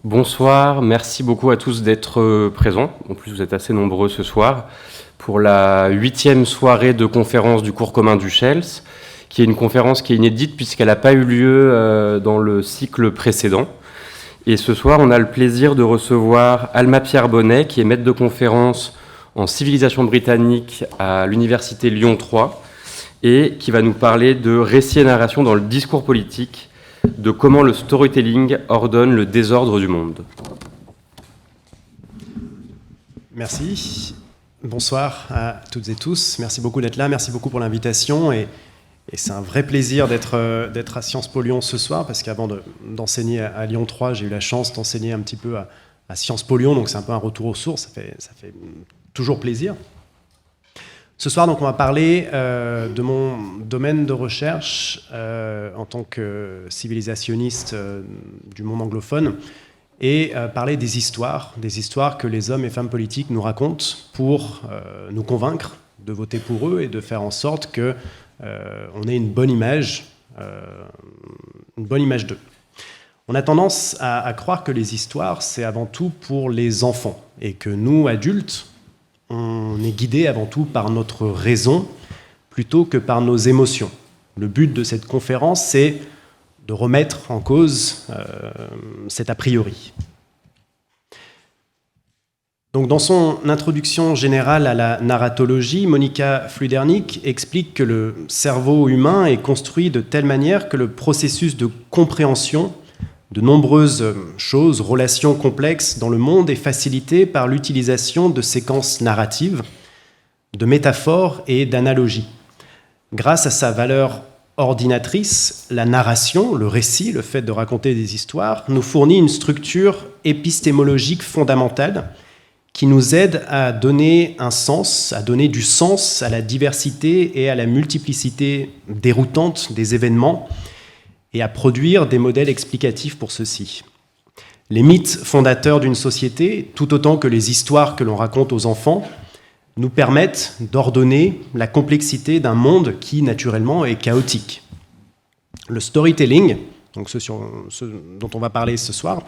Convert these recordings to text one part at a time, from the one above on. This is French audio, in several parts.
Bonsoir, merci beaucoup à tous d'être présents. En plus, vous êtes assez nombreux ce soir pour la 8e soirée de conférence du cours commun du Chels, qui est une conférence qui est inédite puisqu'elle n'a pas eu lieu dans le cycle précédent. Et ce soir, on a le plaisir de recevoir Alma Pierre Bonnet, qui est maître de conférence en civilisation britannique à l'université Lyon 3 et qui va nous parler de récits et narration dans le discours politique, de comment le storytelling ordonne le désordre du monde. Merci. Bonsoir à toutes et tous. Merci beaucoup d'être là. Merci beaucoup pour l'invitation. Et c'est un vrai plaisir d'être à Sciences Po Lyon ce soir, parce qu'avant d'enseigner à Lyon 3, j'ai eu la chance d'enseigner un petit peu à Sciences Po Lyon. Donc c'est un peu un retour aux sources. Ça fait toujours plaisir. Ce soir, donc, on va parler de mon domaine de recherche en tant que civilisationniste du monde anglophone et parler des histoires que les hommes et femmes politiques nous racontent pour nous convaincre de voter pour eux et de faire en sorte qu'on ait une bonne image d'eux. On a tendance à croire que les histoires, c'est avant tout pour les enfants et que nous, adultes, on est guidé avant tout par notre raison plutôt que par nos émotions. Le but de cette conférence, c'est de remettre en cause cet a priori. Donc, dans son introduction générale à la narratologie, Monica Fludernik explique que le cerveau humain est construit de telle manière que le processus de compréhension de nombreuses choses, relations complexes dans le monde est facilité par l'utilisation de séquences narratives, de métaphores et d'analogies. Grâce à sa valeur ordinatrice, la narration, le récit, le fait de raconter des histoires, nous fournit une structure épistémologique fondamentale qui nous aide à donner un sens, à donner du sens à la diversité et à la multiplicité déroutante des événements, et à produire des modèles explicatifs pour ceux-ci. Les mythes fondateurs d'une société, tout autant que les histoires que l'on raconte aux enfants, nous permettent d'ordonner la complexité d'un monde qui, naturellement, est chaotique. Le storytelling, donc ce dont on va parler ce soir,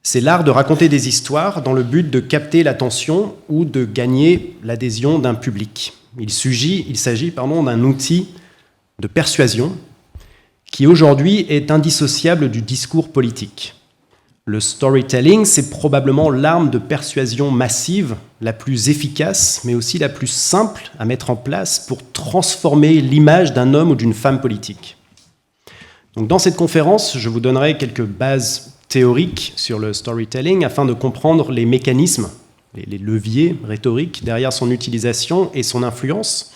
c'est l'art de raconter des histoires dans le but de capter l'attention ou de gagner l'adhésion d'un public. Il s'agit d'un outil de persuasion qui aujourd'hui est indissociable du discours politique. Le storytelling, c'est probablement l'arme de persuasion massive la plus efficace, mais aussi la plus simple à mettre en place pour transformer l'image d'un homme ou d'une femme politique. Donc, dans cette conférence, je vous donnerai quelques bases théoriques sur le storytelling afin de comprendre les mécanismes, les leviers rhétoriques derrière son utilisation et son influence.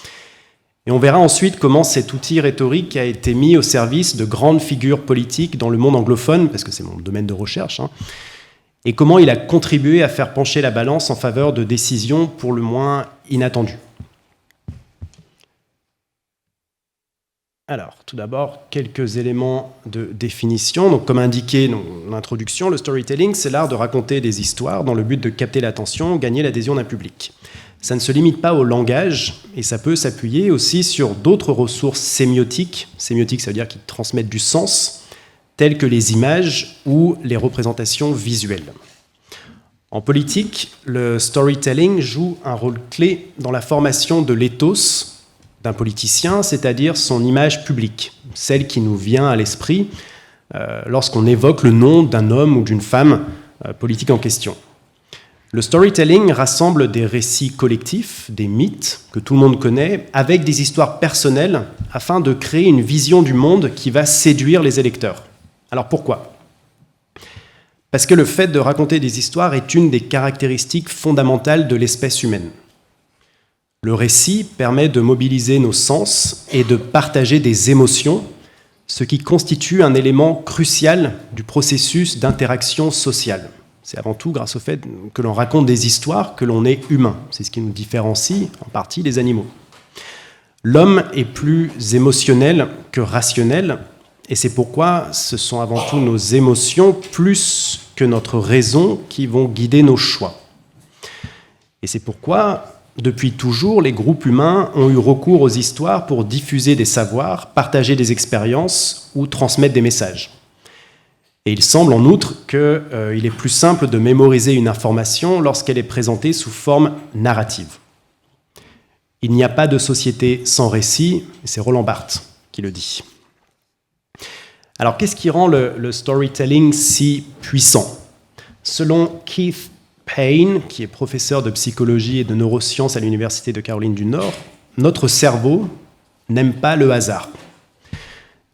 Et on verra ensuite comment cet outil rhétorique a été mis au service de grandes figures politiques dans le monde anglophone, parce que c'est mon domaine de recherche, et comment il a contribué à faire pencher la balance en faveur de décisions pour le moins inattendues. Alors, tout d'abord, quelques éléments de définition. Donc, comme indiqué dans l'introduction, le storytelling, c'est l'art de raconter des histoires dans le but de capter l'attention, gagner l'adhésion d'un public. Ça ne se limite pas au langage, et ça peut s'appuyer aussi sur d'autres ressources sémiotiques. Sémiotiques, ça veut dire qu'ils transmettent du sens, telles que les images ou les représentations visuelles. En politique, le storytelling joue un rôle clé dans la formation de l'éthos d'un politicien, c'est-à-dire son image publique, celle qui nous vient à l'esprit lorsqu'on évoque le nom d'un homme ou d'une femme politique en question. Le storytelling rassemble des récits collectifs, des mythes que tout le monde connaît, avec des histoires personnelles, afin de créer une vision du monde qui va séduire les électeurs. Alors pourquoi ? Parce que le fait de raconter des histoires est une des caractéristiques fondamentales de l'espèce humaine. Le récit permet de mobiliser nos sens et de partager des émotions, ce qui constitue un élément crucial du processus d'interaction sociale. C'est avant tout grâce au fait que l'on raconte des histoires que l'on est humain. C'est ce qui nous différencie en partie des animaux. L'homme est plus émotionnel que rationnel, et c'est pourquoi ce sont avant tout nos émotions plus que notre raison qui vont guider nos choix. Et c'est pourquoi, depuis toujours, les groupes humains ont eu recours aux histoires pour diffuser des savoirs, partager des expériences ou transmettre des messages. Et il semble en outre qu'il est plus simple de mémoriser une information lorsqu'elle est présentée sous forme narrative. Il n'y a pas de société sans récit, et c'est Roland Barthes qui le dit. Alors, qu'est-ce qui rend le storytelling si puissant ? Selon Keith Payne, qui est professeur de psychologie et de neurosciences à l'Université de Caroline du Nord, notre cerveau n'aime pas le hasard.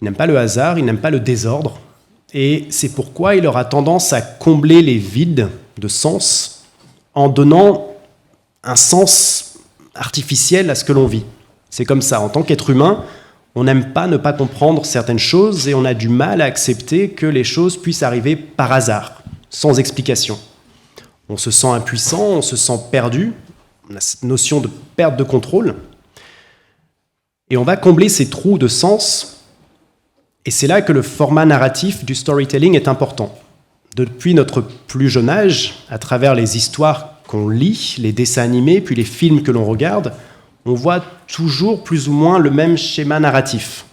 Il n'aime pas le hasard, il n'aime pas le désordre, et c'est pourquoi il aura tendance à combler les vides de sens en donnant un sens artificiel à ce que l'on vit. C'est comme ça, en tant qu'être humain, on n'aime pas ne pas comprendre certaines choses et on a du mal à accepter que les choses puissent arriver par hasard, sans explication. On se sent impuissant, on se sent perdu, on a cette notion de perte de contrôle, et on va combler ces trous de sens, et c'est là que le format narratif du storytelling est important. Depuis notre plus jeune âge, à travers les histoires qu'on lit, les dessins animés, puis les films que l'on regarde, on voit toujours plus ou moins le même schéma narratif.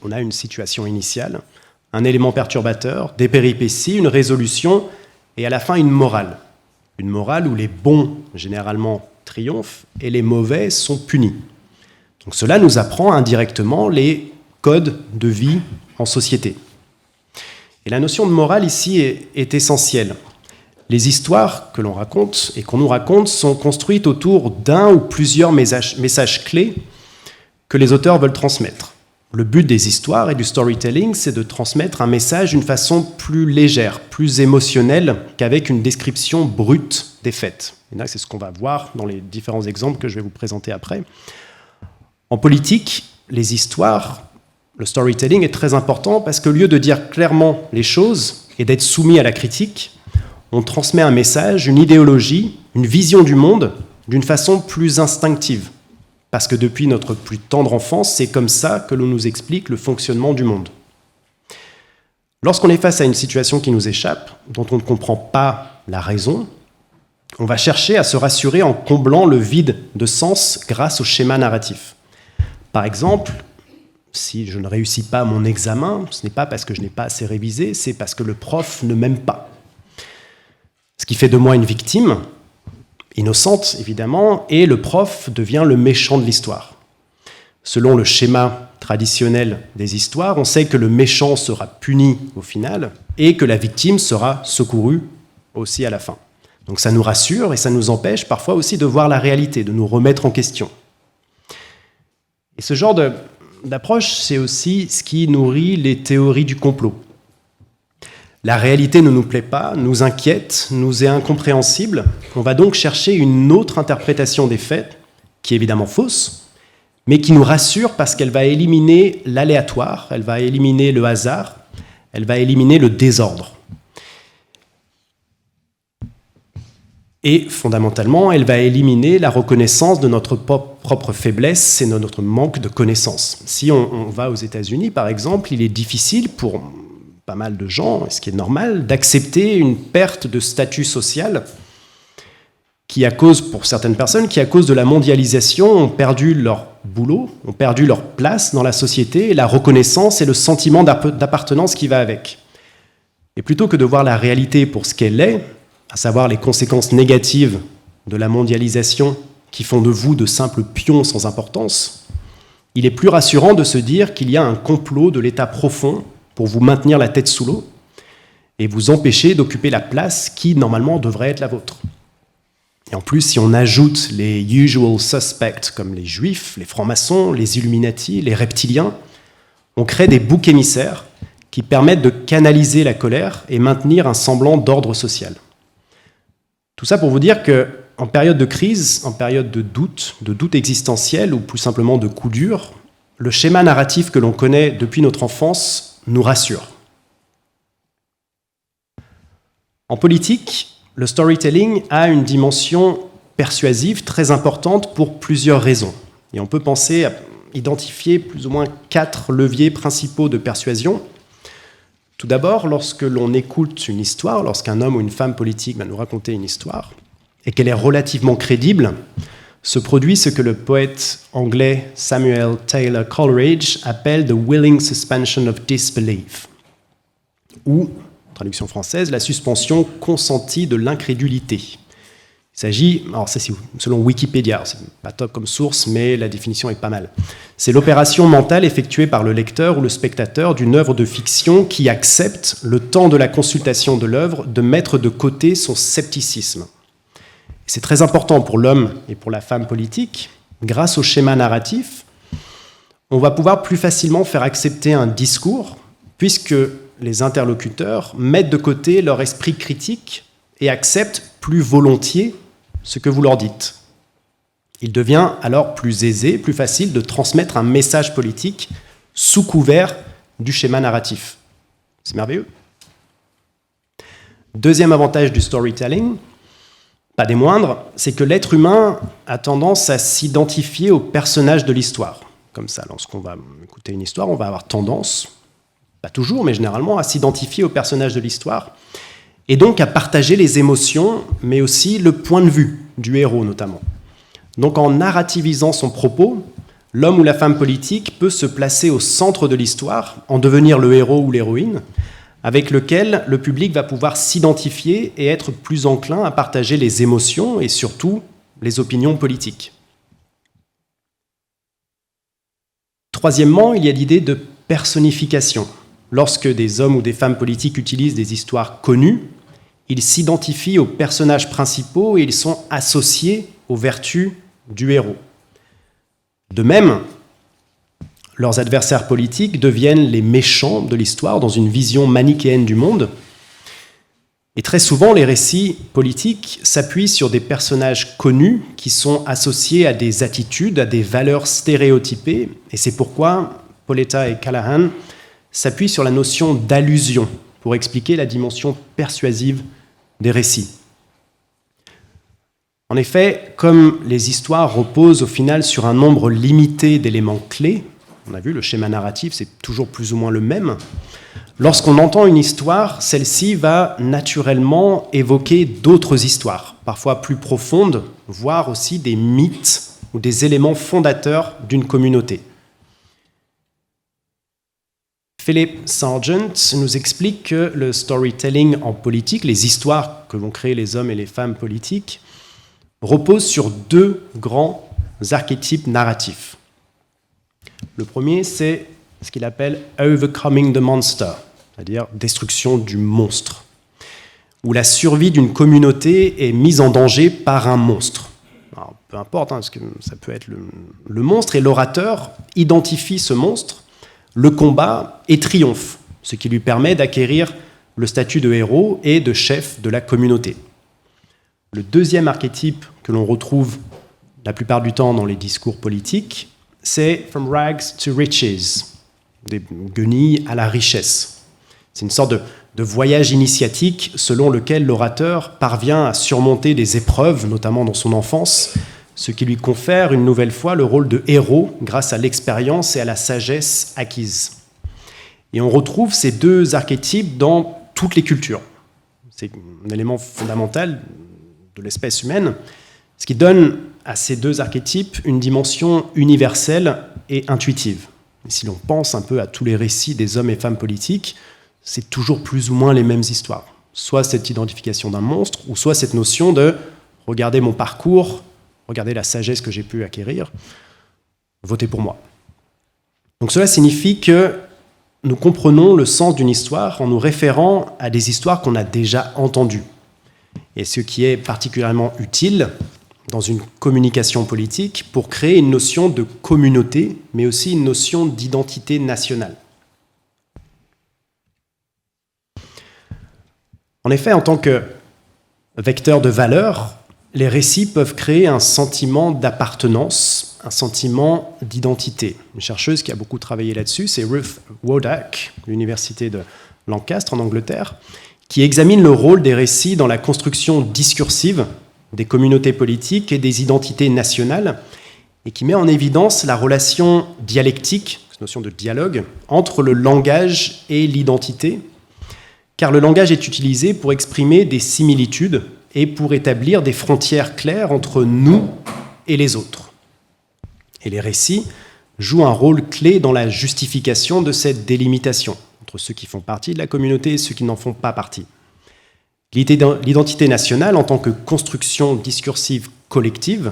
On a une situation initiale, un élément perturbateur, des péripéties, une résolution, et à la fin une morale. Une morale où les bons, généralement, triomphent et les mauvais sont punis. Donc cela nous apprend indirectement les codes de vie en société. Et la notion de morale ici est essentielle. Les histoires que l'on raconte et qu'on nous raconte sont construites autour d'un ou plusieurs messages clés que les auteurs veulent transmettre. Le but des histoires et du storytelling, c'est de transmettre un message d'une façon plus légère, plus émotionnelle qu'avec une description brute des faits. Et là, c'est ce qu'on va voir dans les différents exemples que je vais vous présenter après. En politique, les histoires, le storytelling est très important parce qu'au lieu de dire clairement les choses et d'être soumis à la critique, on transmet un message, une idéologie, une vision du monde d'une façon plus instinctive. Parce que depuis notre plus tendre enfance, c'est comme ça que l'on nous explique le fonctionnement du monde. Lorsqu'on est face à une situation qui nous échappe, dont on ne comprend pas la raison, on va chercher à se rassurer en comblant le vide de sens grâce au schéma narratif. Par exemple, si je ne réussis pas mon examen, ce n'est pas parce que je n'ai pas assez révisé, c'est parce que le prof ne m'aime pas. Ce qui fait de moi une victime, innocente évidemment, et le prof devient le méchant de l'histoire. Selon le schéma traditionnel des histoires, on sait que le méchant sera puni au final et que la victime sera secourue aussi à la fin. Donc ça nous rassure et ça nous empêche parfois aussi de voir la réalité, de nous remettre en question. Et ce genre d'approche, c'est aussi ce qui nourrit les théories du complot. La réalité ne nous plaît pas, nous inquiète, nous est incompréhensible. On va donc chercher une autre interprétation des faits, qui est évidemment fausse, mais qui nous rassure parce qu'elle va éliminer l'aléatoire, elle va éliminer le hasard, elle va éliminer le désordre. Et fondamentalement, elle va éliminer la reconnaissance de notre propre faiblesse et de notre manque de connaissances. Si on va aux États-Unis, par exemple, il est difficile pour pas mal de gens, ce qui est normal, d'accepter une perte de statut social qui, pour certaines personnes, qui à cause de la mondialisation ont perdu leur boulot, ont perdu leur place dans la société, et la reconnaissance et le sentiment d'appartenance qui va avec. Et plutôt que de voir la réalité pour ce qu'elle est, à savoir les conséquences négatives de la mondialisation qui font de vous de simples pions sans importance, il est plus rassurant de se dire qu'il y a un complot de l'État profond pour vous maintenir la tête sous l'eau et vous empêcher d'occuper la place qui, normalement, devrait être la vôtre. Et en plus, si on ajoute les usual suspects, comme les juifs, les francs-maçons, les Illuminati, les reptiliens, on crée des boucs émissaires qui permettent de canaliser la colère et maintenir un semblant d'ordre social. Tout ça pour vous dire qu'en période de crise, en période de doute existentiel ou plus simplement de coup dur, le schéma narratif que l'on connaît depuis notre enfance nous rassure. En politique, le storytelling a une dimension persuasive très importante pour plusieurs raisons. Et on peut penser à identifier plus ou moins 4 leviers principaux de persuasion. Tout d'abord, lorsque l'on écoute une histoire, lorsqu'un homme ou une femme politique va nous raconter une histoire, et qu'elle est relativement crédible, se produit ce que le poète anglais Samuel Taylor Coleridge appelle « the willing suspension of disbelief », ou, traduction française, la suspension consentie de l'incrédulité. Il s'agit, alors ça c'est selon Wikipédia, c'est pas top comme source, mais la définition est pas mal. C'est l'opération mentale effectuée par le lecteur ou le spectateur d'une œuvre de fiction qui accepte, le temps de la consultation de l'œuvre, de mettre de côté son scepticisme. C'est très important pour l'homme et pour la femme politique. Grâce au schéma narratif, on va pouvoir plus facilement faire accepter un discours, puisque les interlocuteurs mettent de côté leur esprit critique et acceptent plus volontiers ce que vous leur dites. Il devient alors plus aisé, plus facile de transmettre un message politique sous couvert du schéma narratif. C'est merveilleux. Deuxième avantage du storytelling, pas des moindres, c'est que l'être humain a tendance à s'identifier au personnage de l'histoire. Comme ça, lorsqu'on va écouter une histoire, on va avoir tendance, pas toujours, mais généralement, à s'identifier au personnage de l'histoire, et donc à partager les émotions, mais aussi le point de vue du héros notamment. Donc en narrativisant son propos, l'homme ou la femme politique peut se placer au centre de l'histoire, en devenir le héros ou l'héroïne, avec lequel le public va pouvoir s'identifier et être plus enclin à partager les émotions et surtout les opinions politiques. Troisièmement, il y a l'idée de personnification. Lorsque des hommes ou des femmes politiques utilisent des histoires connues, ils s'identifient aux personnages principaux et ils sont associés aux vertus du héros. De même, leurs adversaires politiques deviennent les méchants de l'histoire dans une vision manichéenne du monde. Et très souvent, les récits politiques s'appuient sur des personnages connus qui sont associés à des attitudes, à des valeurs stéréotypées. Et c'est pourquoi Pauletta et Callahan s'appuient sur la notion d'allusion pour expliquer la dimension persuasive des récits. En effet, comme les histoires reposent au final sur un nombre limité d'éléments clés, on a vu, le schéma narratif, c'est toujours plus ou moins le même. Lorsqu'on entend une histoire, celle-ci va naturellement évoquer d'autres histoires, parfois plus profondes, voire aussi des mythes ou des éléments fondateurs d'une communauté. Philip Sargent nous explique que le storytelling en politique, les histoires que vont créer les hommes et les femmes politiques, reposent sur deux grands archétypes narratifs. Le premier, c'est ce qu'il appelle « overcoming the monster », c'est-à-dire destruction du monstre, où la survie d'une communauté est mise en danger par un monstre. Alors, peu importe, parce que ça peut être le monstre, et l'orateur identifie ce monstre, le combat et triomphe, ce qui lui permet d'acquérir le statut de héros et de chef de la communauté. Le deuxième archétype que l'on retrouve la plupart du temps dans les discours politiques, c'est « from rags to riches », des guenilles à la richesse. C'est une sorte de voyage initiatique selon lequel l'orateur parvient à surmonter des épreuves, notamment dans son enfance, ce qui lui confère une nouvelle fois le rôle de héros grâce à l'expérience et à la sagesse acquise. Et on retrouve ces deux archétypes dans toutes les cultures. C'est un élément fondamental de l'espèce humaine, ce qui donne à ces deux archétypes une dimension universelle et intuitive. Et si l'on pense un peu à tous les récits des hommes et femmes politiques, c'est toujours plus ou moins les mêmes histoires. Soit cette identification d'un monstre, ou soit cette notion de « regardez mon parcours, regardez la sagesse que j'ai pu acquérir, votez pour moi ». Donc cela signifie que nous comprenons le sens d'une histoire en nous référant à des histoires qu'on a déjà entendues. Et ce qui est particulièrement utile dans une communication politique pour créer une notion de communauté, mais aussi une notion d'identité nationale. En effet, en tant que vecteur de valeurs, les récits peuvent créer un sentiment d'appartenance, un sentiment d'identité. Une chercheuse qui a beaucoup travaillé là-dessus, c'est Ruth Wodak, de l'université de Lancaster en Angleterre, qui examine le rôle des récits dans la construction discursive des communautés politiques et des identités nationales, et qui met en évidence la relation dialectique, cette notion de dialogue, entre le langage et l'identité, car le langage est utilisé pour exprimer des similitudes et pour établir des frontières claires entre nous et les autres. Et les récits jouent un rôle clé dans la justification de cette délimitation. entre ceux qui font partie de la communauté et ceux qui n'en font pas partie. L'identité nationale, en tant que construction discursive collective,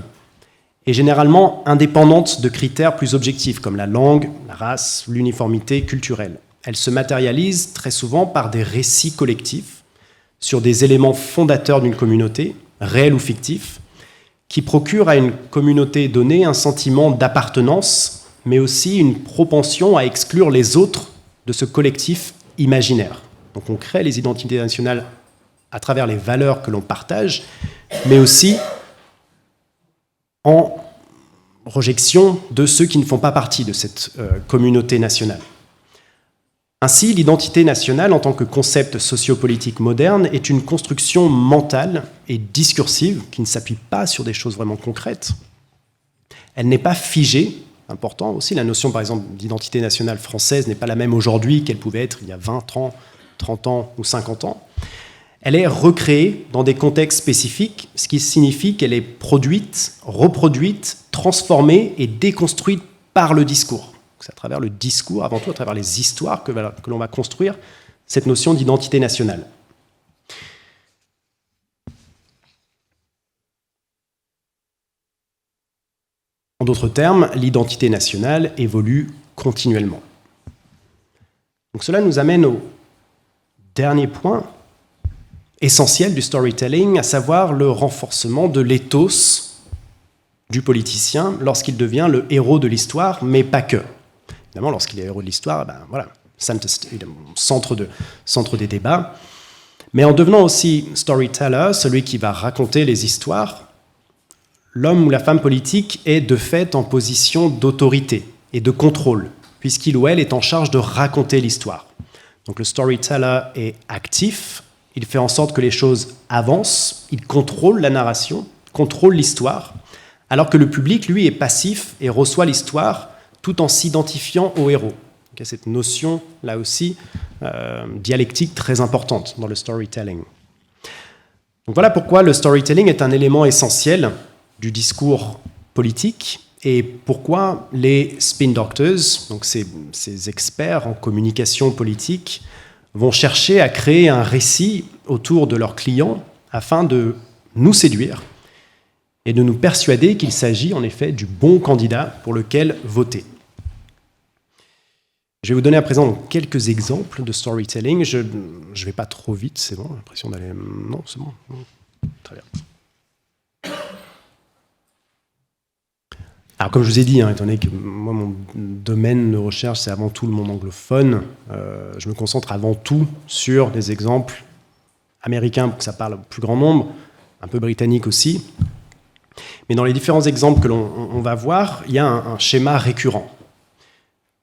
est généralement indépendante de critères plus objectifs, comme la langue, la race, l'uniformité culturelle. Elle se matérialise très souvent par des récits collectifs sur des éléments fondateurs d'une communauté, réels ou fictifs, qui procurent à une communauté donnée un sentiment d'appartenance, mais aussi une propension à exclure les autres de ce collectif imaginaire. Donc on crée les identités nationales à travers les valeurs que l'on partage, mais aussi en rejection de ceux qui ne font pas partie de cette communauté nationale. Ainsi, l'identité nationale, en tant que concept sociopolitique moderne, est une construction mentale et discursive qui ne s'appuie pas sur des choses vraiment concrètes. Elle n'est pas figée, important aussi, la notion par exemple d'identité nationale française n'est pas la même aujourd'hui qu'elle pouvait être il y a 20 ans, 30 ans ou 50 ans. Elle est recréée dans des contextes spécifiques, ce qui signifie qu'elle est produite, reproduite, transformée et déconstruite par le discours. C'est à travers le discours, avant tout à travers les histoires que l'on va construire cette notion d'identité nationale. En d'autres termes, l'identité nationale évolue continuellement. Donc cela nous amène au dernier point essentiel du storytelling, à savoir le renforcement de l'éthos du politicien lorsqu'il devient le héros de l'histoire, mais pas que. Évidemment, lorsqu'il est héros de l'histoire, voilà, centre des débats. Mais en devenant aussi storyteller, celui qui va raconter les histoires, l'homme ou la femme politique est de fait en position d'autorité et de contrôle, puisqu'il ou elle est en charge de raconter l'histoire. Donc le storyteller est actif, il fait en sorte que les choses avancent, il contrôle la narration, contrôle l'histoire, alors que le public, lui, est passif et reçoit l'histoire tout en s'identifiant au héros. Il y a cette notion, là aussi, dialectique très importante dans le storytelling. Donc voilà pourquoi le storytelling est un élément essentiel du discours politique et pourquoi les spin doctors, donc ces experts en communication politique, vont chercher à créer un récit autour de leurs clients afin de nous séduire et de nous persuader qu'il s'agit en effet du bon candidat pour lequel voter. Je vais vous donner à présent quelques exemples de storytelling. Je ne vais pas trop vite, c'est bon, j'ai l'impression d'aller... Non, c'est bon. Très bien. Alors, comme je vous ai dit, étant donné que moi, mon domaine de recherche, c'est avant tout le monde anglophone, je me concentre avant tout sur des exemples américains pour que ça parle au plus grand nombre, un peu britannique aussi. Mais dans les différents exemples que l'on va voir, il y a un schéma récurrent.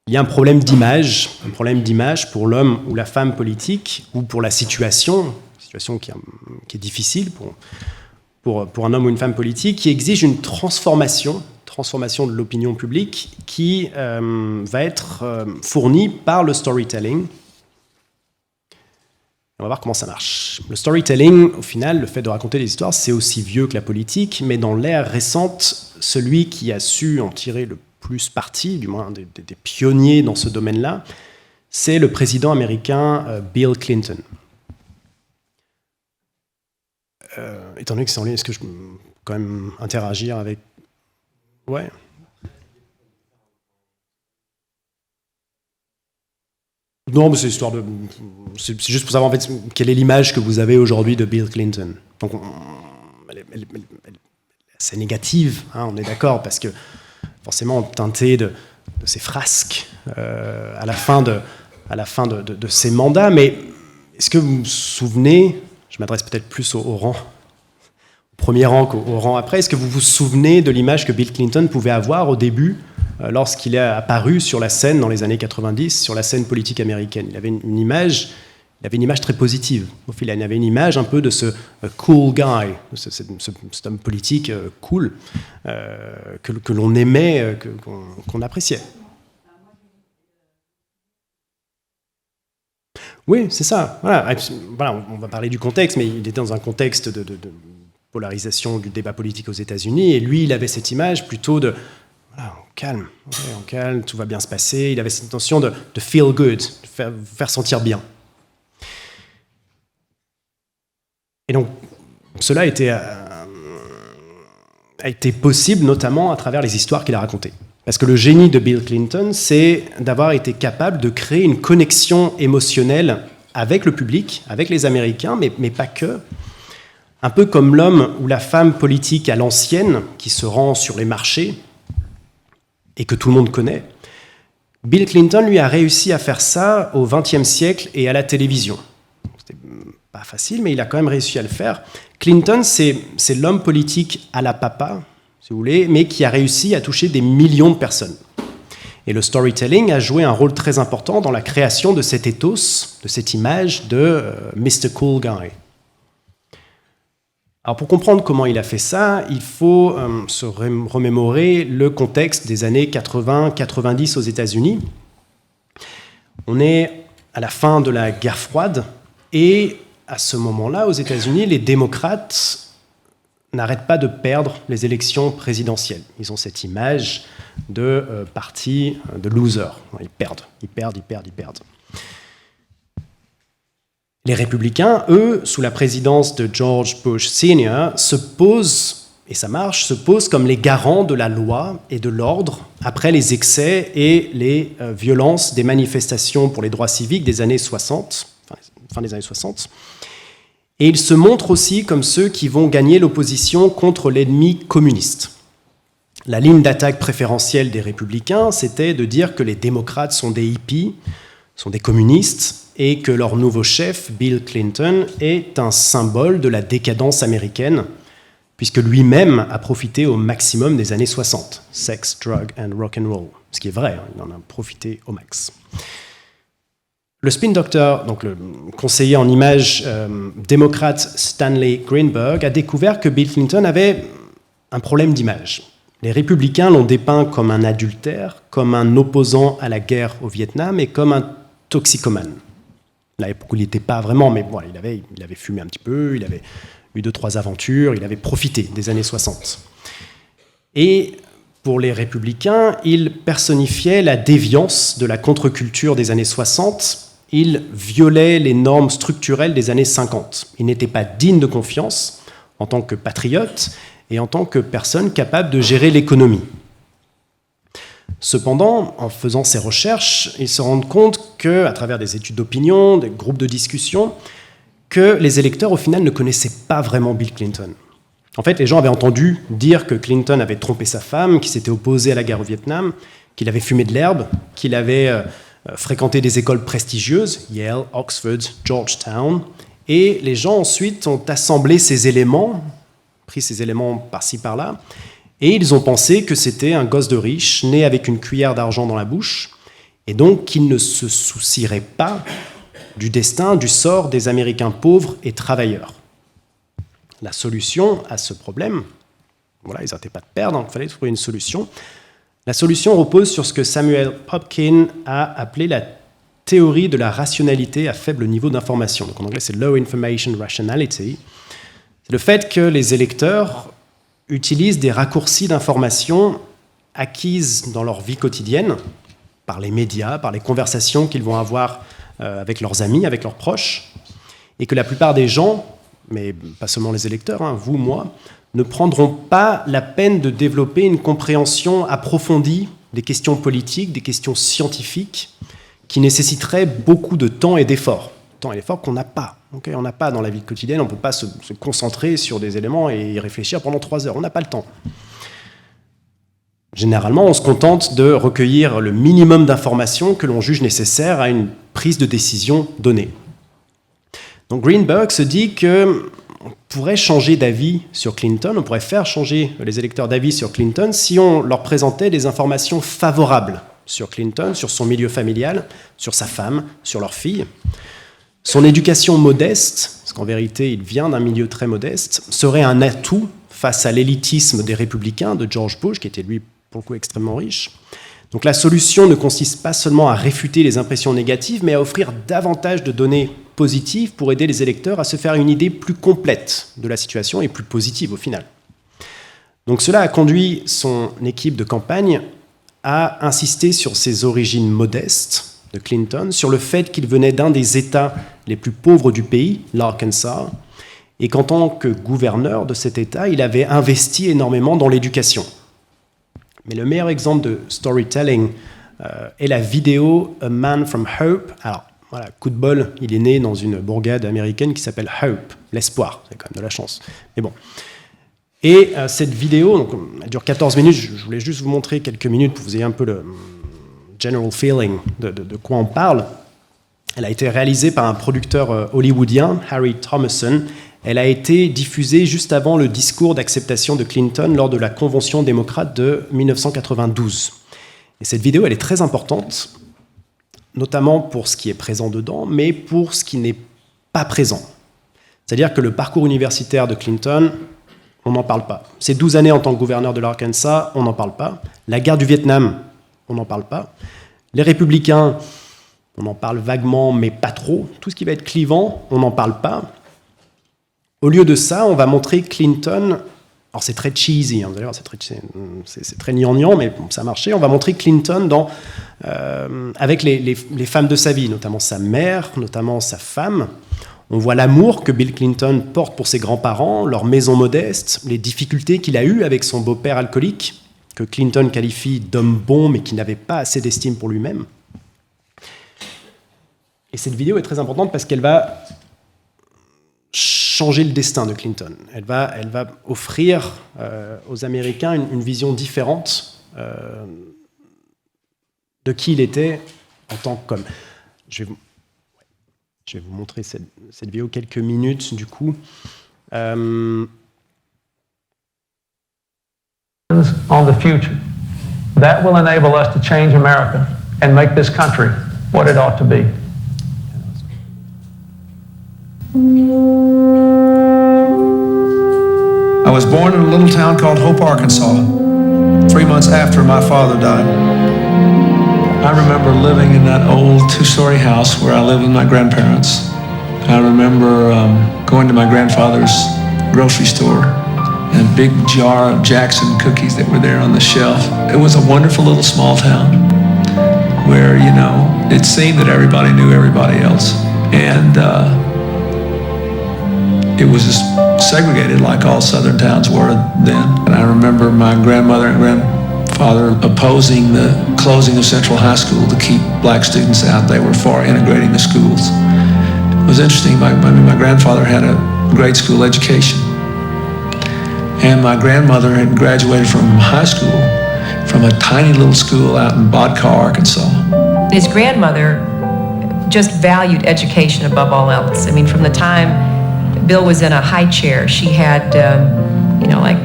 Il y a un problème d'image pour l'homme ou la femme politique, ou pour la situation qui est difficile pour un homme ou une femme politique, qui exige une transformation de l'opinion publique qui va être fournie par le storytelling. On va voir comment ça marche. Le storytelling, au final, le fait de raconter des histoires, c'est aussi vieux que la politique, mais dans l'ère récente, celui qui a su en tirer le plus parti, du moins des pionniers dans ce domaine-là, c'est le président américain Bill Clinton. Étant donné que c'est en ligne, est-ce que je peux quand même interagir avec... Ouais. Non, mais c'est histoire de... C'est juste pour savoir en fait quelle est l'image que vous avez aujourd'hui de Bill Clinton. Donc, elle est assez négative, on est d'accord, parce que forcément teintée de ces frasques à la fin de ces mandats. Mais est-ce que vous vous souvenez, je m'adresse peut-être plus au premier rang qu'au rang après, est-ce que vous vous souvenez de l'image que Bill Clinton pouvait avoir au début lorsqu'il est apparu sur la scène dans les années 90, sur la scène politique américaine? Il avait une image très positive. Il avait une image un peu de ce cool guy, cet homme politique cool, que l'on aimait, qu'on appréciait. Oui, c'est ça. Voilà, on va parler du contexte, mais il était dans un contexte de polarisation du débat politique aux États-Unis, et lui, il avait cette image plutôt de... Voilà, on calme, tout va bien se passer. Il avait cette intention de feel good, de faire sentir bien. Et donc, cela a été possible notamment à travers les histoires qu'il a racontées. Parce que le génie de Bill Clinton, c'est d'avoir été capable de créer une connexion émotionnelle avec le public, avec les Américains, mais pas que. Un peu comme l'homme ou la femme politique à l'ancienne qui se rend sur les marchés et que tout le monde connaît. Bill Clinton, lui, a réussi à faire ça au XXe siècle et à la télévision. C'était pas facile, mais il a quand même réussi à le faire. Clinton, c'est l'homme politique à la papa, si vous voulez, mais qui a réussi à toucher des millions de personnes. Et le storytelling a joué un rôle très important dans la création de cet ethos, de cette image de Mr. Cool Guy. Alors pour comprendre comment il a fait ça, il faut se remémorer le contexte des années 80-90 aux États-Unis. On est à la fin de la guerre froide et à ce moment-là, aux États-Unis, les démocrates n'arrêtent pas de perdre les élections présidentielles. Ils ont cette image de parti de loser. Ils perdent. Les républicains, eux, sous la présidence de George Bush Sr., se posent comme les garants de la loi et de l'ordre après les excès et les violences des manifestations pour les droits civiques des années 60, fin des années 60. Et ils se montrent aussi comme ceux qui vont gagner l'opposition contre l'ennemi communiste. La ligne d'attaque préférentielle des républicains, c'était de dire que les démocrates sont des hippies, sont des communistes, et que leur nouveau chef, Bill Clinton, est un symbole de la décadence américaine, puisque lui-même a profité au maximum des années 60. Sex, drug and rock and roll. Ce qui est vrai, il en a profité au max. Le spin doctor, donc le conseiller en images démocrate Stanley Greenberg, a découvert que Bill Clinton avait un problème d'image. Les républicains l'ont dépeint comme un adultère, comme un opposant à la guerre au Vietnam et comme un toxicomane. Là, il n'était pas vraiment, mais bon, il avait fumé un petit peu, il avait eu 2-3 aventures, il avait profité des années 60. Et pour les républicains, il personnifiait la déviance de la contre-culture des années 60. Il violait les normes structurelles des années 50. Il n'était pas digne de confiance en tant que patriote et en tant que personne capable de gérer l'économie. Cependant, en faisant ses recherches, ils se rendent compte qu'à travers des études d'opinion, des groupes de discussion, que les électeurs, au final, ne connaissaient pas vraiment Bill Clinton. En fait, les gens avaient entendu dire que Clinton avait trompé sa femme, qu'il s'était opposé à la guerre au Vietnam, qu'il avait fumé de l'herbe, qu'il avait fréquenté des écoles prestigieuses, Yale, Oxford, Georgetown, et les gens ensuite ont assemblé ces éléments, pris ces éléments par-ci par-là, et ils ont pensé que c'était un gosse de riche, né avec une cuillère d'argent dans la bouche, et donc qu'il ne se soucierait pas du destin, du sort des Américains pauvres et travailleurs. La solution à ce problème, voilà, ils n'arrêtaient pas de perdre, il fallait trouver une solution. La solution repose sur ce que Samuel Popkin a appelé la théorie de la rationalité à faible niveau d'information. Donc en anglais, c'est Low Information Rationality. C'est le fait que les électeurs utilisent des raccourcis d'informations acquises dans leur vie quotidienne, par les médias, par les conversations qu'ils vont avoir avec leurs amis, avec leurs proches, et que la plupart des gens, mais pas seulement les électeurs, vous, moi, ne prendront pas la peine de développer une compréhension approfondie des questions politiques, des questions scientifiques, qui nécessiteraient beaucoup de temps et d'efforts. Temps et d'efforts qu'on n'a pas. Okay, on n'a pas dans la vie quotidienne, on ne peut pas se concentrer sur des éléments et y réfléchir pendant 3 heures. On n'a pas le temps. Généralement, on se contente de recueillir le minimum d'informations que l'on juge nécessaire à une prise de décision donnée. Donc Greenberg se dit qu'on pourrait changer d'avis sur Clinton, on pourrait faire changer les électeurs d'avis sur Clinton si on leur présentait des informations favorables sur Clinton, sur son milieu familial, sur sa femme, sur leur fille. Son éducation modeste, parce qu'en vérité il vient d'un milieu très modeste, serait un atout face à l'élitisme des républicains de George Bush, qui était lui pour le coup extrêmement riche. Donc la solution ne consiste pas seulement à réfuter les impressions négatives, mais à offrir davantage de données positives pour aider les électeurs à se faire une idée plus complète de la situation et plus positive au final. Donc cela a conduit son équipe de campagne a insisté sur ses origines modestes de Clinton, sur le fait qu'il venait d'un des États les plus pauvres du pays, l'Arkansas, et qu'en tant que gouverneur de cet État, il avait investi énormément dans l'éducation. Mais le meilleur exemple de storytelling est la vidéo A Man from Hope. Alors, voilà, coup de bol, il est né dans une bourgade américaine qui s'appelle Hope, l'espoir, c'est quand même de la chance. Mais bon. Et cette vidéo, donc, elle dure 14 minutes, je voulais juste vous montrer quelques minutes pour que vous ayez un peu le general feeling de quoi on parle. Elle a été réalisée par un producteur hollywoodien, Harry Thomason. Elle a été diffusée juste avant le discours d'acceptation de Clinton lors de la Convention démocrate de 1992. Et cette vidéo, elle est très importante, notamment pour ce qui est présent dedans, mais pour ce qui n'est pas présent. C'est-à-dire que le parcours universitaire de Clinton, on n'en parle pas. Ses 12 années en tant que gouverneur de l'Arkansas, on n'en parle pas. La guerre du Vietnam, on n'en parle pas. Les républicains, on en parle vaguement, mais pas trop. Tout ce qui va être clivant, on n'en parle pas. Au lieu de ça, on va montrer Clinton. Alors c'est très cheesy, hein, vous allez voir, c'est très gnangnan, mais bon, ça a marché. On va montrer Clinton avec les femmes de sa vie, notamment sa mère, notamment sa femme. On voit l'amour que Bill Clinton porte pour ses grands-parents, leur maison modeste, les difficultés qu'il a eues avec son beau-père alcoolique, que Clinton qualifie d'homme bon, mais qui n'avait pas assez d'estime pour lui-même. Et cette vidéo est très importante parce qu'elle va changer le destin de Clinton. Elle va offrir aux Américains une vision différente de qui il était en tant qu'homme. Je vais vous montrer cette vidéo quelques minutes, du coup. On the future. That will enable us to change America and make this country what it ought to be. I was born in a little town called Hope, Arkansas, 3 months after my father died. I remember living in that old 2-story house where I lived with my grandparents. I remember going to my grandfather's grocery store and a big jar of Jackson cookies that were there on the shelf. It was a wonderful little small town where, you know, it seemed that everybody knew everybody else. And it was just segregated like all southern towns were then. And I remember my grandmother and grandfather opposing the closing of Central High School to keep black students out. They were for integrating the schools. It was interesting, my grandfather had a grade school education. And my grandmother had graduated from high school from a tiny little school out in Bodcar, Arkansas. His grandmother just valued education above all else. I mean, from the time Bill was in a high chair, she had, like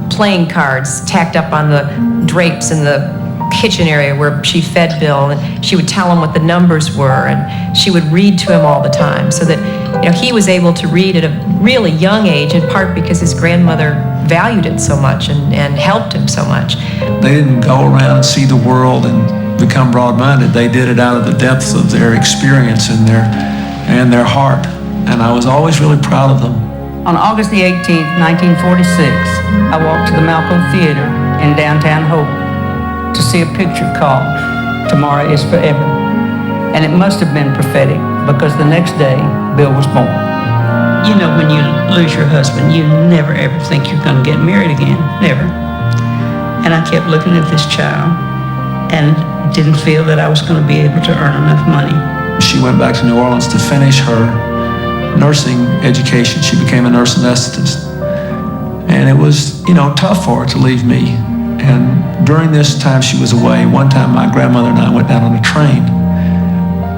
playing cards tacked up on the drapes in the kitchen area where she fed Bill, and she would tell him what the numbers were, and she would read to him all the time, so that he was able to read at a really young age, in part because his grandmother valued it so much and helped him so much. They didn't go around and see the world and become broad-minded. They did it out of the depth of their experience and their heart, and I was always really proud of them. On August the 18th, 1946, I walked to the Malcolm Theater in downtown Hope to see a picture called Tomorrow is Forever. And it must have been prophetic because the next day, Bill was born. You know, when you lose your husband, you never ever think you're going to get married again, never. And I kept looking at this child and didn't feel that I was going to be able to earn enough money. She went back to New Orleans to finish her nursing education. She became a nurse anesthetist. And it was, tough for her to leave me. And during this time she was away, one time my grandmother and I went down on a train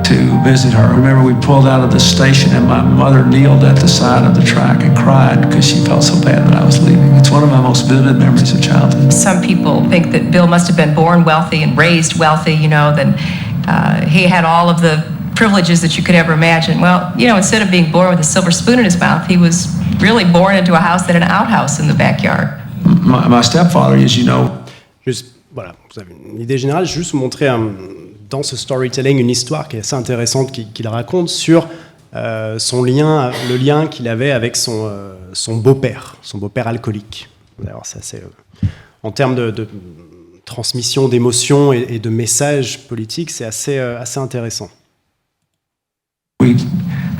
to visit her. I remember we pulled out of the station and my mother kneeled at the side of the track and cried because she felt so bad that I was leaving. It's one of my most vivid memories of childhood. Some people think that Bill must have been born wealthy and raised wealthy, then he had all of the privileges that you could ever imagine. Well, instead of being born with a silver spoon in his mouth, he was really born into a house that had an outhouse in the backyard. My stepfather, as you know. Juste, voilà, vous avez une idée générale. Je vais juste vous montrer dans ce storytelling une histoire qui est assez intéressante qu'il raconte sur le lien qu'il avait avec son beau-père alcoolique. D'ailleurs, c'est assez, en termes de transmission d'émotions et de messages politiques, c'est assez intéressant. We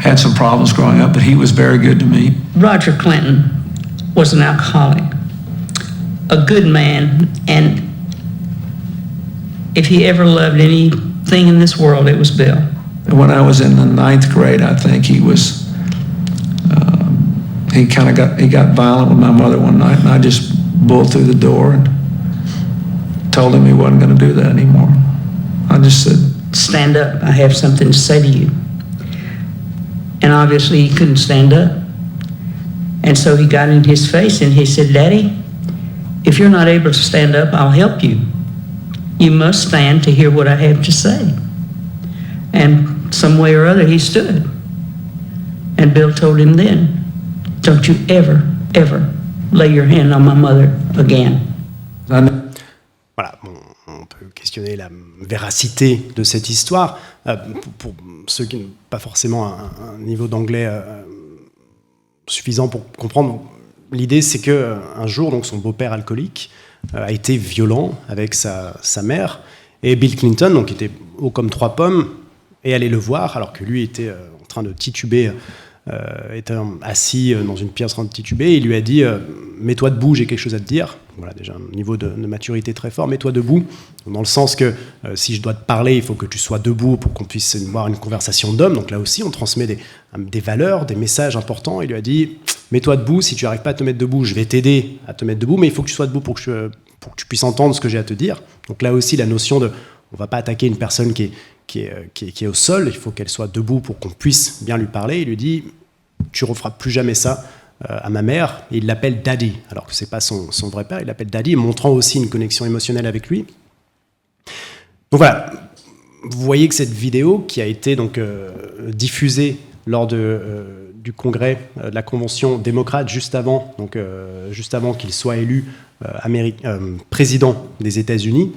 had some problems growing up, but he was very good to me. Roger Clinton was an alcoholic, a good man, and if he ever loved anything in this world, it was Bill. When I was in the 9th grade, I think he got violent with my mother one night, and I just bulled through the door and told him he wasn't going to do that anymore. I just said, Stand up, I have something to say to you. And obviously he couldn't stand up. And so he got in his face and he said, Daddy, if you're not able to stand up, I'll help you. You must stand to hear what I have to say. And some way or other he stood. And Bill told him then, don't you ever, ever lay your hand on my mother again. Voilà, on peut questionner la véracité de cette histoire. Pour ceux qui n'ont pas forcément un niveau d'anglais suffisant pour comprendre, l'idée c'est qu'un jour, donc, son beau-père alcoolique a été violent avec sa mère, et Bill Clinton, donc, qui était haut comme 3 pommes, est allé le voir alors que lui était en train de tituber, était assis dans une pièce en train de tituber, et il lui a dit mets-toi debout, j'ai quelque chose à te dire. Voilà, déjà un niveau de maturité très fort. Mets-toi debout, dans le sens que si je dois te parler, il faut que tu sois debout pour qu'on puisse avoir une conversation d'homme. Donc là aussi, on transmet des valeurs, des messages importants. Il lui a dit mets-toi debout, si tu n'arrives pas à te mettre debout, je vais t'aider à te mettre debout, mais il faut que tu sois debout pour que tu puisses entendre ce que j'ai à te dire. Donc là aussi, la notion de on ne va pas attaquer une personne qui est au sol, il faut qu'elle soit debout pour qu'on puisse bien lui parler. Il lui dit tu ne referas plus jamais ça à ma mère, et il l'appelle Daddy, alors que ce n'est pas son vrai père, il l'appelle Daddy, montrant aussi une connexion émotionnelle avec lui. Donc voilà, vous voyez que cette vidéo, qui a été donc diffusée lors du congrès de la Convention démocrate, juste avant qu'il soit élu président des États-Unis,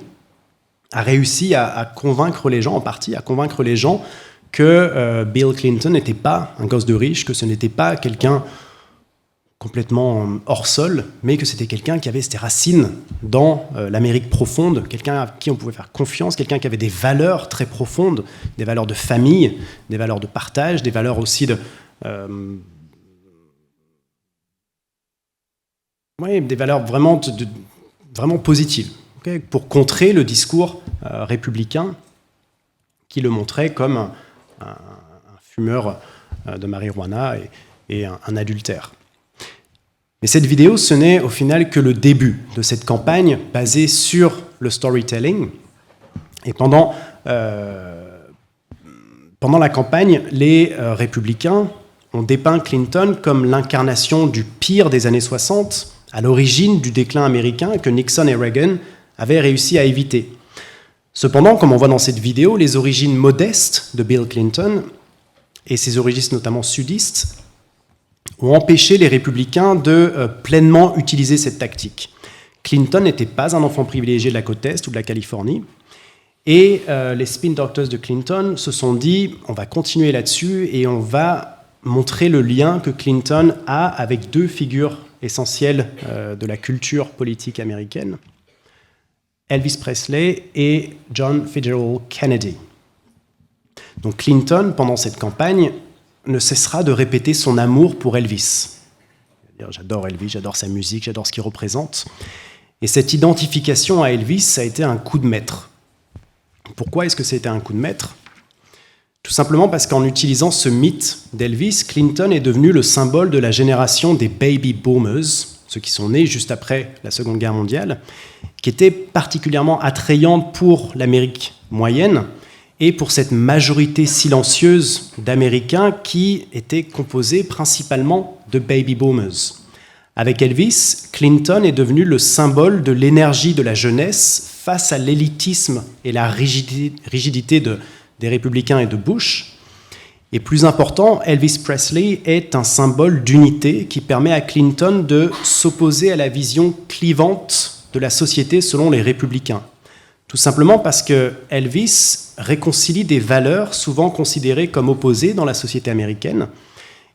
a réussi à convaincre les gens, en partie, à convaincre les gens que Bill Clinton n'était pas un gosse de riche, que ce n'était pas quelqu'un complètement hors sol, mais que c'était quelqu'un qui avait ses racines dans l'Amérique profonde, quelqu'un à qui on pouvait faire confiance, quelqu'un qui avait des valeurs très profondes, des valeurs de famille, des valeurs de partage, des valeurs aussi des valeurs vraiment positives, okay, pour contrer le discours républicain qui le montrait comme un fumeur de marijuana et un adultère. Mais cette vidéo, ce n'est au final que le début de cette campagne basée sur le storytelling. Et pendant la campagne, les républicains ont dépeint Clinton comme l'incarnation du pire des années 60, à l'origine du déclin américain que Nixon et Reagan avaient réussi à éviter. Cependant, comme on voit dans cette vidéo, les origines modestes de Bill Clinton, et ses origines notamment sudistes, ont empêché les républicains de pleinement utiliser cette tactique. Clinton n'était pas un enfant privilégié de la côte Est ou de la Californie, et les spin doctors de Clinton se sont dit on va continuer là-dessus et on va montrer le lien que Clinton a avec 2 figures essentielles de la culture politique américaine, Elvis Presley et John Fitzgerald Kennedy. Donc Clinton, pendant cette campagne, ne cessera de répéter son amour pour Elvis. J'adore Elvis, j'adore sa musique, j'adore ce qu'il représente. Et cette identification à Elvis, ça a été un coup de maître. Pourquoi est-ce que c'était un coup de maître ? Tout simplement parce qu'en utilisant ce mythe d'Elvis, Clinton est devenu le symbole de la génération des baby boomers, ceux qui sont nés juste après la Seconde Guerre mondiale, qui était particulièrement attrayante pour l'Amérique moyenne, et pour cette majorité silencieuse d'Américains qui était composée principalement de baby boomers. Avec Elvis, Clinton est devenu le symbole de l'énergie de la jeunesse face à l'élitisme et la rigidité des républicains et de Bush. Et plus important, Elvis Presley est un symbole d'unité qui permet à Clinton de s'opposer à la vision clivante de la société selon les républicains. Tout simplement parce que Elvis réconcilie des valeurs souvent considérées comme opposées dans la société américaine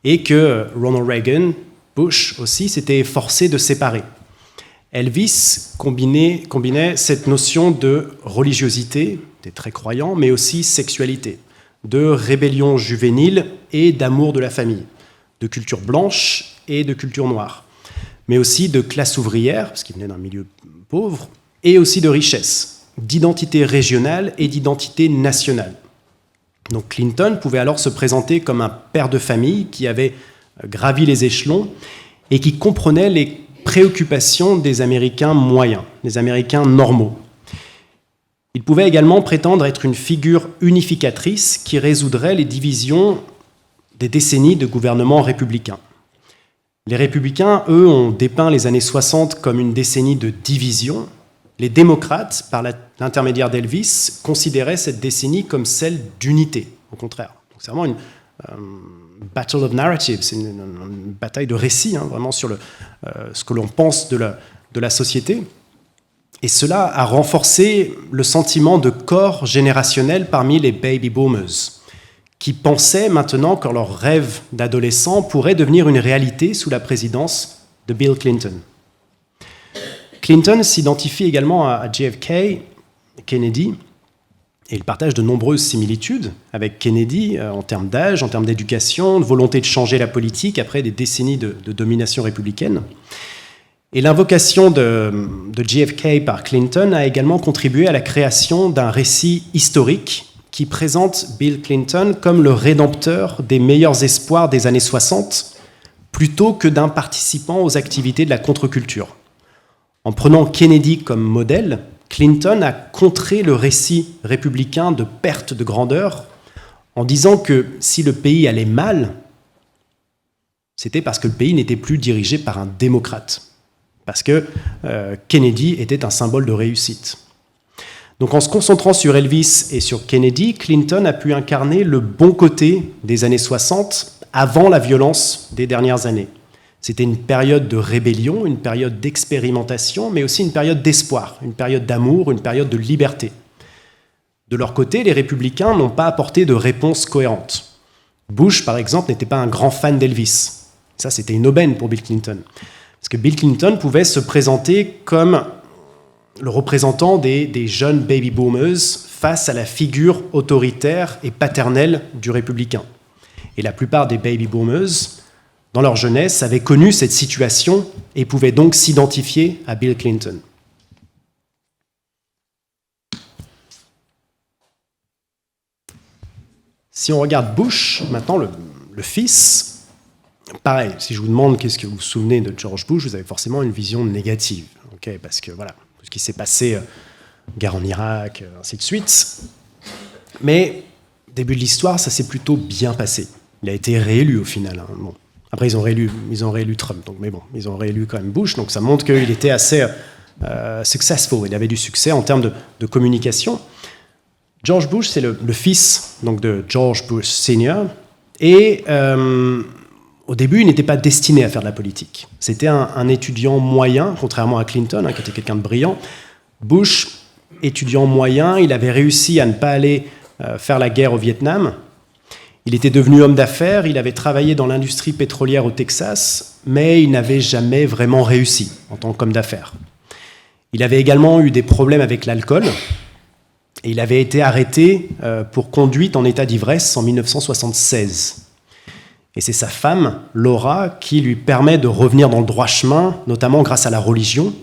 et que Ronald Reagan, Bush aussi, s'étaient forcés de séparer. Elvis combinait cette notion de religiosité, des très croyants, mais aussi sexualité, de rébellion juvénile et d'amour de la famille, de culture blanche et de culture noire, mais aussi de classe ouvrière, parce qu'il venait d'un milieu pauvre, et aussi de richesse, d'identité régionale et d'identité nationale. Donc Clinton pouvait alors se présenter comme un père de famille qui avait gravi les échelons et qui comprenait les préoccupations des Américains moyens, des Américains normaux. Il pouvait également prétendre être une figure unificatrice qui résoudrait les divisions des décennies de gouvernement républicain. Les républicains, eux, ont dépeint les années 60 comme une décennie de division. Les démocrates, par l'intermédiaire d'Elvis, considéraient cette décennie comme celle d'unité, au contraire. Donc c'est vraiment une battle of narratives, c'est une bataille de récits, vraiment sur ce que l'on pense de la société. Et cela a renforcé le sentiment de corps générationnel parmi les baby boomers, qui pensaient maintenant que leur rêve d'adolescent pourrait devenir une réalité sous la présidence de Bill Clinton. Clinton s'identifie également à JFK, Kennedy, et il partage de nombreuses similitudes avec Kennedy en termes d'âge, en termes d'éducation, de volonté de changer la politique après des décennies de domination républicaine. Et l'invocation de JFK par Clinton a également contribué à la création d'un récit historique qui présente Bill Clinton comme le rédempteur des meilleurs espoirs des années 60, plutôt que d'un participant aux activités de la contre-culture. En prenant Kennedy comme modèle, Clinton a contré le récit républicain de perte de grandeur en disant que si le pays allait mal, c'était parce que le pays n'était plus dirigé par un démocrate, parce que Kennedy était un symbole de réussite. Donc en se concentrant sur Elvis et sur Kennedy, Clinton a pu incarner le bon côté des années 60 avant la violence des dernières années. C'était une période de rébellion, une période d'expérimentation, mais aussi une période d'espoir, une période d'amour, une période de liberté. De leur côté, les républicains n'ont pas apporté de réponse cohérente. Bush, par exemple, n'était pas un grand fan d'Elvis. Ça, c'était une aubaine pour Bill Clinton. Parce que Bill Clinton pouvait se présenter comme le représentant des jeunes baby boomers face à la figure autoritaire et paternelle du républicain. Et la plupart des baby boomers, dans leur jeunesse, avaient connu cette situation et pouvaient donc s'identifier à Bill Clinton. Si on regarde Bush, maintenant le fils, pareil, si je vous demande qu'est-ce que vous vous souvenez de George Bush, vous avez forcément une vision négative, okay, parce que voilà, tout ce qui s'est passé, guerre en Irak, ainsi de suite. Mais, début de l'histoire, ça s'est plutôt bien passé. Il a été réélu au final. Bon. Après, ils ont réélu Trump, donc, mais bon, ils ont réélu quand même Bush, donc ça montre qu'il était assez successful, il avait du succès en termes de communication. George Bush, c'est le fils donc, de George Bush Sr., et au début, il n'était pas destiné à faire de la politique. C'était un étudiant moyen, contrairement à Clinton, qui était quelqu'un de brillant. Bush, étudiant moyen, il avait réussi à ne pas aller faire la guerre au Vietnam. Il était devenu homme d'affaires, il avait travaillé dans l'industrie pétrolière au Texas, mais il n'avait jamais vraiment réussi en tant qu'homme d'affaires. Il avait également eu des problèmes avec l'alcool, et il avait été arrêté pour conduite en état d'ivresse en 1976. Et c'est sa femme, Laura, qui lui permet de revenir dans le droit chemin, notamment grâce à la religion.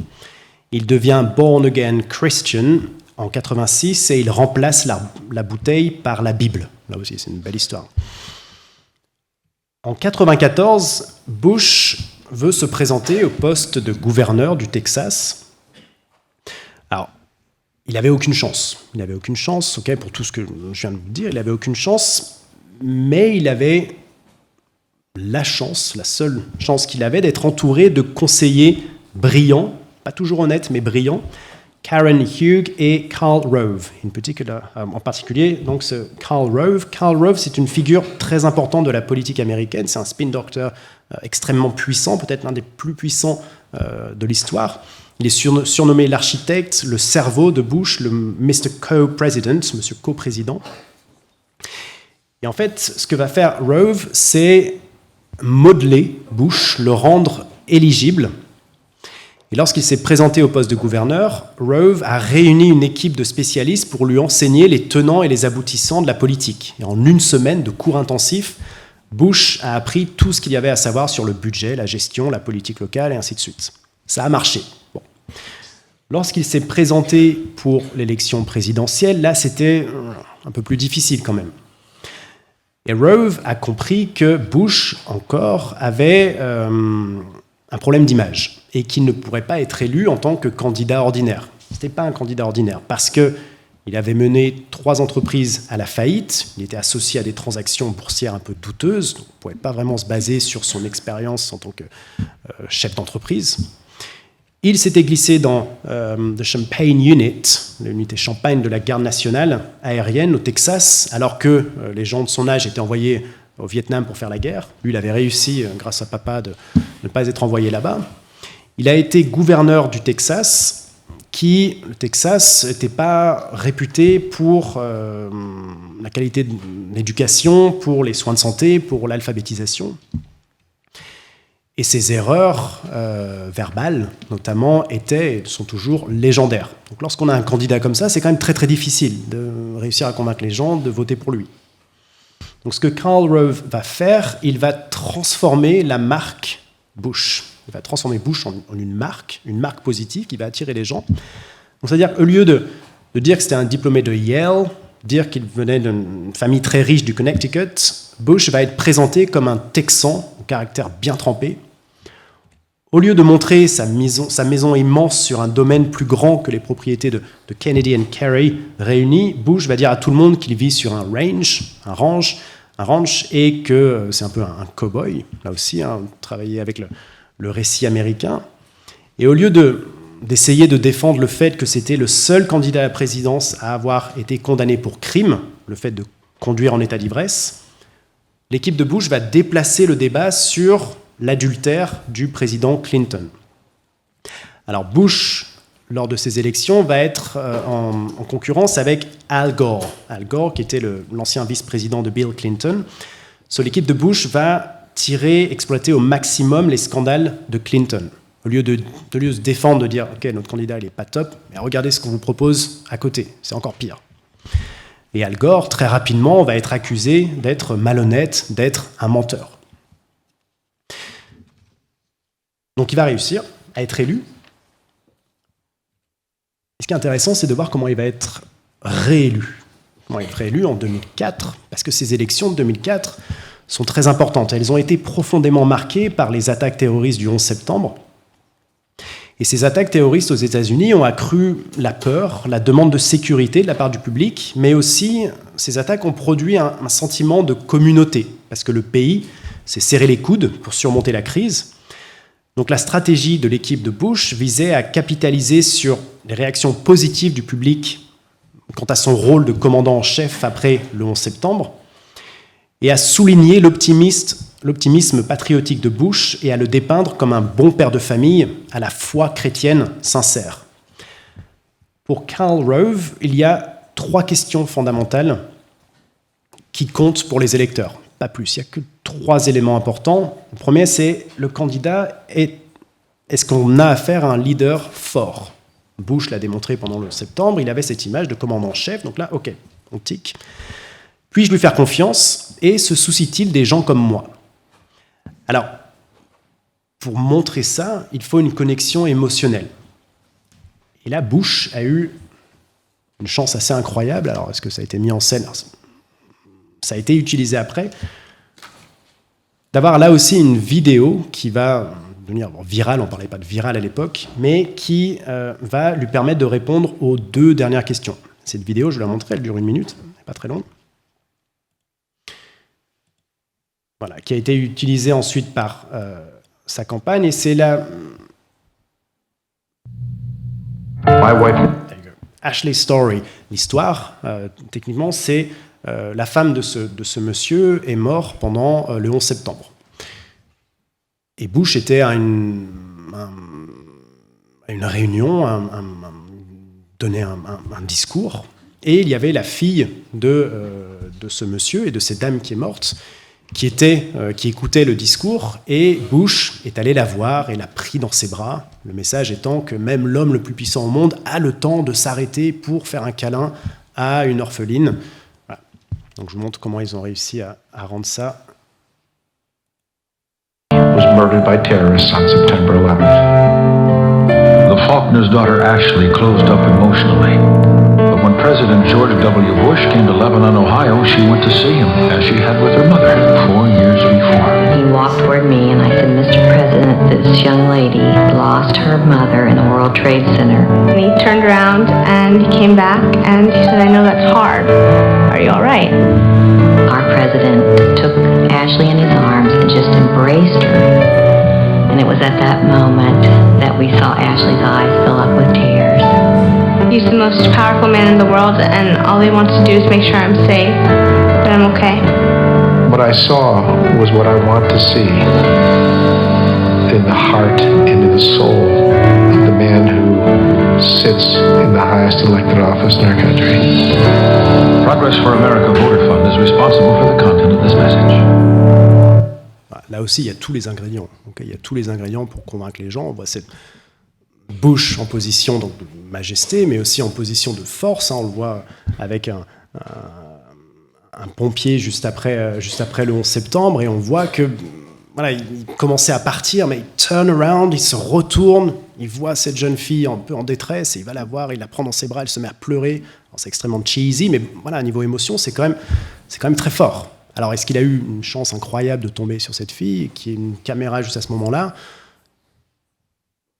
Il devient born-again Christian en 86 et il remplace la bouteille par la Bible. Là aussi, c'est une belle histoire. En 94, Bush veut se présenter au poste de gouverneur du Texas. Alors, il n'avait aucune chance. Il n'avait aucune chance, okay, pour tout ce que je viens de vous dire, il n'avait aucune chance, mais il avait la seule chance qu'il avait d'être entouré de conseillers brillants, pas toujours honnêtes, mais brillants, Karen Hughes et Karl Rove, en particulier. Donc ce Karl Rove, c'est une figure très importante de la politique américaine, c'est un spin doctor extrêmement puissant, peut-être l'un des plus puissants de l'histoire. Il est surnommé l'architecte, le cerveau de Bush, le Mr. Co-President, monsieur co-président. Et en fait, ce que va faire Rove, c'est modeler Bush, le rendre éligible. Et lorsqu'il s'est présenté au poste de gouverneur, Rove a réuni une équipe de spécialistes pour lui enseigner les tenants et les aboutissants de la politique. Et en une semaine de cours intensifs, Bush a appris tout ce qu'il y avait à savoir sur le budget, la gestion, la politique locale et ainsi de suite. Ça a marché. Bon. Lorsqu'il s'est présenté pour l'élection présidentielle, là, c'était un peu plus difficile quand même. Et Rove a compris que Bush, encore, avait un problème d'image et qu'il ne pourrait pas être élu en tant que candidat ordinaire. Ce n'était pas un candidat ordinaire parce qu'il avait mené 3 entreprises à la faillite, il était associé à des transactions boursières un peu douteuses, donc on ne pouvait pas vraiment se baser sur son expérience en tant que chef d'entreprise. Il s'était glissé dans The Champagne Unit, l'unité Champagne de la garde nationale aérienne au Texas, alors que les gens de son âge étaient envoyés au Vietnam pour faire la guerre. Lui, il avait réussi, grâce à papa, de ne pas être envoyé là-bas. Il a été gouverneur du Texas, le Texas n'était pas réputé pour la qualité de l'éducation, pour les soins de santé, pour l'alphabétisation. Et ses erreurs verbales, notamment, sont toujours légendaires. Donc lorsqu'on a un candidat comme ça, c'est quand même très très difficile de réussir à convaincre les gens de voter pour lui. Donc ce que Karl Rove va faire, il va transformer la marque Bush. Il va transformer Bush en une marque positive qui va attirer les gens. Donc c'est-à-dire, au lieu de dire que c'était un diplômé de Yale, dire qu'il venait d'une famille très riche du Connecticut, Bush va être présenté comme un Texan au caractère bien trempé. Au lieu de montrer sa maison immense sur un domaine plus grand que les propriétés de Kennedy and Carey réunies, Bush va dire à tout le monde qu'il vit sur un ranch et que c'est un peu un cow-boy, là aussi, travailler avec le récit américain. Et au lieu d'essayer de défendre le fait que c'était le seul candidat à la présidence à avoir été condamné pour crime, le fait de conduire en état d'ivresse, l'équipe de Bush va déplacer le débat sur l'adultère du président Clinton. Alors Bush, lors de ces élections, va être en concurrence avec Al Gore. Al Gore, qui était l'ancien vice-président de Bill Clinton. L'équipe de Bush va exploiter au maximum les scandales de Clinton. Au lieu de se défendre, de dire « Ok, notre candidat, il n'est pas top, mais regardez ce qu'on vous propose à côté, c'est encore pire ». Et Al Gore, très rapidement, va être accusé d'être malhonnête, d'être un menteur. Donc il va réussir à être élu. Et ce qui est intéressant, c'est de voir comment il va être réélu. Comment il va être réélu en 2004, parce que ces élections de 2004 sont très importantes. Elles ont été profondément marquées par les attaques terroristes du 11 septembre. Et ces attaques terroristes aux États-Unis ont accru la peur, la demande de sécurité de la part du public, mais aussi ces attaques ont produit un sentiment de communauté, parce que le pays s'est serré les coudes pour surmonter la crise. Donc la stratégie de l'équipe de Bush visait à capitaliser sur les réactions positives du public quant à son rôle de commandant en chef après le 11 septembre, et à souligner l'optimisme patriotique de Bush et à le dépeindre comme un bon père de famille à la foi chrétienne sincère. Pour Karl Rove, il y a 3 questions fondamentales qui comptent pour les électeurs. Pas plus, il n'y a que 3 éléments importants. Le premier, c'est le candidat, est-ce qu'on a affaire à un leader fort ? Bush l'a démontré pendant le septembre, il avait cette image de commandant-chef, donc là, ok, on tique. Puis-je lui faire confiance et se soucie-t-il des gens comme moi ? Alors, pour montrer ça, il faut une connexion émotionnelle. Et là, Bush a eu une chance assez incroyable. Alors, est-ce que ça a été mis en scène ? Ça a été utilisé après, d'avoir là aussi une vidéo qui va devenir virale, on ne parlait pas de virale à l'époque, mais qui va lui permettre de répondre aux 2 dernières questions. Cette vidéo, je vais la montrer, elle dure 1 minute, elle n'est pas très longue. Voilà, qui a été utilisée ensuite par sa campagne, et c'est la... Ashley Story. L'histoire, techniquement, c'est... la femme de ce monsieur est morte pendant le 11 septembre. Et Bush était à une réunion, donnait un discours, et il y avait la fille de ce monsieur et de cette dame qui est morte, qui écoutait le discours, et Bush est allé la voir et l'a pris dans ses bras, le message étant que même l'homme le plus puissant au monde a le temps de s'arrêter pour faire un câlin à une orpheline. Voilà. Donc je vous montre comment ils ont réussi à rendre ça. Was murdered by terrorists on September 11th. The Faulkner's daughter Ashley closed up emotionally. But when President George W. Bush came to Lebanon, Ohio, she went to see him, as she had with her mother 4 years before. He walked toward me and I said, Mr. President, this young lady lost her mother in the World Trade Center. And he turned around and he came back and he said, I know that's hard. Are you all right? Our president took Ashley in his arms and just embraced her. And it was at that moment that we saw Ashley's eyes fill up with tears. He's the most powerful man in the world, and all he wants to do is make sure I'm safe, that I'm okay. What I saw was what I want to see in the heart and in the soul of the man who sits in the highest elected office in our country. Progress for America Voter Fund is responsible for the content of this message. Là aussi, il y a tous les ingrédients. Okay, il y a tous les ingrédients pour convaincre les gens. On voit cette Bush en position donc, de majesté, mais aussi en position de force. Hein, on le voit avec un pompier juste après le 11 septembre, et on voit que voilà, il commençait à partir, mais il turn around, il se retourne, il voit cette jeune fille un peu en détresse, et il va la voir, il la prend dans ses bras, elle se met à pleurer. Alors, c'est extrêmement cheesy, mais voilà, à niveau émotion, c'est quand même très fort. Alors, est-ce qu'il a eu une chance incroyable de tomber sur cette fille, qui est une caméra juste à ce moment-là ?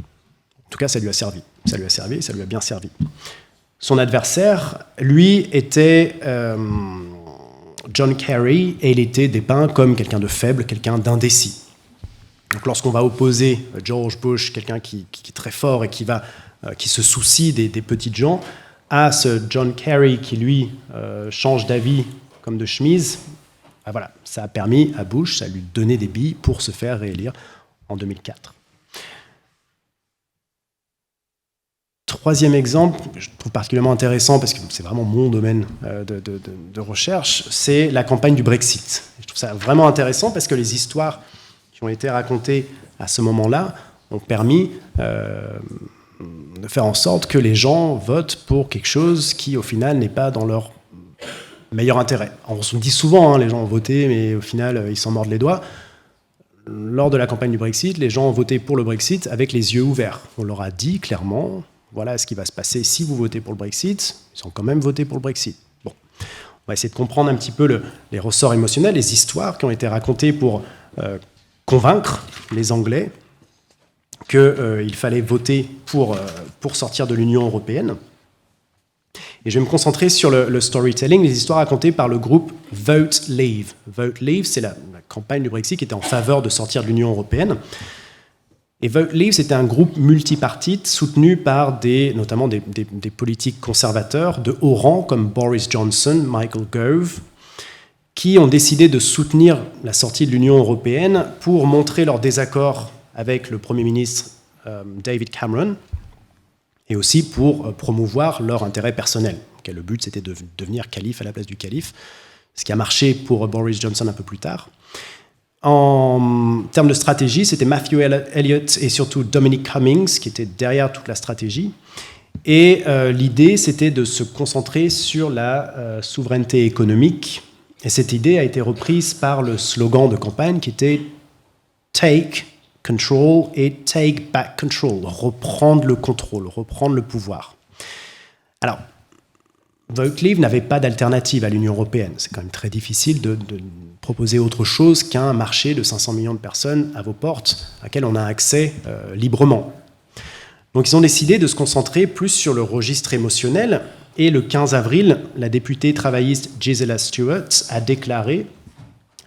En tout cas, ça lui a servi. Ça lui a bien servi. Son adversaire, lui, était John Kerry, et il était dépeint comme quelqu'un de faible, quelqu'un d'indécis. Donc, lorsqu'on va opposer George Bush, quelqu'un qui est très fort et qui se soucie des petites gens, à ce John Kerry qui, lui, change d'avis comme de chemise, ben voilà, ça a permis à Bush, ça a lui donné des billes pour se faire réélire en 2004. Troisième exemple, je trouve particulièrement intéressant parce que c'est vraiment mon domaine de recherche, c'est la campagne du Brexit. Je trouve ça vraiment intéressant parce que les histoires qui ont été racontées à ce moment-là ont permis de faire en sorte que les gens votent pour quelque chose qui, au final, n'est pas dans leur meilleur intérêt. On se dit souvent, hein, les gens ont voté, mais au final, ils s'en mordent les doigts. Lors de la campagne du Brexit, les gens ont voté pour le Brexit avec les yeux ouverts. On leur a dit clairement, voilà ce qui va se passer si vous votez pour le Brexit. Ils ont quand même voté pour le Brexit. Bon, on va essayer de comprendre un petit peu les ressorts émotionnels, les histoires qui ont été racontées pour convaincre les Anglais qu'il fallait voter pour sortir de l'Union européenne. Et je vais me concentrer sur le storytelling, les histoires racontées par le groupe Vote Leave. Vote Leave, c'est la campagne du Brexit qui était en faveur de sortir de l'Union européenne. Et Vote Leave, c'était un groupe multipartite soutenu par notamment des politiques conservateurs de haut rang comme Boris Johnson, Michael Gove, qui ont décidé de soutenir la sortie de l'Union européenne pour montrer leur désaccord avec le Premier ministre David Cameron, et aussi pour promouvoir leur intérêt personnel. Okay, le but, c'était de devenir calife à la place du calife, ce qui a marché pour Boris Johnson un peu plus tard. En termes de stratégie, c'était Matthew Elliott et surtout Dominic Cummings qui étaient derrière toute la stratégie. Et l'idée, c'était de se concentrer sur la souveraineté économique. Et cette idée a été reprise par le slogan de campagne qui était « Take control » et « Take back control », reprendre le contrôle, reprendre le pouvoir. Alors, Vote Leave n'avait pas d'alternative à l'Union européenne. C'est quand même très difficile de proposer autre chose qu'un marché de 500 millions de personnes à vos portes, à laquelle on a accès librement. Donc ils ont décidé de se concentrer plus sur le registre émotionnel, et le 15 avril, la députée travailliste Gisela Stewart a déclaré,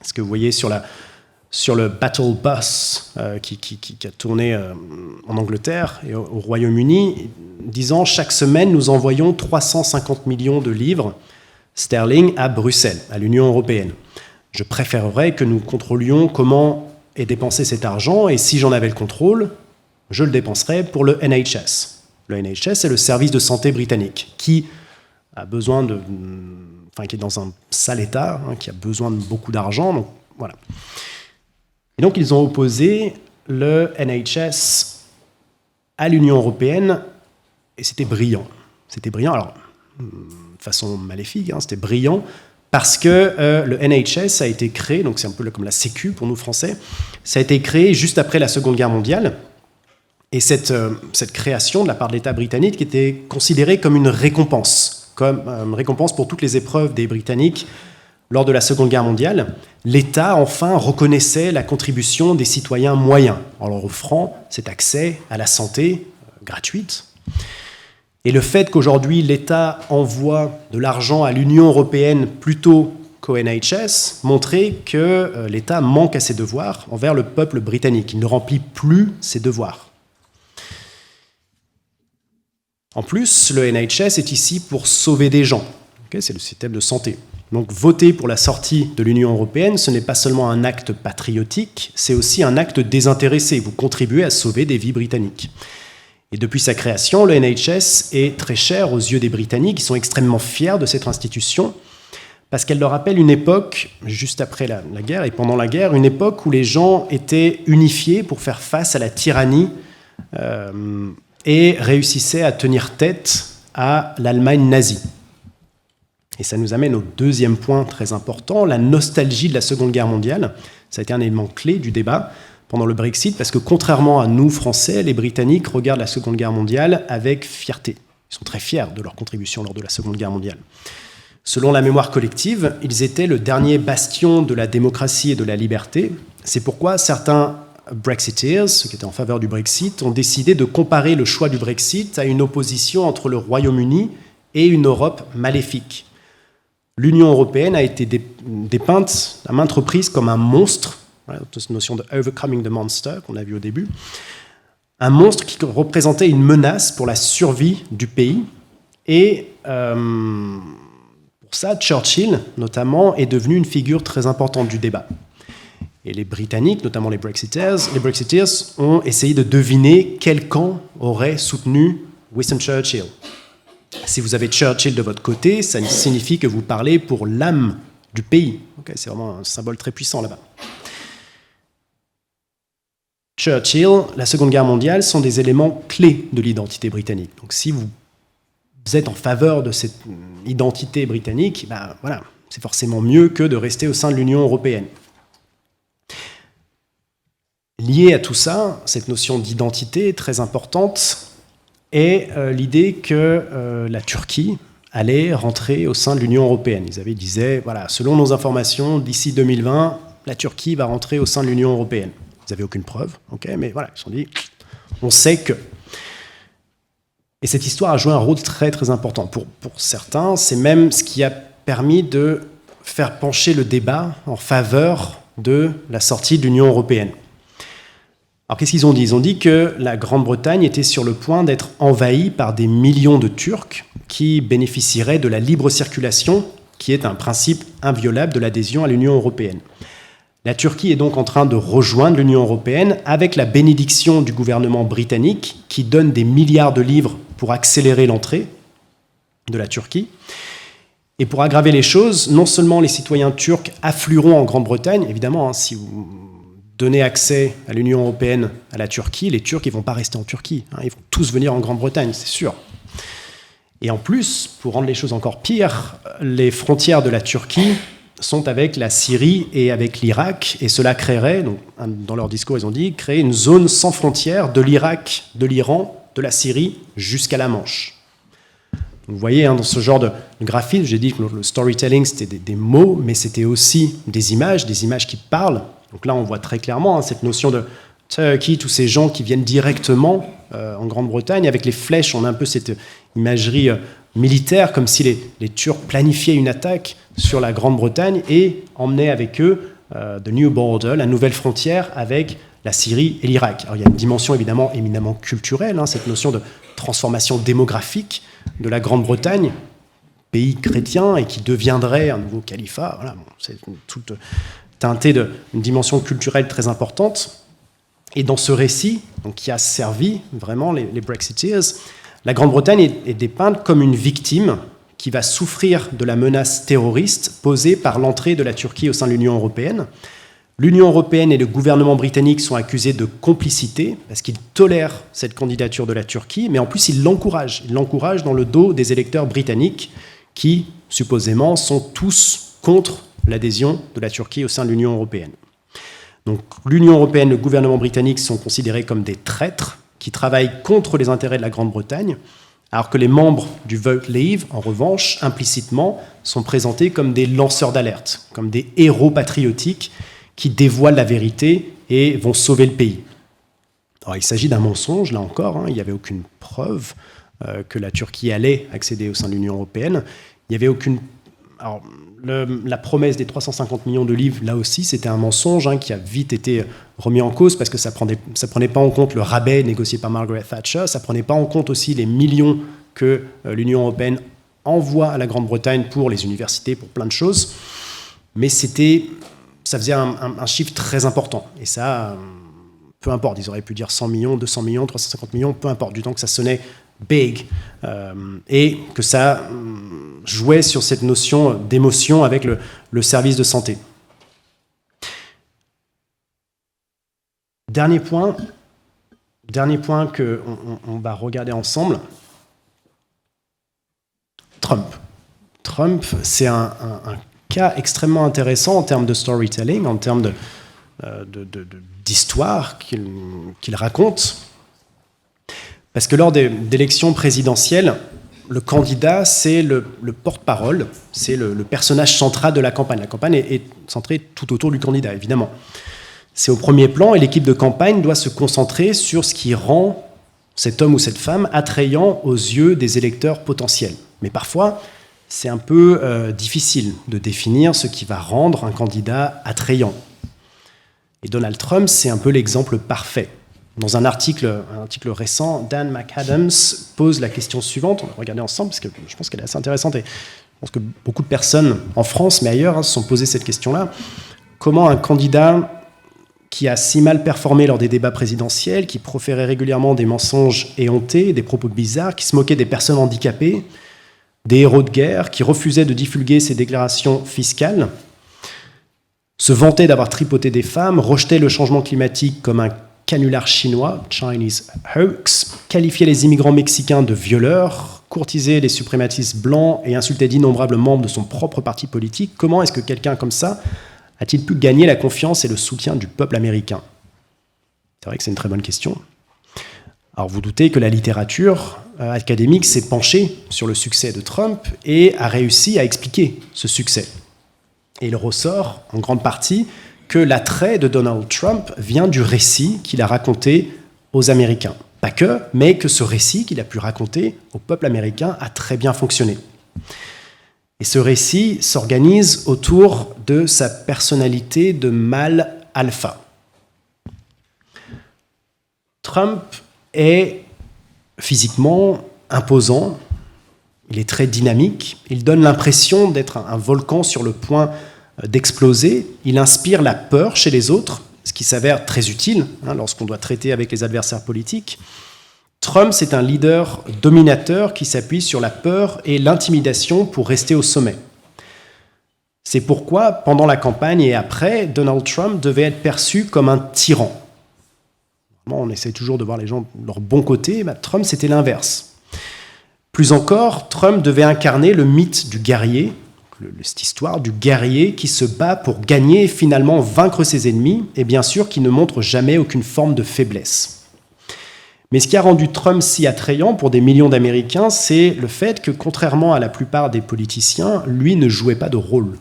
ce que vous voyez sur le Battle Bus qui a tourné en Angleterre et au Royaume-Uni, disant « Chaque semaine, nous envoyons 350 millions de livres sterling à Bruxelles, à l'Union européenne. Je préférerais que nous contrôlions comment est dépensé cet argent, et si j'en avais le contrôle, je le dépenserais pour le NHS. » Le NHS, c'est le service de santé britannique, qui a besoin qui est dans un sale état, qui a besoin de beaucoup d'argent. Donc, voilà. Et donc, ils ont opposé le NHS à l'Union européenne, et c'était brillant. C'était brillant, alors, de façon maléfique, c'était brillant, parce que le NHS a été créé, donc c'est un peu comme la Sécu pour nous Français, ça a été créé juste après la Seconde Guerre mondiale, et cette création de la part de l'État britannique était considérée comme une récompense pour toutes les épreuves des Britanniques lors de la Seconde Guerre mondiale. L'État, enfin, reconnaissait la contribution des citoyens moyens en leur offrant cet accès à la santé gratuite. Et le fait qu'aujourd'hui l'État envoie de l'argent à l'Union européenne plutôt qu'au NHS montrait que l'État manque à ses devoirs envers le peuple britannique. Il ne remplit plus ses devoirs. En plus, le NHS est ici pour sauver des gens. C'est le système de santé. Donc voter pour la sortie de l'Union européenne, ce n'est pas seulement un acte patriotique, c'est aussi un acte désintéressé. Vous contribuez à sauver des vies britanniques. Et depuis sa création, le NHS est très cher aux yeux des Britanniques. Ils sont extrêmement fiers de cette institution parce qu'elle leur rappelle une époque, juste après la guerre et pendant la guerre, une époque où les gens étaient unifiés pour faire face à la tyrannie et réussissaient à tenir tête à l'Allemagne nazie. Et ça nous amène au deuxième point très important, la nostalgie de la Seconde Guerre mondiale. Ça a été un élément clé du débat pendant le Brexit, parce que contrairement à nous, Français, les Britanniques regardent la Seconde Guerre mondiale avec fierté. Ils sont très fiers de leur contribution lors de la Seconde Guerre mondiale. Selon la mémoire collective, ils étaient le dernier bastion de la démocratie et de la liberté. C'est pourquoi certains Brexiteers, ceux qui étaient en faveur du Brexit, ont décidé de comparer le choix du Brexit à une opposition entre le Royaume-Uni et une Europe maléfique. L'Union européenne a été dépeinte à maintes reprises comme un monstre, cette notion de « overcoming the monster » qu'on a vu au début, un monstre qui représentait une menace pour la survie du pays. Et pour ça, Churchill, notamment, est devenu une figure très importante du débat. Et les Britanniques, notamment les Brexiteers, ont essayé de deviner quel camp aurait soutenu Winston Churchill. Si vous avez Churchill de votre côté, ça signifie que vous parlez pour l'âme du pays. Okay, c'est vraiment un symbole très puissant là-bas. Churchill, la Seconde Guerre mondiale, sont des éléments clés de l'identité britannique. Donc si vous êtes en faveur de cette identité britannique, voilà, c'est forcément mieux que de rester au sein de l'Union européenne. Lié à tout ça, cette notion d'identité très importante est l'idée que la Turquie allait rentrer au sein de l'Union européenne. Ils disaient, voilà, selon nos informations, d'ici 2020, la Turquie va rentrer au sein de l'Union européenne. Ils n'avaient aucune preuve, mais voilà, ils se sont dit, on sait que. Et cette histoire a joué un rôle très très important. Pour certains, c'est même ce qui a permis de faire pencher le débat en faveur de la sortie de l'Union européenne. Alors qu'est-ce qu'ils ont dit ? Ils ont dit que la Grande-Bretagne était sur le point d'être envahie par des millions de Turcs qui bénéficieraient de la libre circulation, qui est un principe inviolable de l'adhésion à l'Union européenne. La Turquie est donc en train de rejoindre l'Union européenne avec la bénédiction du gouvernement britannique qui donne des milliards de livres pour accélérer l'entrée de la Turquie. Et pour aggraver les choses, non seulement les citoyens turcs afflueront en Grande-Bretagne, évidemment, si vous donnez accès à l'Union européenne à la Turquie, les Turcs ils vont pas rester en Turquie, ils vont tous venir en Grande-Bretagne, c'est sûr. Et en plus, pour rendre les choses encore pires, les frontières de la Turquie sont avec la Syrie et avec l'Irak, et cela créerait, donc, dans leur discours ils ont dit, créer une zone sans frontières de l'Irak, de l'Iran, de la Syrie jusqu'à la Manche. Donc, vous voyez, dans ce genre de graphisme, j'ai dit que le storytelling c'était des mots, mais c'était aussi des images qui parlent. Donc là, on voit très clairement cette notion de Turkey, tous ces gens qui viennent directement en Grande-Bretagne. Avec les flèches, on a un peu cette imagerie militaire, comme si les Turcs planifiaient une attaque sur la Grande-Bretagne et emmenaient avec eux the new border, la nouvelle frontière avec la Syrie et l'Irak. Alors il y a une dimension évidemment éminemment culturelle, cette notion de transformation démographique de la Grande-Bretagne, pays chrétien et qui deviendrait un nouveau califat. Voilà, c'est toute teinté d'une dimension culturelle très importante. Et dans ce récit, donc, qui a servi vraiment les Brexiteers, la Grande-Bretagne est dépeinte comme une victime qui va souffrir de la menace terroriste posée par l'entrée de la Turquie au sein de l'Union européenne. L'Union européenne et le gouvernement britannique sont accusés de complicité parce qu'ils tolèrent cette candidature de la Turquie, mais en plus ils l'encouragent. Ils l'encouragent dans le dos des électeurs britanniques qui, supposément, sont tous contre l'adhésion de la Turquie au sein de l'Union européenne. Donc l'Union européenne et le gouvernement britannique sont considérés comme des traîtres qui travaillent contre les intérêts de la Grande-Bretagne, alors que les membres du Vote Leave, en revanche, implicitement, sont présentés comme des lanceurs d'alerte, comme des héros patriotiques qui dévoilent la vérité et vont sauver le pays. Alors, il s'agit d'un mensonge, là encore, il n'y avait aucune preuve que la Turquie allait accéder au sein de l'Union européenne. Il n'y avait aucune... Alors, la promesse des 350 millions de livres, là aussi, c'était un mensonge qui a vite été remis en cause parce que ça prenait pas en compte le rabais négocié par Margaret Thatcher, ça prenait pas en compte aussi les millions que l'Union européenne envoie à la Grande-Bretagne pour les universités, pour plein de choses. Mais ça faisait un chiffre très important. Et ça, peu importe, ils auraient pu dire 100 millions, 200 millions, 350 millions, peu importe, du temps que ça sonnait big, et que ça jouait sur cette notion d'émotion avec le service de santé. Dernier point qu'on va regarder ensemble, Trump. Trump, c'est un cas extrêmement intéressant en termes de storytelling, en termes d'histoire qu'il raconte. Parce que lors d'élections présidentielles, le candidat, c'est le porte-parole, c'est le personnage central de la campagne. La campagne est centrée tout autour du candidat, évidemment. C'est au premier plan et l'équipe de campagne doit se concentrer sur ce qui rend cet homme ou cette femme attrayant aux yeux des électeurs potentiels. Mais parfois, c'est un peu difficile de définir ce qui va rendre un candidat attrayant. Et Donald Trump, c'est un peu l'exemple parfait. Dans un article récent, Dan McAdams pose la question suivante, on va regarder ensemble, parce que je pense qu'elle est assez intéressante, et je pense que beaucoup de personnes en France, mais ailleurs, se sont posées cette question-là. Comment un candidat qui a si mal performé lors des débats présidentiels, qui proférait régulièrement des mensonges éhontés, des propos bizarres, qui se moquait des personnes handicapées, des héros de guerre, qui refusait de divulguer ses déclarations fiscales, se vantait d'avoir tripoté des femmes, rejetait le changement climatique comme un canular chinois, Chinese hoax, qualifiait les immigrants mexicains de violeurs, courtisait les suprématistes blancs et insultait d'innombrables membres de son propre parti politique. Comment est-ce que quelqu'un comme ça a-t-il pu gagner la confiance et le soutien du peuple américain ? C'est vrai que c'est une très bonne question. Alors vous doutez que la littérature académique s'est penchée sur le succès de Trump et a réussi à expliquer ce succès. Et il ressort en grande partie que l'attrait de Donald Trump vient du récit qu'il a raconté aux Américains. Pas que, mais que ce récit qu'il a pu raconter au peuple américain a très bien fonctionné. Et ce récit s'organise autour de sa personnalité de mâle alpha. Trump est physiquement imposant, il est très dynamique, il donne l'impression d'être un volcan sur le point d'exploser, il inspire la peur chez les autres, ce qui s'avère très utile lorsqu'on doit traiter avec les adversaires politiques. Trump, c'est un leader dominateur qui s'appuie sur la peur et l'intimidation pour rester au sommet. C'est pourquoi, pendant la campagne et après, Donald Trump devait être perçu comme un tyran. On essaie toujours de voir les gens de leur bon côté, mais Trump, c'était l'inverse. Plus encore, Trump devait incarner le mythe du guerrier, cette histoire du guerrier qui se bat pour gagner et finalement vaincre ses ennemis, et bien sûr qui ne montre jamais aucune forme de faiblesse. Mais ce qui a rendu Trump si attrayant pour des millions d'Américains, c'est le fait que, contrairement à la plupart des politiciens, lui ne jouait pas de rôle.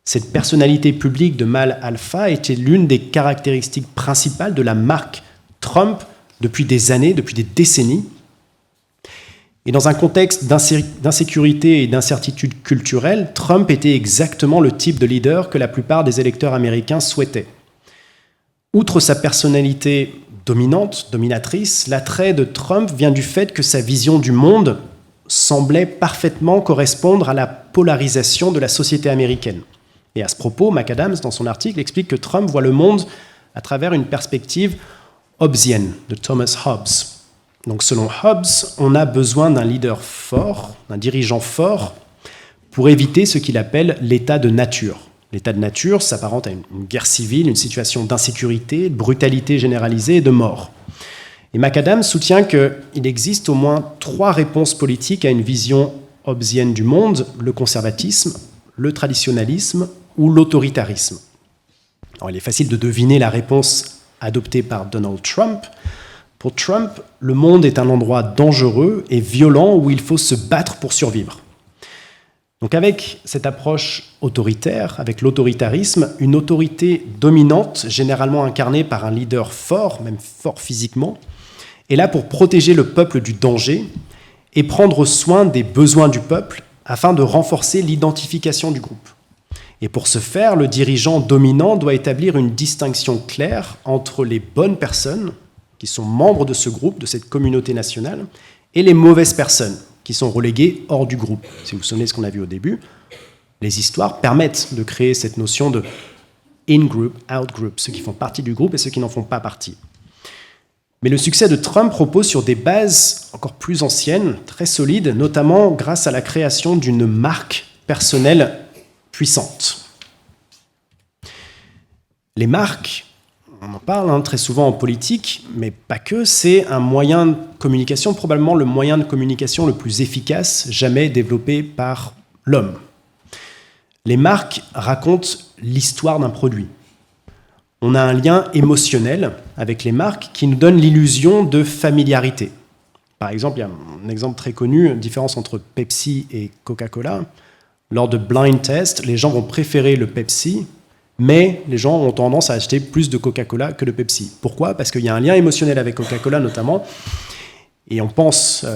Cette personnalité publique de mâle alpha était l'une des caractéristiques principales de la marque Trump depuis des années, depuis des décennies. Et dans un contexte d'insécurité et d'incertitude culturelle, Trump était exactement le type de leader que la plupart des électeurs américains souhaitaient. Outre sa personnalité dominante, dominatrice, l'attrait de Trump vient du fait que sa vision du monde semblait parfaitement correspondre à la polarisation de la société américaine. Et à ce propos, McAdams, dans son article, explique que Trump voit le monde à travers une perspective hobbesienne de Thomas Hobbes. Donc selon Hobbes, on a besoin d'un leader fort, d'un dirigeant fort, pour éviter ce qu'il appelle l'état de nature. L'état de nature s'apparente à une guerre civile, une situation d'insécurité, de brutalité généralisée et de mort. Et McAdams soutient qu'il existe au moins 3 réponses politiques à une vision hobbesienne du monde: le conservatisme, le traditionnalisme ou l'autoritarisme. Alors, il est facile de deviner la réponse adoptée par Donald Trump. Pour Trump, le monde est un endroit dangereux et violent où il faut se battre pour survivre. Donc avec cette approche autoritaire, avec l'autoritarisme, une autorité dominante, généralement incarnée par un leader fort, même fort physiquement, est là pour protéger le peuple du danger et prendre soin des besoins du peuple afin de renforcer l'identification du groupe. Et pour ce faire, le dirigeant dominant doit établir une distinction claire entre les bonnes personnes, qui sont membres de ce groupe, de cette communauté nationale, et les mauvaises personnes, qui sont reléguées hors du groupe. Si vous vous souvenez de ce qu'on a vu au début, les histoires permettent de créer cette notion de in-group, out-group, ceux qui font partie du groupe et ceux qui n'en font pas partie. Mais le succès de Trump repose sur des bases encore plus anciennes, très solides, notamment grâce à la création d'une marque personnelle puissante. Les marques, on en parle très souvent en politique, mais pas que, c'est un moyen de communication, probablement le moyen de communication le plus efficace jamais développé par l'homme. Les marques racontent l'histoire d'un produit. On a un lien émotionnel avec les marques qui nous donne l'illusion de familiarité. Par exemple, il y a un exemple très connu, une différence entre Pepsi et Coca-Cola. Lors de blind test, les gens vont préférer le Pepsi, mais les gens ont tendance à acheter plus de Coca-Cola que de Pepsi. Pourquoi ? Parce qu'il y a un lien émotionnel avec Coca-Cola notamment, et on pense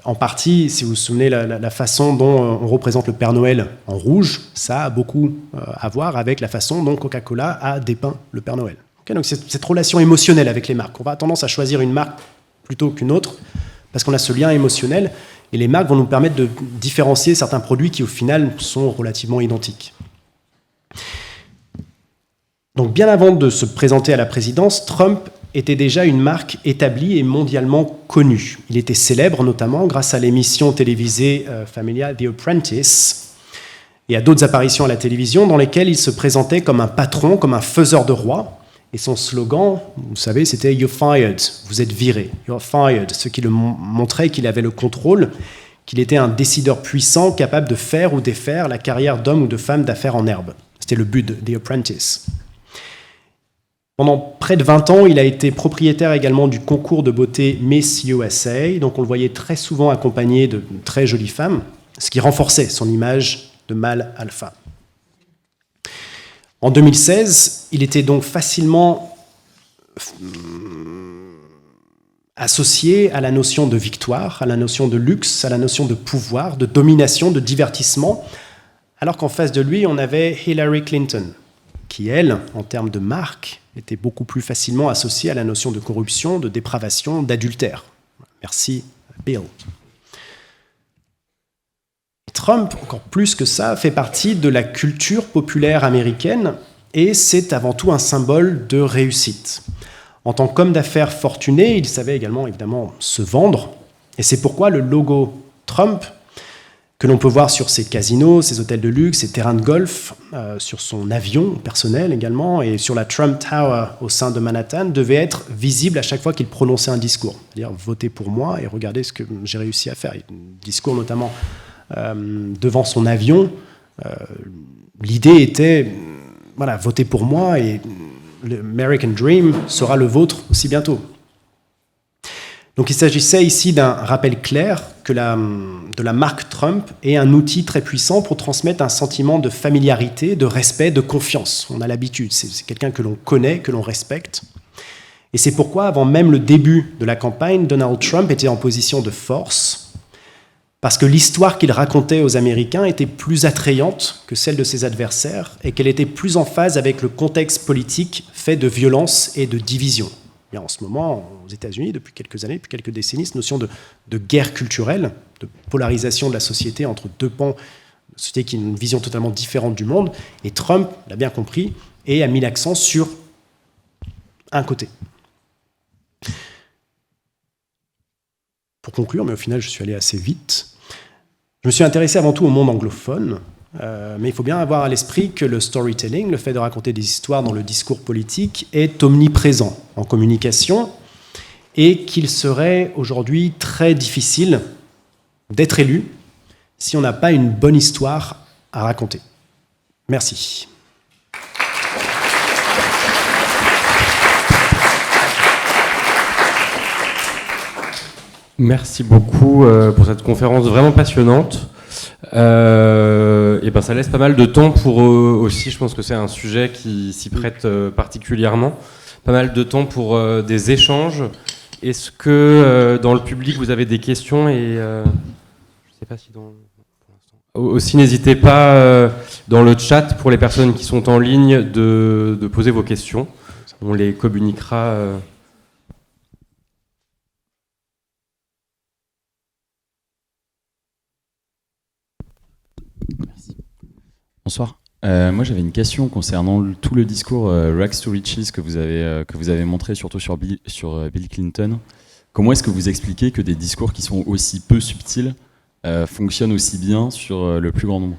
en partie, si vous vous souvenez, la façon dont on représente le Père Noël en rouge, ça a beaucoup à voir avec la façon dont Coca-Cola a dépeint le Père Noël. Okay, donc c'est cette relation émotionnelle avec les marques. On va tendance à choisir une marque plutôt qu'une autre, parce qu'on a ce lien émotionnel, et les marques vont nous permettre de différencier certains produits qui, au final, sont relativement identiques. Donc, bien avant de se présenter à la présidence, Trump était déjà une marque établie et mondialement connue. Il était célèbre, notamment, grâce à l'émission télévisée familiale The Apprentice et à d'autres apparitions à la télévision dans lesquelles il se présentait comme un patron, comme un faiseur de roi. Et son slogan, vous savez, c'était « You're fired », vous êtes viré, « You're fired », ce qui le montrait qu'il avait le contrôle, qu'il était un décideur puissant capable de faire ou défaire la carrière d'homme ou de femme d'affaires en herbe. C'était le but de The Apprentice. Pendant près de 20 ans, il a été propriétaire également du concours de beauté Miss USA, donc on le voyait très souvent accompagné de très jolies femmes, ce qui renforçait son image de mâle alpha. En 2016, il était donc facilement associé à la notion de victoire, à la notion de luxe, à la notion de pouvoir, de domination, de divertissement, alors qu'en face de lui, on avait Hillary Clinton, qui, elle, en termes de marque, était beaucoup plus facilement associée à la notion de corruption, de dépravation, d'adultère. Merci, Bill. Trump, encore plus que ça, fait partie de la culture populaire américaine et c'est avant tout un symbole de réussite. En tant qu'homme d'affaires fortuné, il savait également évidemment se vendre et c'est pourquoi le logo Trump, que l'on peut voir sur ses casinos, ses hôtels de luxe, ses terrains de golf, sur son avion personnel également et sur la Trump Tower au sein de Manhattan, devait être visible à chaque fois qu'il prononçait un discours. C'est-à-dire, votez pour moi et regardez ce que j'ai réussi à faire. Un discours notamment devant son avion, l'idée était, voilà, votez pour moi et l'American Dream sera le vôtre aussi bientôt. Donc il s'agissait ici d'un rappel clair que de la marque Trump est un outil très puissant pour transmettre un sentiment de familiarité, de respect, de confiance. On a l'habitude, c'est quelqu'un que l'on connaît, que l'on respecte. Et c'est pourquoi, avant même le début de la campagne, Donald Trump était en position de force, parce que l'histoire qu'il racontait aux Américains était plus attrayante que celle de ses adversaires et qu'elle était plus en phase avec le contexte politique fait de violence et de division. Et en ce moment, aux États-Unis, depuis quelques années, depuis quelques décennies, cette notion de guerre culturelle, de polarisation de la société entre deux pans, une société qui a une vision totalement différente du monde, et Trump l'a bien compris et a mis l'accent sur un côté. Pour conclure, mais au final je suis allé assez vite, je me suis intéressé avant tout au monde anglophone, mais il faut bien avoir à l'esprit que le storytelling, le fait de raconter des histoires dans le discours politique, est omniprésent en communication et qu'il serait aujourd'hui très difficile d'être élu si on n'a pas une bonne histoire à raconter. Merci. Merci beaucoup pour cette conférence vraiment passionnante. Et ben ça laisse pas mal de temps pour aussi, je pense que c'est un sujet qui s'y prête particulièrement, pas mal de temps pour des échanges. Est-ce que dans le public vous avez des questions et je sais pas si aussi n'hésitez pas dans le chat pour les personnes qui sont en ligne de poser vos questions. On les communiquera. Merci. Bonsoir. Moi, j'avais une question concernant tout le discours Rags to Riches que vous avez montré, surtout sur Bill Clinton. Comment est-ce que vous expliquez que des discours qui sont aussi peu subtils fonctionnent aussi bien sur le plus grand nombre ?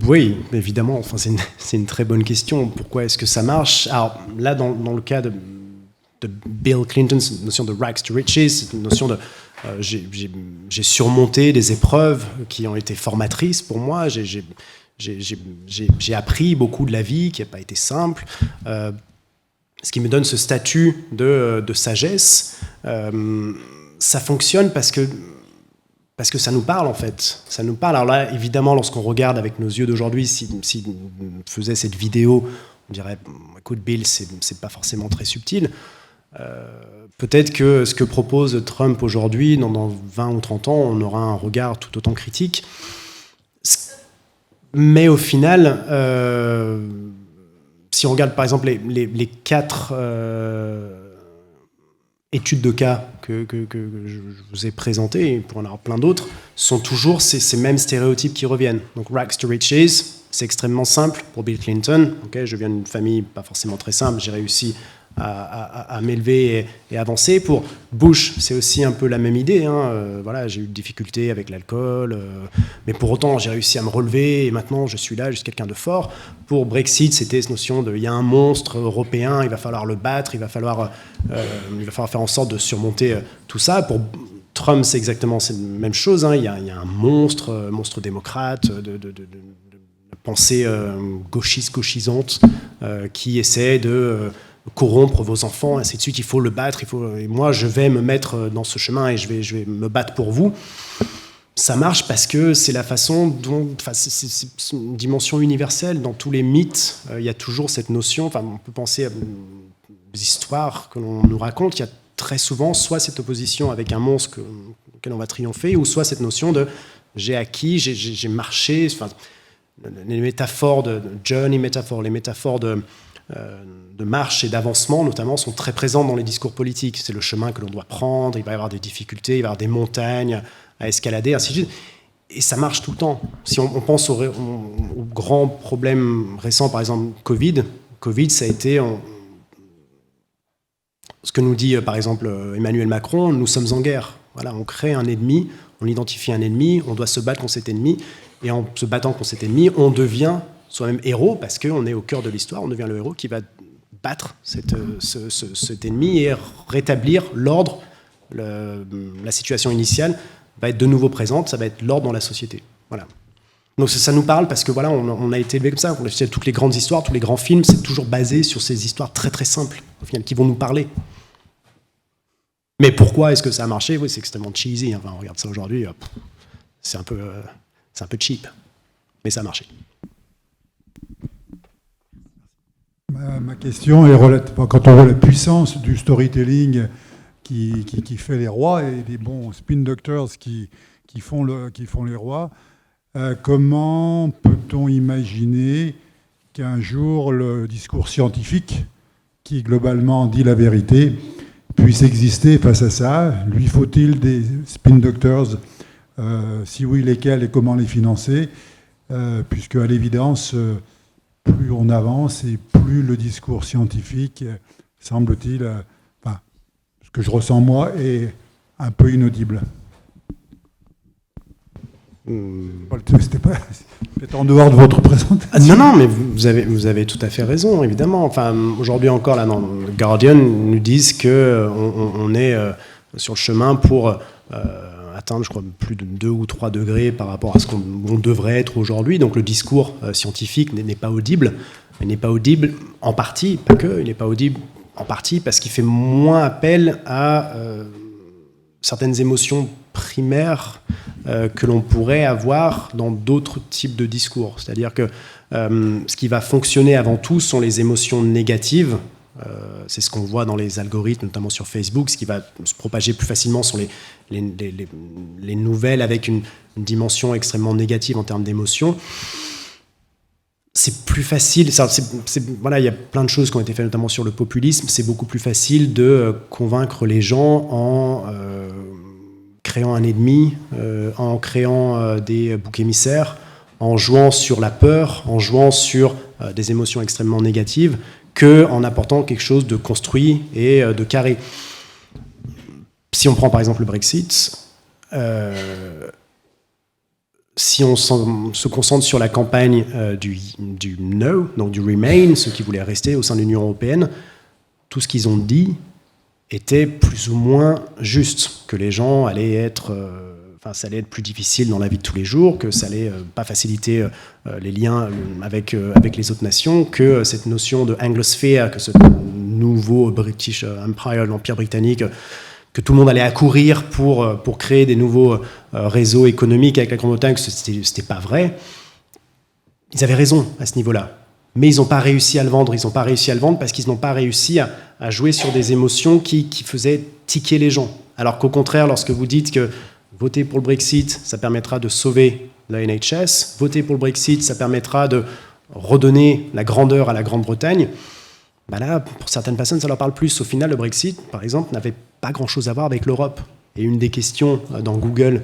Oui, évidemment. Enfin, c'est une très bonne question. Pourquoi est-ce que ça marche ? Alors là, dans le cas de Bill Clinton, cette notion de Rags to Riches, cette notion de j'ai surmonté des épreuves qui ont été formatrices pour moi. J'ai appris beaucoup de la vie qui n'a pas été simple. Ce qui me donne ce statut de sagesse, ça fonctionne parce que ça nous parle en fait. Ça nous parle. Alors là, évidemment, lorsqu'on regarde avec nos yeux d'aujourd'hui, si on faisait cette vidéo, on dirait, écoute Bill, c'est pas forcément très subtil. Peut-être que ce que propose Trump aujourd'hui, dans 20 ou 30 ans, on aura un regard tout autant critique. Mais au final, si on regarde par exemple les 4 études de cas que je vous ai présentées, et pour en avoir plein d'autres, sont toujours ces mêmes stéréotypes qui reviennent. Donc Rags to Riches, c'est extrêmement simple pour Bill Clinton. Okay, je viens d'une famille pas forcément très simple, j'ai réussi à m'élever et avancer. Pour Bush, c'est aussi un peu la même idée. Voilà, j'ai eu des difficultés avec l'alcool, mais pour autant, j'ai réussi à me relever et maintenant, je suis là, je suis quelqu'un de fort. Pour Brexit, c'était cette notion de il y a un monstre européen, il va falloir le battre, il va falloir faire en sorte de surmonter tout ça. Pour Trump, c'est exactement la même chose. Il y a un monstre démocrate, de pensée gauchisante qui essaie de corrompre vos enfants, ainsi de suite. Il faut le battre. Et moi, je vais me mettre dans ce chemin et je vais me battre pour vous. Ça marche parce que c'est la façon dont... c'est une dimension universelle. Dans tous les mythes, il y a toujours cette notion... on peut penser à des histoires que l'on nous raconte. Il y a très souvent soit cette opposition avec un monstre auquel on va triompher, ou soit cette notion de j'ai acquis, j'ai marché... les métaphores de journey métaphores, les métaphores de marche et d'avancement, notamment, sont très présentes dans les discours politiques. C'est le chemin que l'on doit prendre, il va y avoir des difficultés, il va y avoir des montagnes à escalader, ainsi de suite. Et ça marche tout le temps. Si on pense aux grands problèmes récents, par exemple Covid, ça a été... ce que nous dit, par exemple, Emmanuel Macron, nous sommes en guerre. Voilà, on crée un ennemi, on identifie un ennemi, on doit se battre contre cet ennemi, et en se battant contre cet ennemi, on devient soi-même héros, parce qu'on est au cœur de l'histoire, on devient le héros qui va battre cet ennemi et rétablir l'ordre. La situation initiale va être de nouveau présente, ça va être l'ordre dans la société. Voilà. Donc ça nous parle parce que voilà, on a été élevé comme ça. Toutes les grandes histoires, tous les grands films, c'est toujours basé sur ces histoires très très simples, au final, qui vont nous parler. Mais pourquoi est-ce que ça a marché ? Oui, c'est extrêmement cheesy. Enfin, on regarde ça aujourd'hui, c'est un peu cheap, mais ça a marché. Ma question est relative. Quand on voit la puissance du storytelling qui fait les rois et des bons spin doctors qui font les rois, comment peut-on imaginer qu'un jour le discours scientifique, qui globalement dit la vérité, puisse exister face à ça ? Lui faut-il des spin doctors ? Si oui, lesquels et comment les financer ? Puisque à l'évidence, plus on avance et plus le discours scientifique, semble-t-il, ce que je ressens moi, est un peu inaudible. C'était pas peut-être en dehors de votre présentation. Non, mais vous avez tout à fait raison, évidemment. Enfin, aujourd'hui encore, là, dans le Guardian, nous disent qu'on est sur le chemin pour atteindre, je crois, plus de 2 ou 3 degrés par rapport à ce qu'on devrait être aujourd'hui. Donc le discours scientifique n'est pas audible. Il n'est pas audible en partie, pas que, il n'est pas audible en partie parce qu'il fait moins appel à certaines émotions primaires que l'on pourrait avoir dans d'autres types de discours. C'est-à-dire que ce qui va fonctionner avant tout sont les émotions négatives. C'est ce qu'on voit dans les algorithmes, notamment sur Facebook. Ce qui va se propager plus facilement sont les nouvelles avec une dimension extrêmement négative en termes d'émotions. C'est plus facile. Voilà, il y a plein de choses qui ont été faites, notamment sur le populisme. C'est beaucoup plus facile de convaincre les gens en créant un ennemi, en créant des boucs émissaires, en jouant sur la peur, en jouant sur des émotions extrêmement négatives, qu'en apportant quelque chose de construit et de carré. Si on prend par exemple le Brexit, si on se concentre sur la campagne du No, donc du Remain, ceux qui voulaient rester au sein de l'Union européenne, tout ce qu'ils ont dit était plus ou moins juste, que les gens allaient être... ça allait être plus difficile dans la vie de tous les jours, que ça allait pas faciliter les liens avec les autres nations, que cette notion de Anglosphere, que ce nouveau British Empire, l'Empire britannique, que tout le monde allait accourir pour créer des nouveaux réseaux économiques avec la Grande-Bretagne, que c'était pas vrai. Ils avaient raison à ce niveau-là. Mais ils n'ont pas réussi à le vendre. Ils n'ont pas réussi à le vendre parce qu'ils n'ont pas réussi à jouer sur des émotions qui faisaient tiquer les gens. Alors qu'au contraire, lorsque vous dites que voter pour le Brexit, ça permettra de sauver la NHS, voter pour le Brexit, ça permettra de redonner la grandeur à la Grande-Bretagne, là, pour certaines personnes, ça leur parle plus. Au final, le Brexit, par exemple, n'avait pas grand-chose à voir avec l'Europe. Et une des questions dans Google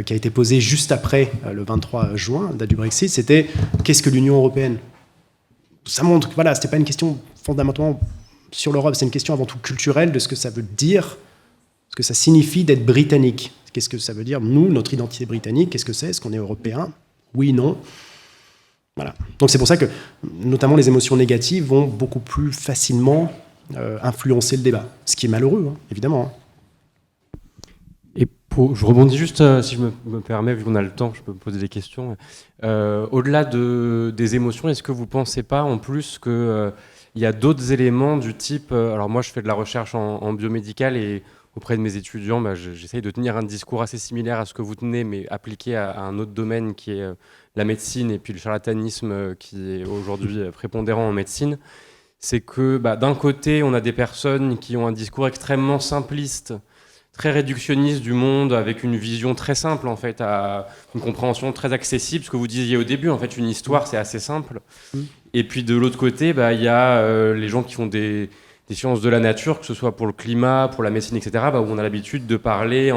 qui a été posée juste après le 23 juin, date du Brexit, c'était « Qu'est-ce que l'Union européenne ?» Ça montre que ce n'était pas une question fondamentalement sur l'Europe, c'est une question avant tout culturelle de ce que ça veut dire, ce que ça signifie d'être britannique. Qu'est-ce que ça veut dire, nous, notre identité britannique, qu'est-ce que c'est? Est-ce qu'on est européen? Oui, non. Voilà. Donc c'est pour ça que, notamment, les émotions négatives vont beaucoup plus facilement influencer le débat. Ce qui est malheureux, évidemment. Et je rebondis juste, si je me permets, vu qu'on a le temps, je peux me poser des questions. Au-delà des émotions, est-ce que vous ne pensez pas, en plus, qu'il y a d'autres éléments du type... alors moi, je fais de la recherche en biomédical et... Auprès de mes étudiants, j'essaye de tenir un discours assez similaire à ce que vous tenez, mais appliqué à un autre domaine qui est la médecine et puis le charlatanisme qui est aujourd'hui prépondérant en médecine. C'est que d'un côté, on a des personnes qui ont un discours extrêmement simpliste, très réductionniste du monde, avec une vision très simple, en fait, à une compréhension très accessible. Ce que vous disiez au début, en fait, une histoire, c'est assez simple. Et puis de l'autre côté, il y a les gens qui font des sciences de la nature, que ce soit pour le climat, pour la médecine, etc., où on a l'habitude de parler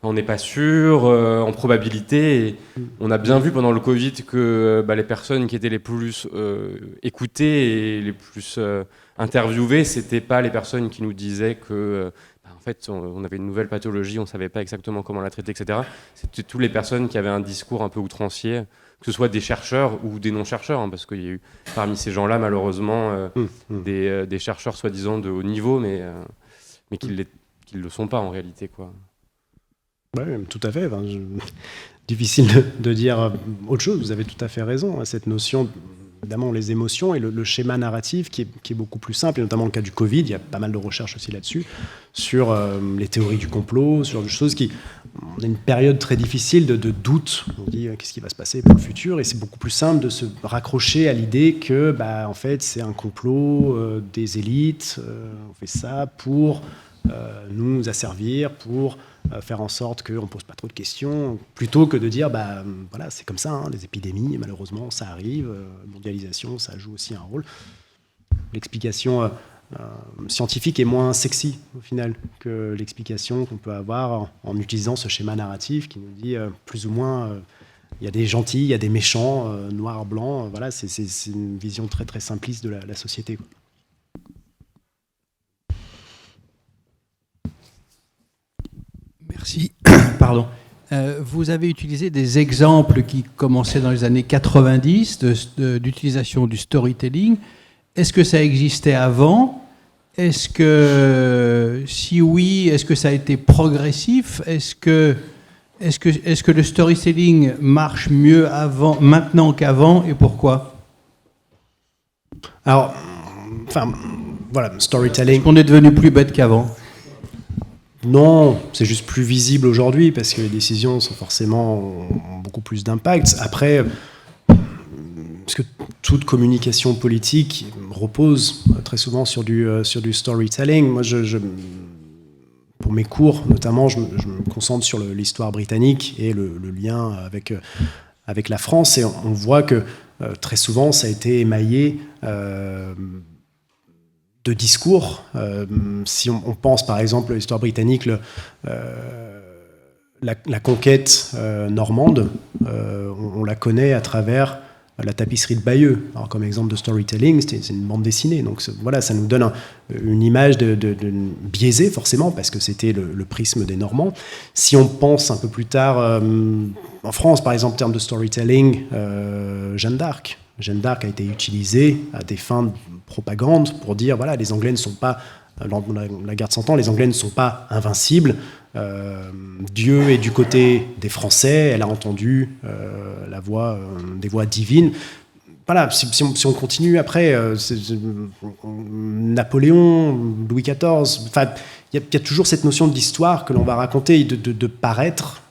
on n'est pas sûr, en probabilité. Et on a bien vu pendant le Covid que les personnes qui étaient les plus écoutées et les plus interviewées, c'était pas les personnes qui nous disaient que en fait on avait une nouvelle pathologie, on savait pas exactement comment la traiter, etc. C'était toutes les personnes qui avaient un discours un peu outrancier, que ce soit des chercheurs ou des non-chercheurs, parce qu'il y a eu parmi ces gens-là, malheureusement, des chercheurs soi-disant de haut niveau, mais qui ne le sont pas en réalité, quoi. Oui, tout à fait. Difficile de dire autre chose. Vous avez tout à fait raison. Cette notion, évidemment, les émotions et le schéma narratif qui est beaucoup plus simple, et notamment le cas du Covid, il y a pas mal de recherches aussi là-dessus, sur les théories du complot, sur des choses qui... On a une période très difficile de doute. On dit qu'est-ce qui va se passer pour le futur, et c'est beaucoup plus simple de se raccrocher à l'idée que, en fait, c'est un complot des élites. On fait ça pour nous asservir, pour faire en sorte qu'on ne pose pas trop de questions, plutôt que de dire, voilà, c'est comme ça, les épidémies, malheureusement, ça arrive, mondialisation, ça joue aussi un rôle. L'explication scientifique est moins sexy, au final, que l'explication qu'on peut avoir en utilisant ce schéma narratif qui nous dit, plus ou moins, il y a des gentils, il y a des méchants, noirs, blancs, voilà, c'est une vision très, très simpliste de la société, quoi. Merci. Pardon. Vous avez utilisé des exemples qui commençaient dans les années 90 d'utilisation du storytelling. Est-ce que ça existait avant ? Est-ce que, si oui, est-ce que ça a été progressif ? Est-ce que le storytelling marche mieux maintenant qu'avant, et pourquoi ? Alors, voilà, storytelling. Est-ce qu'on est devenu plus bête qu'avant ? Non, c'est juste plus visible aujourd'hui parce que les décisions ont beaucoup plus d'impact. Après, parce que toute communication politique repose très souvent sur du storytelling. Moi, pour mes cours, notamment, je me concentre sur l'histoire britannique et le lien avec la France. Et on voit que très souvent, ça a été émaillé de discours. Si on pense par exemple à l'histoire britannique, la conquête normande, on la connaît à travers la tapisserie de Bayeux. Alors, comme exemple de storytelling, c'est une bande dessinée. Donc voilà, ça nous donne une image biaisée forcément parce que c'était le prisme des Normands. Si on pense un peu plus tard en France, par exemple, en termes de storytelling, Jeanne d'Arc. Jeanne d'Arc a été utilisée à des fins de propagande pour dire voilà, les Anglais ne sont pas, dans la guerre de 100 ans, les Anglais ne sont pas invincibles. Dieu est du côté des Français, elle a entendu des voix divines. Voilà, si on continue après, Napoléon, Louis XIV, enfin, il y a toujours cette notion d'histoire que l'on va raconter, de paraître,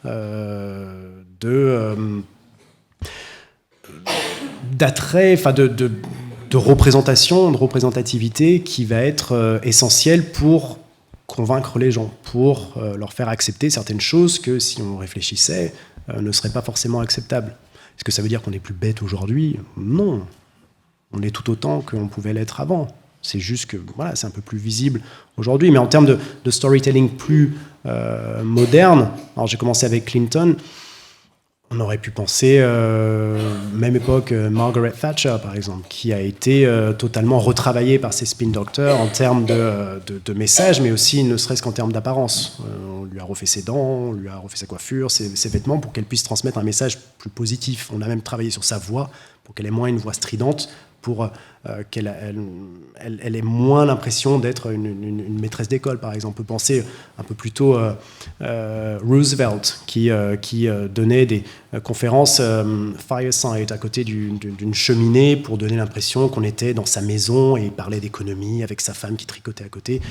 d'attrait, enfin de représentation, de représentativité qui va être essentielle pour convaincre les gens, pour leur faire accepter certaines choses que, si on réfléchissait, ne seraient pas forcément acceptables. Est-ce que ça veut dire qu'on est plus bête aujourd'hui ? Non. On est tout autant qu'on pouvait l'être avant. C'est juste que voilà, c'est un peu plus visible aujourd'hui. Mais en termes de storytelling plus moderne, alors j'ai commencé avec Clinton. On aurait pu penser, même époque, Margaret Thatcher, par exemple, qui a été totalement retravaillée par ses spin doctors en termes de messages, mais aussi ne serait-ce qu'en termes d'apparence. On lui a refait ses dents, on lui a refait sa coiffure, ses vêtements, pour qu'elle puisse transmettre un message plus positif. On a même travaillé sur sa voix, pour qu'elle ait moins une voix stridente, pour qu'elle ait moins l'impression d'être une maîtresse d'école, par exemple. On peut penser un peu plus tôt Roosevelt, qui donnait des conférences fireside à côté d'une cheminée pour donner l'impression qu'on était dans sa maison, et il parlait d'économie avec sa femme qui tricotait à côté.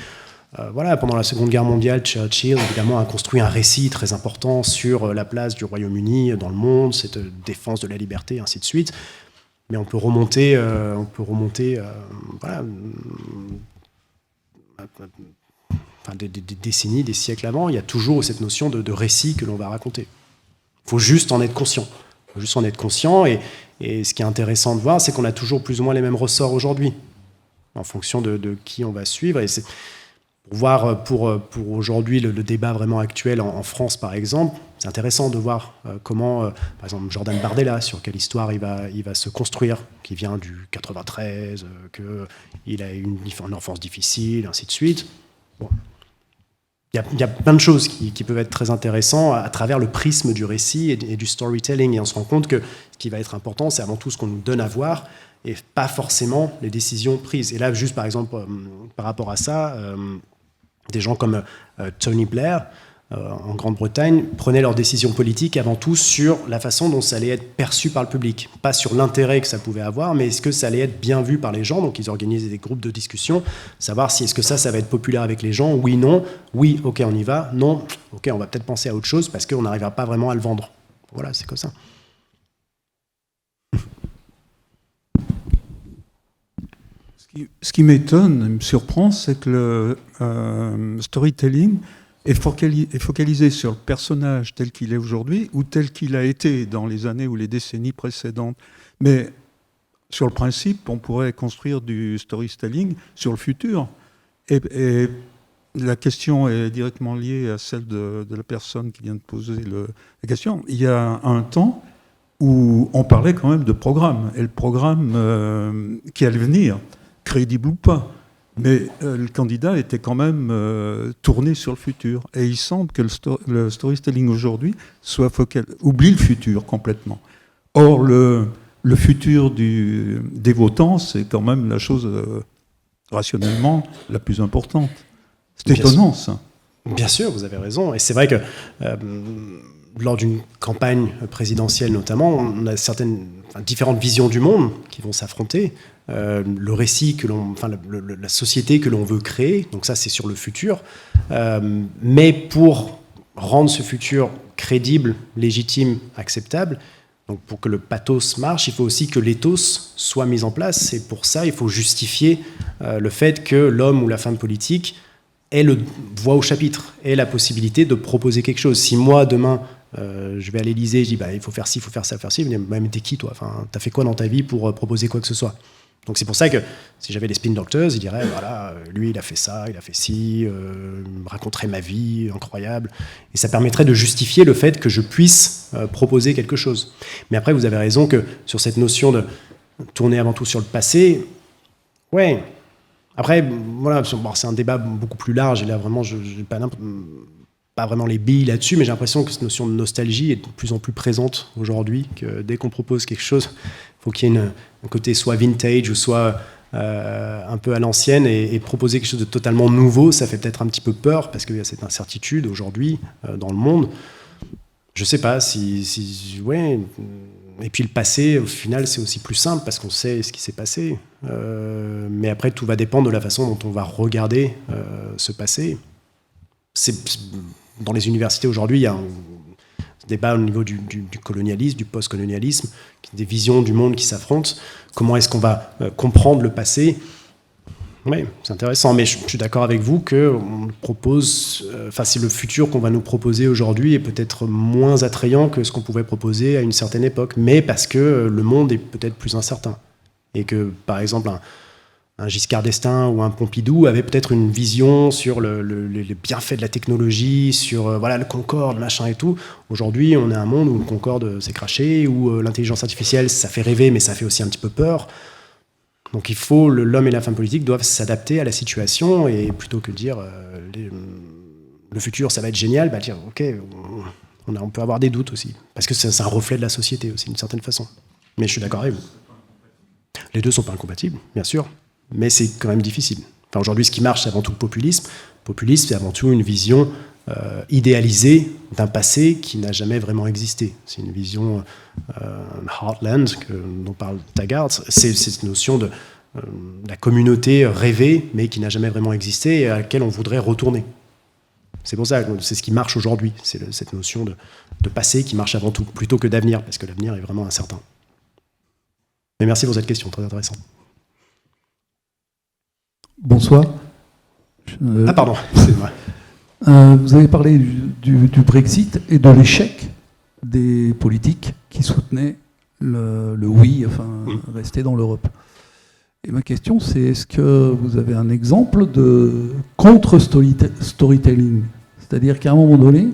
Voilà, pendant la Seconde Guerre mondiale, Churchill, évidemment, a construit un récit très important sur la place du Royaume-Uni dans le monde, cette défense de la liberté, ainsi de suite. Mais on peut remonter, voilà, des décennies, des siècles avant. Il y a toujours cette notion de récit que l'on va raconter. Il faut juste en être conscient. Et ce qui est intéressant de voir, c'est qu'on a toujours plus ou moins les mêmes ressorts aujourd'hui, en fonction de qui on va suivre. Et c'est pour voir, pour aujourd'hui, le débat vraiment actuel en France, par exemple, c'est intéressant de voir comment, par exemple, Jordan Bardella, sur quelle histoire il va se construire, qui vient du 93, qu'il a eu une enfance difficile, ainsi de suite. Bon. Il y a plein de choses qui peuvent être très intéressantes à travers le prisme du récit et du storytelling. Et on se rend compte que ce qui va être important, c'est avant tout ce qu'on nous donne à voir, et pas forcément les décisions prises. Et là, juste par exemple, par rapport à ça, des gens comme Tony Blair, en Grande-Bretagne, prenaient leurs décisions politiques avant tout sur la façon dont ça allait être perçu par le public. Pas sur l'intérêt que ça pouvait avoir, mais est-ce que ça allait être bien vu par les gens. Donc ils organisaient des groupes de discussion, savoir si est-ce que ça va être populaire avec les gens, oui, non, oui, ok, on y va, non, ok, on va peut-être penser à autre chose parce qu'on n'arrivera pas vraiment à le vendre. Voilà, c'est comme ça. Ce qui m'étonne, me surprend, c'est que le storytelling est focalisé sur le personnage tel qu'il est aujourd'hui ou tel qu'il a été dans les années ou les décennies précédentes. Mais sur le principe, on pourrait construire du storytelling sur le futur. Et la question est directement liée à celle de la personne qui vient de poser la question. Il y a un temps où on parlait quand même de programme. Et le programme qui allait venir, crédible ou pas, Mais le candidat était quand même tourné sur le futur. Et il semble que le storytelling aujourd'hui oublie le futur complètement. Or, le futur des votants, c'est quand même la chose rationnellement la plus importante. C'est étonnant, ça. Bien sûr, vous avez raison. Et c'est vrai que lors d'une campagne présidentielle notamment, on a différentes visions du monde qui vont s'affronter. Le récit la société que l'on veut créer, donc ça c'est sur le futur. Mais pour rendre ce futur crédible, légitime, acceptable, donc pour que le pathos marche, il faut aussi que l'éthos soit mis en place. Et pour ça, il faut justifier le fait que l'homme ou la femme politique ait le voix au chapitre, ait la possibilité de proposer quelque chose. Si moi, demain, je vais à l'Élysée, je dis il faut faire ci, il faut faire ça, faire ci, vous me dites, mais t'es qui toi? T'as fait quoi dans ta vie pour proposer quoi que ce soit? Donc c'est pour ça que si j'avais les spin doctors, ils diraient voilà, lui il a fait ça, il a fait ci, il me raconterait ma vie incroyable, et ça permettrait de justifier le fait que je puisse proposer quelque chose. Mais après vous avez raison que sur cette notion de tourner avant tout sur le passé, ouais. Après voilà, c'est un débat beaucoup plus large et là vraiment je n'ai pas vraiment les billes là-dessus, mais j'ai l'impression que cette notion de nostalgie est de plus en plus présente aujourd'hui, que dès qu'on propose quelque chose, il faut qu'il y ait un côté soit vintage ou soit un peu à l'ancienne, et proposer quelque chose de totalement nouveau, ça fait peut-être un petit peu peur, parce qu'il y a cette incertitude aujourd'hui dans le monde. Je ne sais pas ouais. Et puis le passé, au final, c'est aussi plus simple, parce qu'on sait ce qui s'est passé. Mais après, tout va dépendre de la façon dont on va regarder ce passé. Dans les universités aujourd'hui, il y a un débat au niveau du colonialisme, du post-colonialisme, des visions du monde qui s'affrontent. Comment est-ce qu'on va comprendre le passé? Oui, c'est intéressant, mais je suis d'accord avec vous qu'on propose. C'est le futur qu'on va nous proposer aujourd'hui est peut-être moins attrayant que ce qu'on pouvait proposer à une certaine époque, mais parce que le monde est peut-être plus incertain. Et que, par exemple, un Giscard d'Estaing ou un Pompidou avait peut-être une vision sur les bienfaits de la technologie, sur le Concorde, machin et tout. Aujourd'hui, on est un monde où le Concorde s'est craché, où l'intelligence artificielle, ça fait rêver, mais ça fait aussi un petit peu peur. Donc il faut, l'homme et la femme politique doivent s'adapter à la situation, et plutôt que de dire le futur, ça va être génial, dire ok, on peut avoir des doutes aussi. Parce que c'est un reflet de la société aussi, d'une certaine façon. Mais je suis d'accord avec vous. Les deux ne sont pas incompatibles, bien sûr. Mais c'est quand même difficile. Aujourd'hui, ce qui marche, c'est avant tout le populisme. Le populisme, c'est avant tout une vision idéalisée d'un passé qui n'a jamais vraiment existé. C'est une vision Heartland, dont parle Taggart. C'est cette notion de la communauté rêvée, mais qui n'a jamais vraiment existé et à laquelle on voudrait retourner. C'est pour ça que c'est ce qui marche aujourd'hui. C'est cette notion de passé qui marche avant tout, plutôt que d'avenir, parce que l'avenir est vraiment incertain. Mais merci pour cette question, très intéressante. Bonsoir. Pardon, c'est vrai. Vous avez parlé du Brexit et de l'échec des politiques qui soutenaient le oui, rester dans l'Europe. Et ma question, c'est est-ce que vous avez un exemple de contre-storytelling? C'est-à-dire qu'à un moment donné,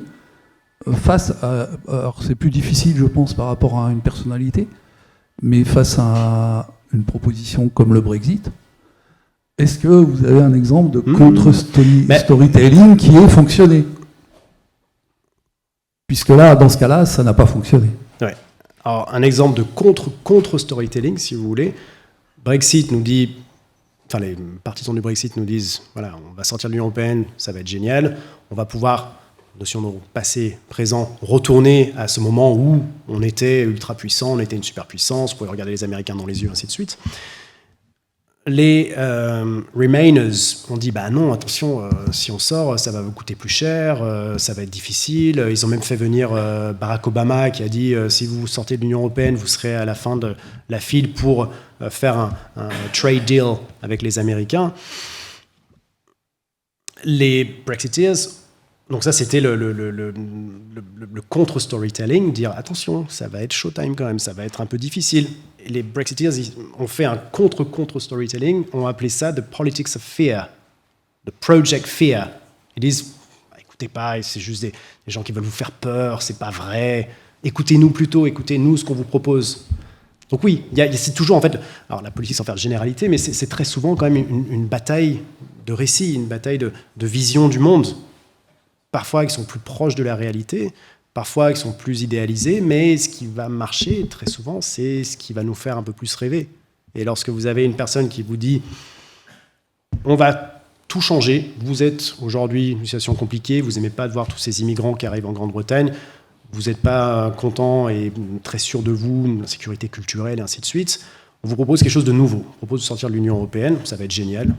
face à... Alors c'est plus difficile, je pense, par rapport à une personnalité, mais face à une proposition comme le Brexit, est-ce que vous avez un exemple de contre-storytelling qui ait fonctionné? Puisque là, dans ce cas-là, ça n'a pas fonctionné. Ouais. Alors, un exemple de contre-storytelling, si vous voulez. Brexit nous dit... les partisans du Brexit nous disent, voilà, on va sortir de l'Union européenne, ça va être génial. On va pouvoir, notion de passé, présent, retourner à ce moment où on était ultra puissant, on était une superpuissance, on pouvait regarder les Américains dans les yeux, ainsi de suite. Les Remainers ont dit non, attention, si on sort, ça va vous coûter plus cher, ça va être difficile. Ils ont même fait venir Barack Obama qui a dit si vous sortez de l'Union européenne, vous serez à la fin de la file pour faire un trade deal avec les Américains. Les Brexiteers, donc ça c'était le contre-storytelling, dire attention, ça va être showtime quand même, ça va être un peu difficile. Et les Brexiteers ont fait un contre-storytelling, ont appelé ça the politics of fear, the project fear. Ils disent écoutez pas, c'est juste des gens qui veulent vous faire peur, c'est pas vrai. Écoutez-nous plutôt, écoutez-nous ce qu'on vous propose. Donc oui, c'est toujours en fait, alors la politique sans faire de généralité, mais c'est très souvent quand même une bataille de récit, une bataille de vision du monde. Parfois, ils sont plus proches de la réalité, parfois, ils sont plus idéalisés, mais ce qui va marcher, très souvent, c'est ce qui va nous faire un peu plus rêver. Et lorsque vous avez une personne qui vous dit « on va tout changer, vous êtes aujourd'hui une situation compliquée, vous n'aimez pas de voir tous ces immigrants qui arrivent en Grande-Bretagne, vous n'êtes pas content et très sûr de vous, la sécurité culturelle et ainsi de suite, on vous propose quelque chose de nouveau. On propose de sortir de l'Union européenne, ça va être génial.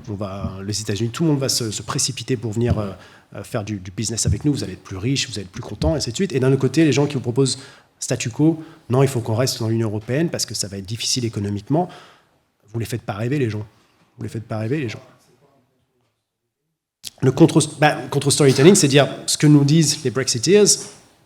Les États-Unis, tout le monde va se précipiter pour venir faire du business avec nous, vous allez être plus riches, vous allez être plus contents, et ainsi de suite. Et d'un autre côté, les gens qui vous proposent statu quo, non, il faut qu'on reste dans l'Union européenne parce que ça va être difficile économiquement. Vous les faites pas rêver, les gens. Vous les faites pas rêver, les gens. Le contre-storytelling, c'est dire ce que nous disent les Brexiteers,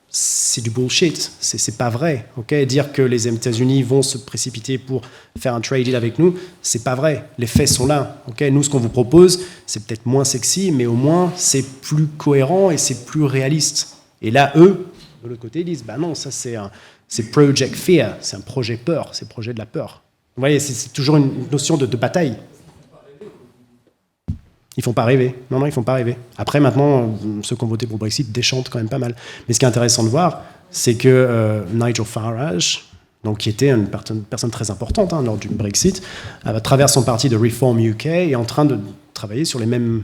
c'est du bullshit, c'est pas vrai. Okay, dire que les États-Unis vont se précipiter pour faire un trade deal avec nous, c'est pas vrai. Les faits sont là. Okay, nous, ce qu'on vous propose, c'est peut-être moins sexy, mais au moins c'est plus cohérent et c'est plus réaliste. Et là, eux, de l'autre côté, ils disent bah non, ça c'est Project Fear, c'est un projet peur, c'est le projet de la peur. Vous voyez, c'est toujours une notion de bataille. Ils font pas rêver. Non, ils font pas rêver. Après, maintenant, ceux qui ont voté pour le Brexit déchantent quand même pas mal. Mais ce qui est intéressant de voir, c'est que Nigel Farage, donc, qui était une personne très importante lors du Brexit, à travers son parti de Reform UK, est en train de travailler sur les mêmes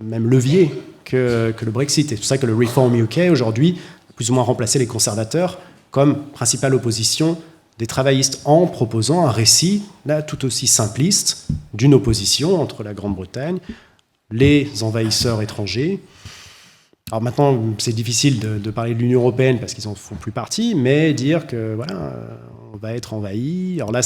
leviers que le Brexit. Et c'est pour ça que le Reform UK, aujourd'hui, a plus ou moins remplacé les conservateurs comme principale opposition des travaillistes en proposant un récit là, tout aussi simpliste d'une opposition entre la Grande-Bretagne, les envahisseurs étrangers. Alors maintenant, c'est difficile de parler de l'Union européenne parce qu'ils n'en font plus partie, mais dire que voilà, on va être envahi. Alors là,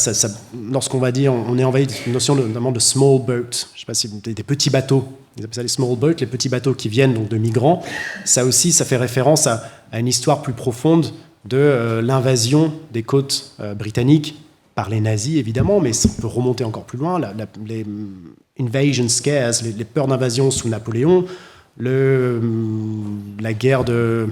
lorsqu'on va dire on est envahi, une notion notamment de small boat, je ne sais pas si des petits bateaux, ils appellent ça les small boats, les petits bateaux qui viennent donc de migrants. Ça aussi, ça fait référence à une histoire plus profonde de l'invasion des côtes britanniques par les nazis, évidemment, mais ça peut remonter encore plus loin. Les invasion scares, les peurs d'invasion sous Napoléon, la guerre de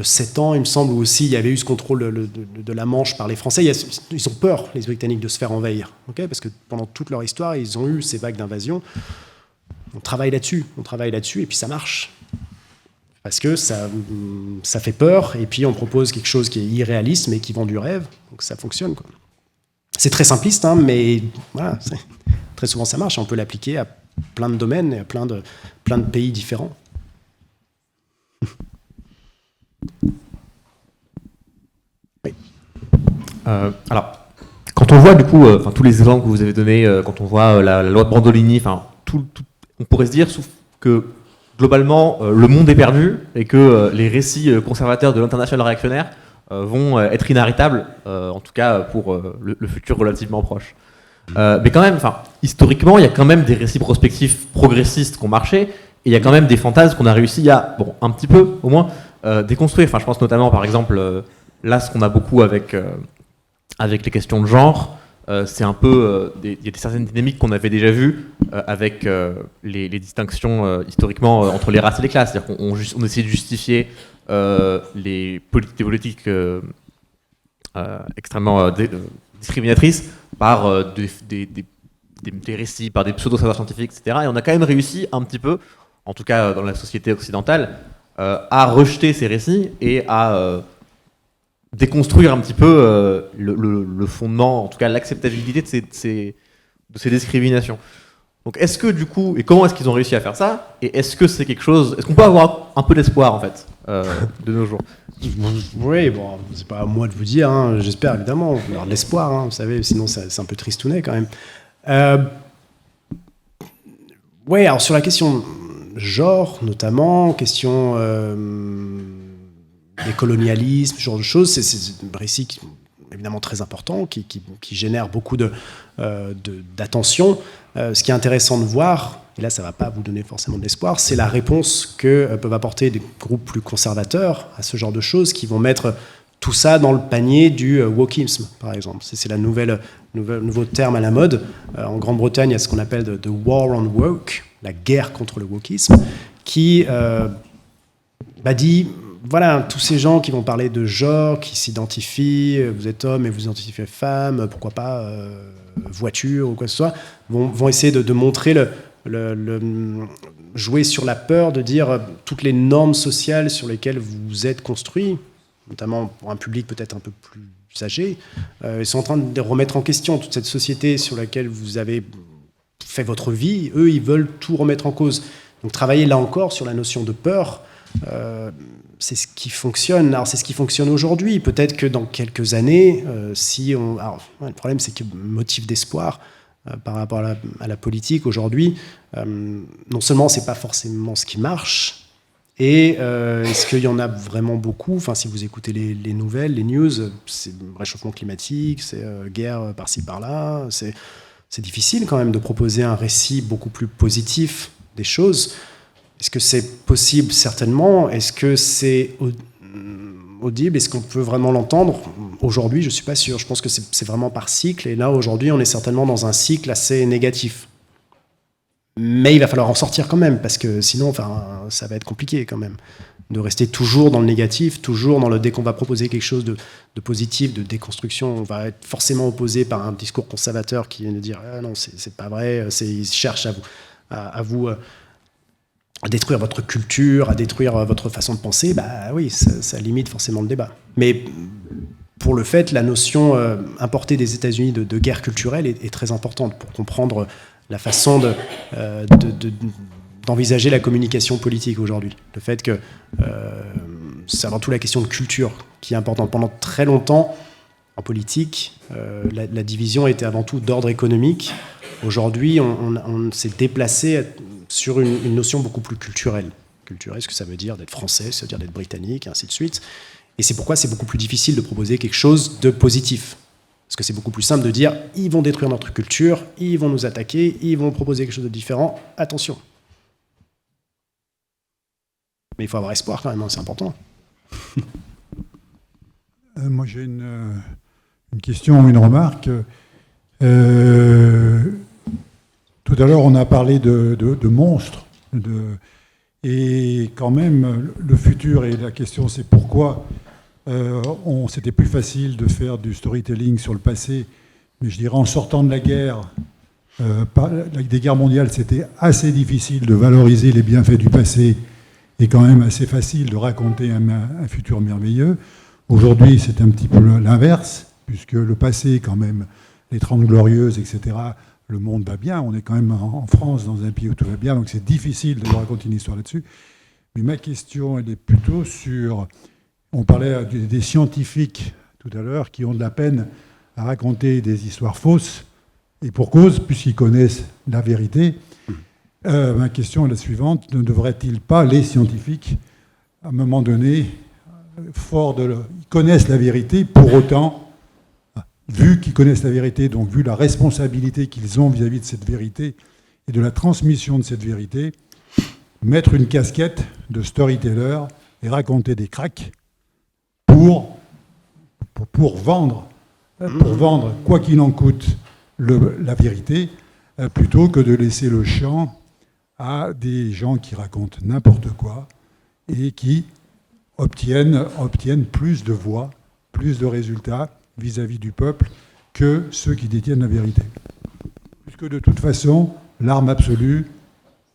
7 ans, il me semble, où aussi il y avait eu ce contrôle de la Manche par les Français. Ils ont peur, les Britanniques, de se faire envahir, okay, parce que pendant toute leur histoire, ils ont eu ces vagues d'invasion. On travaille là-dessus, et puis ça marche. Parce que ça fait peur, et puis on propose quelque chose qui est irréaliste, mais qui vend du rêve, donc ça fonctionne, quoi. C'est très simpliste, mais voilà, très souvent ça marche. On peut l'appliquer à plein de domaines et à plein de pays différents. Oui. Alors, quand on voit du coup, tous les exemples que vous avez donnés, quand on voit la loi de Brandolini, on pourrait se dire que globalement le monde est perdu et que les récits conservateurs de l'international réactionnaire vont être inarrêtables, en tout cas pour le futur relativement proche. Mais quand même, historiquement, il y a quand même des récits prospectifs progressistes qui ont marché, et il y a quand même des fantasmes qu'on a réussi à, un petit peu au moins, déconstruire. Je pense notamment, par exemple, là, ce qu'on a beaucoup avec les questions de genre, c'est un peu, il y a certaines dynamiques qu'on avait déjà vues avec les distinctions historiquement entre les races et les classes. C'est-à-dire qu'on essaie de justifier des politiques extrêmement discriminatrices par des récits, par des pseudo-savoirs scientifiques, etc. Et on a quand même réussi un petit peu, en tout cas dans la société occidentale, à rejeter ces récits et à déconstruire un petit peu le fondement, en tout cas l'acceptabilité de ces discriminations. Donc est-ce que du coup, et comment est-ce qu'ils ont réussi à faire ça, et est-ce que c'est quelque chose, est-ce qu'on peut avoir un peu d'espoir en fait de nos jours? Oui, bon, c'est pas à moi de vous dire, j'espère évidemment, on va avoir de l'espoir, vous savez, sinon c'est un peu tristounet quand même. Oui, alors sur la question genre notamment, question des colonialismes, ce genre de choses, c'est un récit évidemment très important, qui génère beaucoup d'attention. Ce qui est intéressant de voir, et là ça ne va pas vous donner forcément de l'espoir, c'est la réponse que peuvent apporter des groupes plus conservateurs à ce genre de choses, qui vont mettre tout ça dans le panier du wokisme, par exemple. C'est le nouveau terme à la mode. En Grande-Bretagne, il y a ce qu'on appelle the war on woke, la guerre contre le wokisme, qui dit voilà, tous ces gens qui vont parler de genre, qui s'identifient, vous êtes homme et vous identifiez femme, pourquoi pas voiture ou quoi que ce soit, vont essayer de montrer jouer sur la peur, de dire toutes les normes sociales sur lesquelles vous êtes construit, notamment pour un public peut-être un peu plus âgé. Ils sont en train de remettre en question toute cette société sur laquelle vous avez fait votre vie. Eux, ils veulent tout remettre en cause. Donc travailler là encore sur la notion de peur, c'est ce qui fonctionne. Alors c'est ce qui fonctionne aujourd'hui. Peut-être que dans quelques années, le problème c'est que motif d'espoir par rapport à la politique aujourd'hui, non seulement c'est pas forcément ce qui marche, et est-ce qu'il y en a vraiment beaucoup? Enfin, si vous écoutez les nouvelles, les news, c'est réchauffement climatique, c'est guerre par-ci par-là. C'est difficile quand même de proposer un récit beaucoup plus positif des choses. Est-ce que c'est possible? Certainement. Est-ce que c'est audible? Est-ce qu'on peut vraiment l'entendre? Aujourd'hui, je ne suis pas sûr. Je pense que c'est vraiment par cycle. Et là, aujourd'hui, on est certainement dans un cycle assez négatif. Mais il va falloir en sortir quand même, parce que sinon, ça va être compliqué quand même. De rester toujours dans le négatif, toujours dans dès qu'on va proposer quelque chose de positif, de déconstruction, on va être forcément opposé par un discours conservateur qui vient de dire ah non, c'est pas vrai, ils cherchent à détruire votre culture, à détruire votre façon de penser. Bah oui, ça limite forcément le débat. Mais pour le fait, la notion importée des États-Unis de guerre culturelle est très importante pour comprendre la façon d'envisager la communication politique aujourd'hui. Le fait que c'est avant tout la question de culture qui est importante. Pendant très longtemps, en politique, la division était avant tout d'ordre économique. Aujourd'hui, on s'est déplacé sur une notion beaucoup plus culturelle. Culturelle, ce que ça veut dire d'être français, ça veut dire d'être britannique, et ainsi de suite. Et c'est pourquoi c'est beaucoup plus difficile de proposer quelque chose de positif. Parce que c'est beaucoup plus simple de dire « ils vont détruire notre culture, ils vont nous attaquer, ils vont proposer quelque chose de différent, attention ». Mais il faut avoir espoir quand même, c'est important. Moi j'ai une question, une remarque. Tout à l'heure on a parlé de monstres. Et quand même, le futur, et la question c'est pourquoi c'était plus facile de faire du storytelling sur le passé, mais je dirais en sortant de la guerre, des guerres mondiales, c'était assez difficile de valoriser les bienfaits du passé et quand même assez facile de raconter un futur merveilleux. Aujourd'hui, c'est un petit peu l'inverse, puisque le passé, quand même, les 30 Glorieuses, etc., le monde va bien. On est quand même en France, dans un pays où tout va bien, donc c'est difficile de raconter une histoire là-dessus. Mais ma question, elle est plutôt sur... On parlait des scientifiques tout à l'heure qui ont de la peine à raconter des histoires fausses, et pour cause, puisqu'ils connaissent la vérité. Ma question est la suivante: ne devraient-ils pas, les scientifiques, à un moment donné, ils connaissent la vérité, pour autant, vu qu'ils connaissent la vérité, donc vu la responsabilité qu'ils ont vis-à-vis de cette vérité et de la transmission de cette vérité, mettre une casquette de storyteller et raconter des cracks pour vendre, quoi qu'il en coûte, la vérité, plutôt que de laisser le champ à des gens qui racontent n'importe quoi et qui obtiennent plus de voix, plus de résultats vis-à-vis du peuple que ceux qui détiennent la vérité. Puisque de toute façon, l'arme absolue,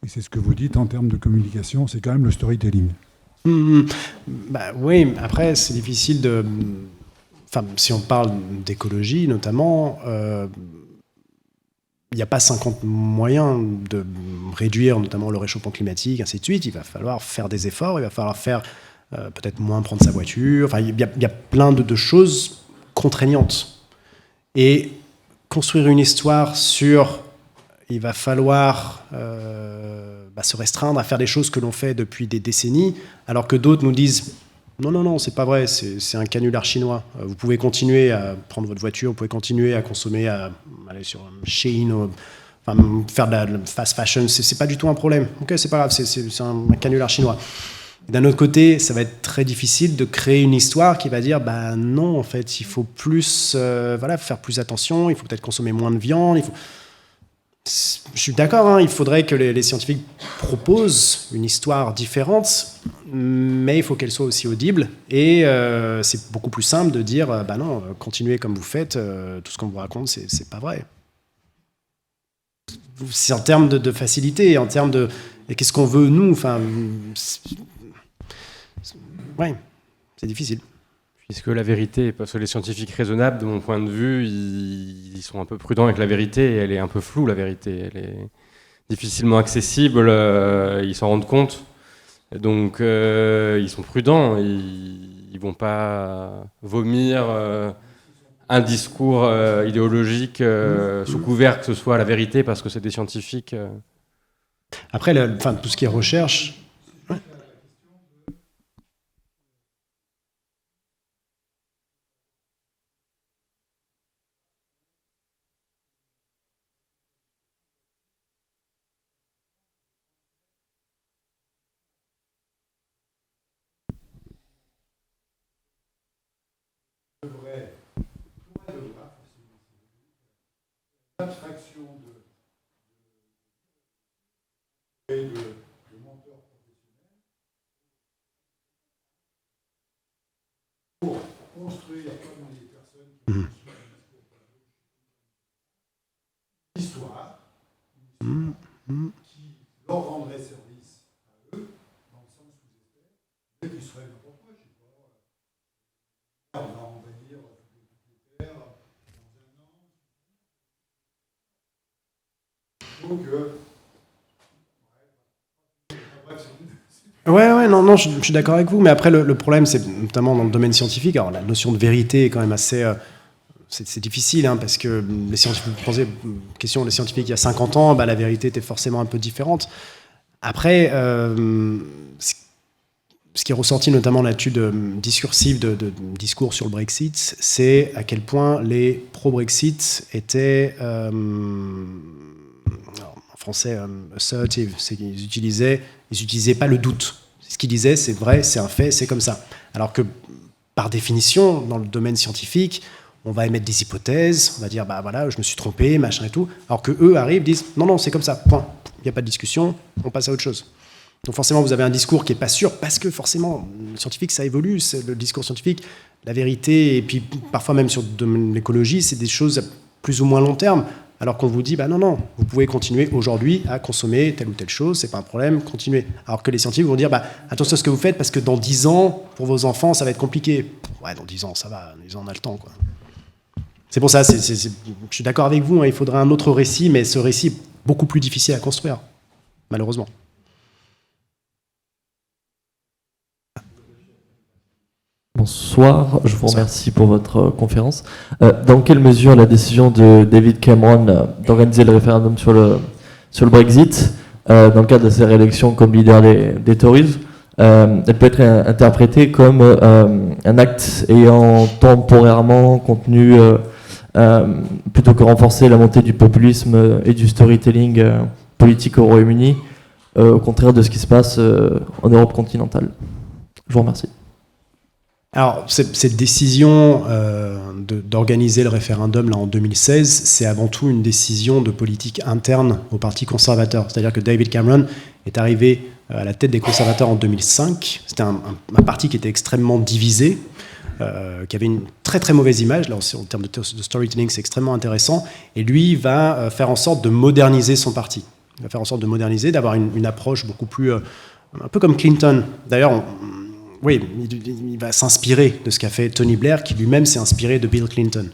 et c'est ce que vous dites en termes de communication, c'est quand même le storytelling. Oui, après, c'est difficile de... Enfin, si on parle d'écologie, notamment, il n'y a pas 50 moyens de réduire, notamment le réchauffement climatique, ainsi de suite. Il va falloir faire des efforts, il va falloir faire peut-être moins prendre sa voiture. Enfin, il y a plein de choses contraignantes. Et construire une histoire sur... Il va falloir se restreindre à faire des choses que l'on fait depuis des décennies, alors que d'autres nous disent non, c'est pas vrai, c'est un canular chinois. Vous pouvez continuer à prendre votre voiture, vous pouvez continuer à consommer, à aller sur Shein, faire de la fast fashion, c'est pas du tout un problème. Ok, c'est pas grave, c'est un canular chinois. D'un autre côté, ça va être très difficile de créer une histoire qui va dire non, en fait, il faut plus, faire plus attention, il faut peut-être consommer moins de viande, Je suis d'accord, il faudrait que les scientifiques proposent une histoire différente, mais il faut qu'elle soit aussi audible. Et c'est beaucoup plus simple de dire bah non, continuez comme vous faites, tout ce qu'on vous raconte, c'est pas vrai. C'est en termes de facilité, en termes de et qu'est-ce qu'on veut nous. Enfin, ouais, c'est difficile. Puisque la vérité, parce que les scientifiques raisonnables, de mon point de vue, ils sont un peu prudents avec la vérité, et elle est un peu floue, la vérité. Elle est difficilement accessible, ils s'en rendent compte. Donc, ils sont prudents, ils vont pas vomir un discours idéologique sous couvert que ce soit la vérité, parce que c'est des scientifiques. Après, tout ce qui est recherche... L'abstraction de menteurs professionnels pour construire comme les personnes qui l'histoire qui leur rendrait service à eux, dans le sens où ils étaient, mais qui serait n'importe quoi, je sais pas. On va envahir toutes les terres dans un an. Donc, Ouais, non, je suis d'accord avec vous, mais après, le problème, c'est notamment dans le domaine scientifique, alors la notion de vérité est quand même assez... c'est difficile, hein, parce que les scientifiques, vous posez question des scientifiques il y a 50 ans, bah, la vérité était forcément un peu différente. Après, ce qui est ressorti notamment dans l'étude discursive de discours sur le Brexit, c'est à quel point les pro-Brexit étaient... en français, assertive, c'est qu'ils utilisaient pas le doute. Ce qu'ils disaient, c'est vrai, c'est un fait, c'est comme ça. Alors que, par définition, dans le domaine scientifique, on va émettre des hypothèses, on va dire, bah voilà, je me suis trompé, machin et tout. Alors que eux arrivent, disent, non, c'est comme ça, point. Il n'y a pas de discussion, on passe à autre chose. Donc forcément, vous avez un discours qui n'est pas sûr, parce que forcément, le scientifique, ça évolue, c'est le discours scientifique, la vérité, et puis parfois même sur l'écologie, c'est des choses à plus ou moins long terme. Alors qu'on vous dit, bah non, vous pouvez continuer aujourd'hui à consommer telle ou telle chose, c'est pas un problème, continuez. Alors que les scientifiques vont dire, bah attention à ce que vous faites, parce que dans 10 ans, pour vos enfants, ça va être compliqué. Ouais, dans 10 ans, ça va, dans 10 ans, on a le temps, quoi. C'est pour ça, je suis d'accord avec vous, hein, il faudrait un autre récit, mais ce récit est beaucoup plus difficile à construire, malheureusement. Bonsoir, je vous remercie pour votre conférence. Dans quelle mesure la décision de David Cameron d'organiser le référendum sur le Brexit, dans le cadre de sa réélection comme leader des Tories, elle peut être interprétée comme un acte ayant temporairement contenu, plutôt que renforcer la montée du populisme et du storytelling politique au Royaume-Uni, au contraire de ce qui se passe en Europe continentale. Je vous remercie. Alors, cette décision d'organiser le référendum là, en 2016, c'est avant tout une décision de politique interne au Parti conservateur. C'est-à-dire que David Cameron est arrivé à la tête des conservateurs en 2005. C'était un parti qui était extrêmement divisé, qui avait une très très mauvaise image. Là aussi, en termes de storytelling, c'est extrêmement intéressant. Et lui va faire en sorte de moderniser son parti. Il va faire en sorte de moderniser, d'avoir une approche beaucoup plus... un peu comme Clinton. D'ailleurs, oui, il va s'inspirer de ce qu'a fait Tony Blair, qui lui-même s'est inspiré de Bill Clinton.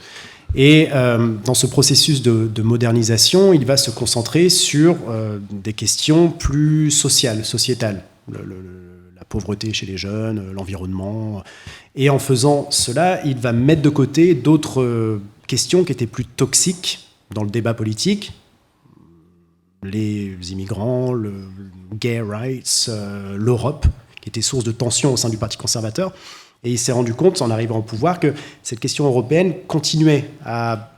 Et dans ce processus de modernisation, il va se concentrer sur des questions plus sociétales. La pauvreté chez les jeunes, l'environnement. Et en faisant cela, il va mettre de côté d'autres questions qui étaient plus toxiques dans le débat politique. Les immigrants, le gay rights, l'Europe, qui était source de tension au sein du Parti conservateur. Et il s'est rendu compte, en arrivant au pouvoir, que cette question européenne continuait à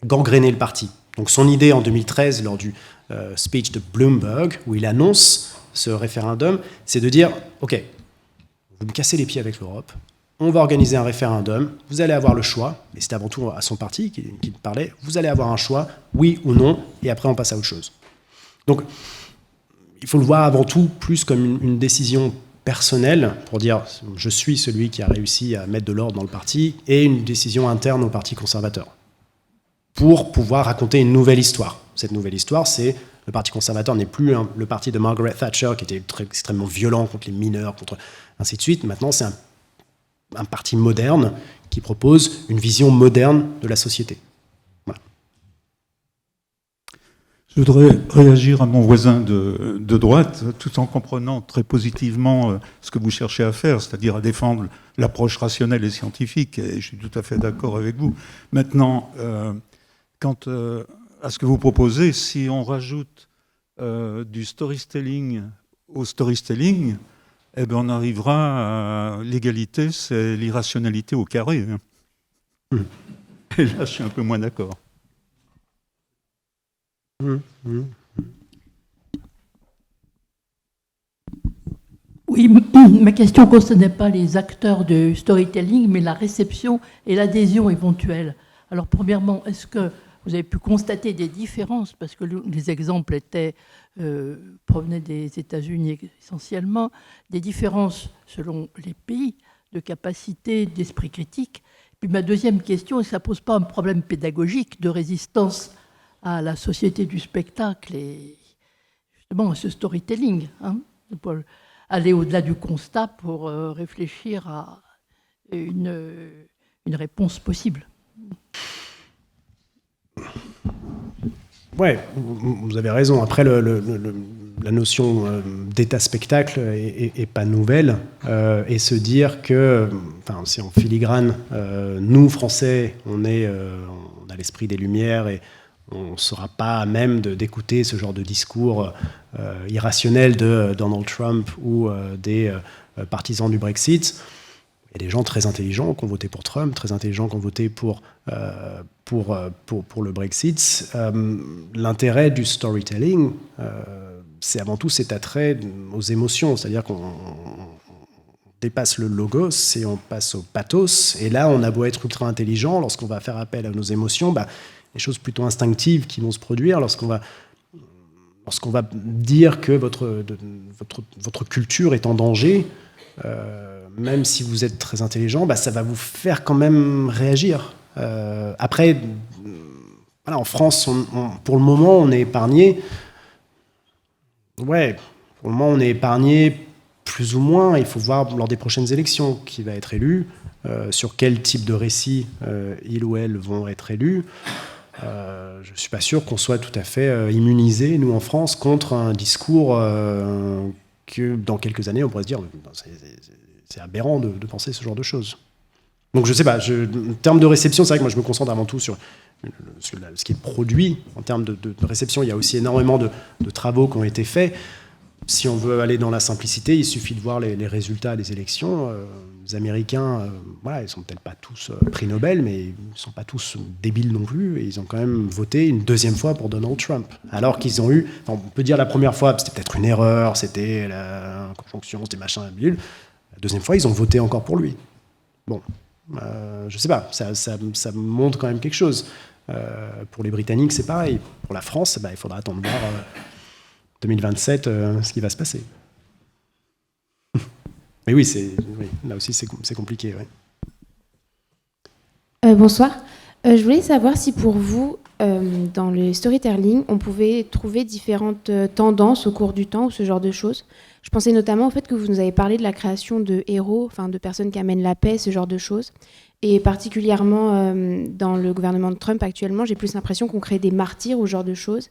gangréner le parti. Donc son idée en 2013, lors du speech de Bloomberg, où il annonce ce référendum, c'est de dire, OK, vous me cassez les pieds avec l'Europe, on va organiser un référendum, vous allez avoir le choix, et c'était avant tout à son parti qu'il parlait, vous allez avoir un choix, oui ou non, et après on passe à autre chose. Donc, il faut le voir avant tout plus comme une décision personnelle, pour dire je suis celui qui a réussi à mettre de l'ordre dans le parti, et une décision interne au Parti conservateur, pour pouvoir raconter une nouvelle histoire. Cette nouvelle histoire, c'est le Parti conservateur n'est plus le parti de Margaret Thatcher, qui était extrêmement violent contre les mineurs, contre ainsi de suite. Maintenant, c'est un parti moderne qui propose une vision moderne de la société. Voilà. Je voudrais réagir à mon voisin de droite, tout en comprenant très positivement ce que vous cherchez à faire, c'est-à-dire à défendre l'approche rationnelle et scientifique, et je suis tout à fait d'accord avec vous. Maintenant, quant à ce que vous proposez, si on rajoute du storytelling au storytelling, eh ben on arrivera à l'égalité, c'est l'irrationalité au carré. Et là, je suis un peu moins d'accord. Oui, ma question ne concernait pas les acteurs de storytelling, mais la réception et l'adhésion éventuelle. Alors, premièrement, est-ce que vous avez pu constater des différences, parce que les exemples provenaient des États-Unis essentiellement, des différences selon les pays de capacité d'esprit critique. Puis ma deuxième question, est-ce que ça ne pose pas un problème pédagogique de résistance à la société du spectacle et justement à ce storytelling, pour aller au-delà du constat pour réfléchir à une réponse possible? Ouais, vous avez raison. Après, la notion d'état-spectacle est pas nouvelle. Et se dire que, si en filigrane, nous, Français, on a l'esprit des Lumières et on ne sera pas à même d'écouter ce genre de discours irrationnel de Donald Trump ou des partisans du Brexit. Il y a des gens très intelligents qui ont voté pour Trump, très intelligents qui ont voté pour le Brexit. L'intérêt du storytelling, c'est avant tout cet attrait aux émotions, c'est-à-dire qu'on dépasse le logos et on passe au pathos. Et là, on a beau être ultra intelligent, lorsqu'on va faire appel à nos émotions, des choses plutôt instinctives qui vont se produire, lorsqu'on va dire que votre culture est en danger, même si vous êtes très intelligent, ça va vous faire quand même réagir. Après, voilà, en France, pour le moment, on est épargné. Ouais, pour le moment, on est épargné plus ou moins. Il faut voir lors des prochaines élections qui va être élu, sur quel type de récit ils ou elles vont être élus. Je ne suis pas sûr qu'on soit tout à fait immunisé, nous en France, contre un discours que dans quelques années, on pourrait se dire c'est aberrant de penser ce genre de choses. Donc je ne sais pas, en termes de réception, c'est vrai que moi je me concentre avant tout sur ce qui est produit. En termes de réception, il y a aussi énormément de travaux qui ont été faits. Si on veut aller dans la simplicité, il suffit de voir les résultats des élections. Les Américains, ils ne sont peut-être pas tous prix Nobel, mais ils ne sont pas tous débiles non plus. Et ils ont quand même voté une deuxième fois pour Donald Trump. Alors qu'ils ont eu, on peut dire la première fois, c'était peut-être une erreur, c'était la conjonction, c'était machin, bulle. La deuxième fois, ils ont voté encore pour lui. Bon, je ne sais pas, ça montre quand même quelque chose. Pour les Britanniques, c'est pareil. Pour la France, il faudra attendre voir 2027 ce qui va se passer. Mais oui, là aussi c'est compliqué. Ouais. Bonsoir. Je voulais savoir si pour vous, dans le storytelling, on pouvait trouver différentes tendances au cours du temps ou ce genre de choses. Je pensais notamment au fait que vous nous avez parlé de la création de héros, de personnes qui amènent la paix, ce genre de choses. Et particulièrement dans le gouvernement de Trump actuellement, j'ai plus l'impression qu'on crée des martyrs ou ce genre de choses.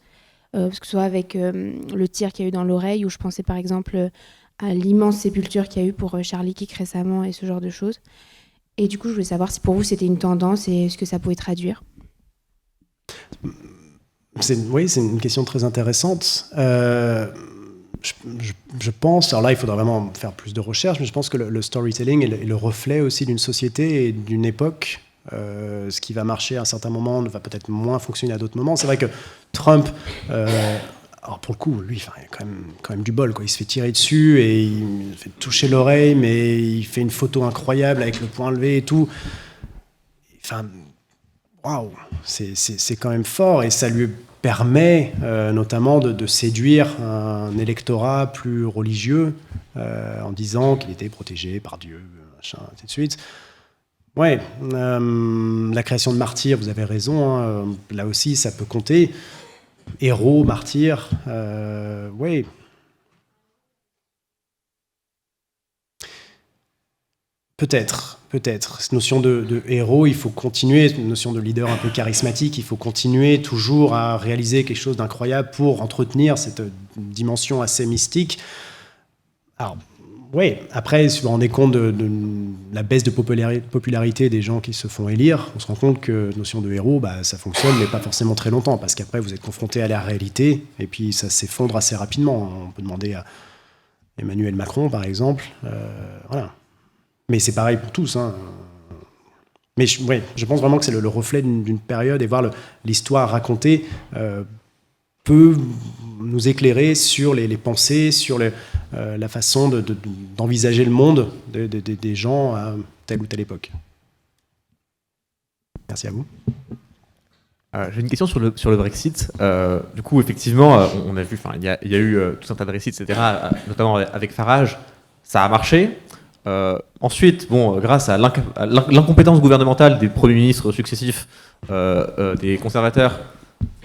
Que ce soit avec le tir qu'il y a eu dans l'oreille, ou je pensais par exemple à l'immense sépulture qu'il y a eu pour Charlie Kirk récemment et ce genre de choses. Et du coup, je voulais savoir si pour vous c'était une tendance et ce que ça pouvait traduire. Oui, c'est une question très intéressante. Je pense, alors là il faudra vraiment faire plus de recherches, mais je pense que le storytelling est le reflet aussi d'une société et d'une époque. Ce qui va marcher à un certain moment ne va peut-être moins fonctionner à d'autres moments. C'est vrai que Trump, alors pour le coup, lui, il y a quand même du bol, quoi. Il se fait tirer dessus et il fait toucher l'oreille, mais il fait une photo incroyable avec le poing levé et tout. Waouh, c'est quand même fort et ça lui permet notamment de séduire un électorat plus religieux en disant qu'il était protégé par Dieu, machin, ainsi de suite. Ouais, la création de martyrs, vous avez raison, hein, là aussi ça peut compter. Héros, martyrs, ouais. Peut-être. Cette notion de héros, il faut continuer, une notion de leader un peu charismatique, il faut continuer toujours à réaliser quelque chose d'incroyable pour entretenir cette dimension assez mystique. Alors, oui, après, si vous vous rendez compte de la baisse de popularité des gens qui se font élire, on se rend compte que la notion de héros, ça fonctionne, mais pas forcément très longtemps, parce qu'après, vous êtes confronté à la réalité, et puis ça s'effondre assez rapidement. On peut demander à Emmanuel Macron, par exemple. Voilà. Mais c'est pareil pour tous. Hein. Mais je pense vraiment que c'est le reflet d'une période, et voir l'histoire racontée peut nous éclairer sur les pensées, sur la façon d'envisager le monde des gens à telle ou telle époque. Merci à vous. J'ai une question sur le Brexit. Du coup, effectivement, on a vu, il y a eu tout un tas de récits, etc., notamment avec Farage. Ça a marché. Ensuite, grâce à l'incompétence gouvernementale des premiers ministres successifs des conservateurs,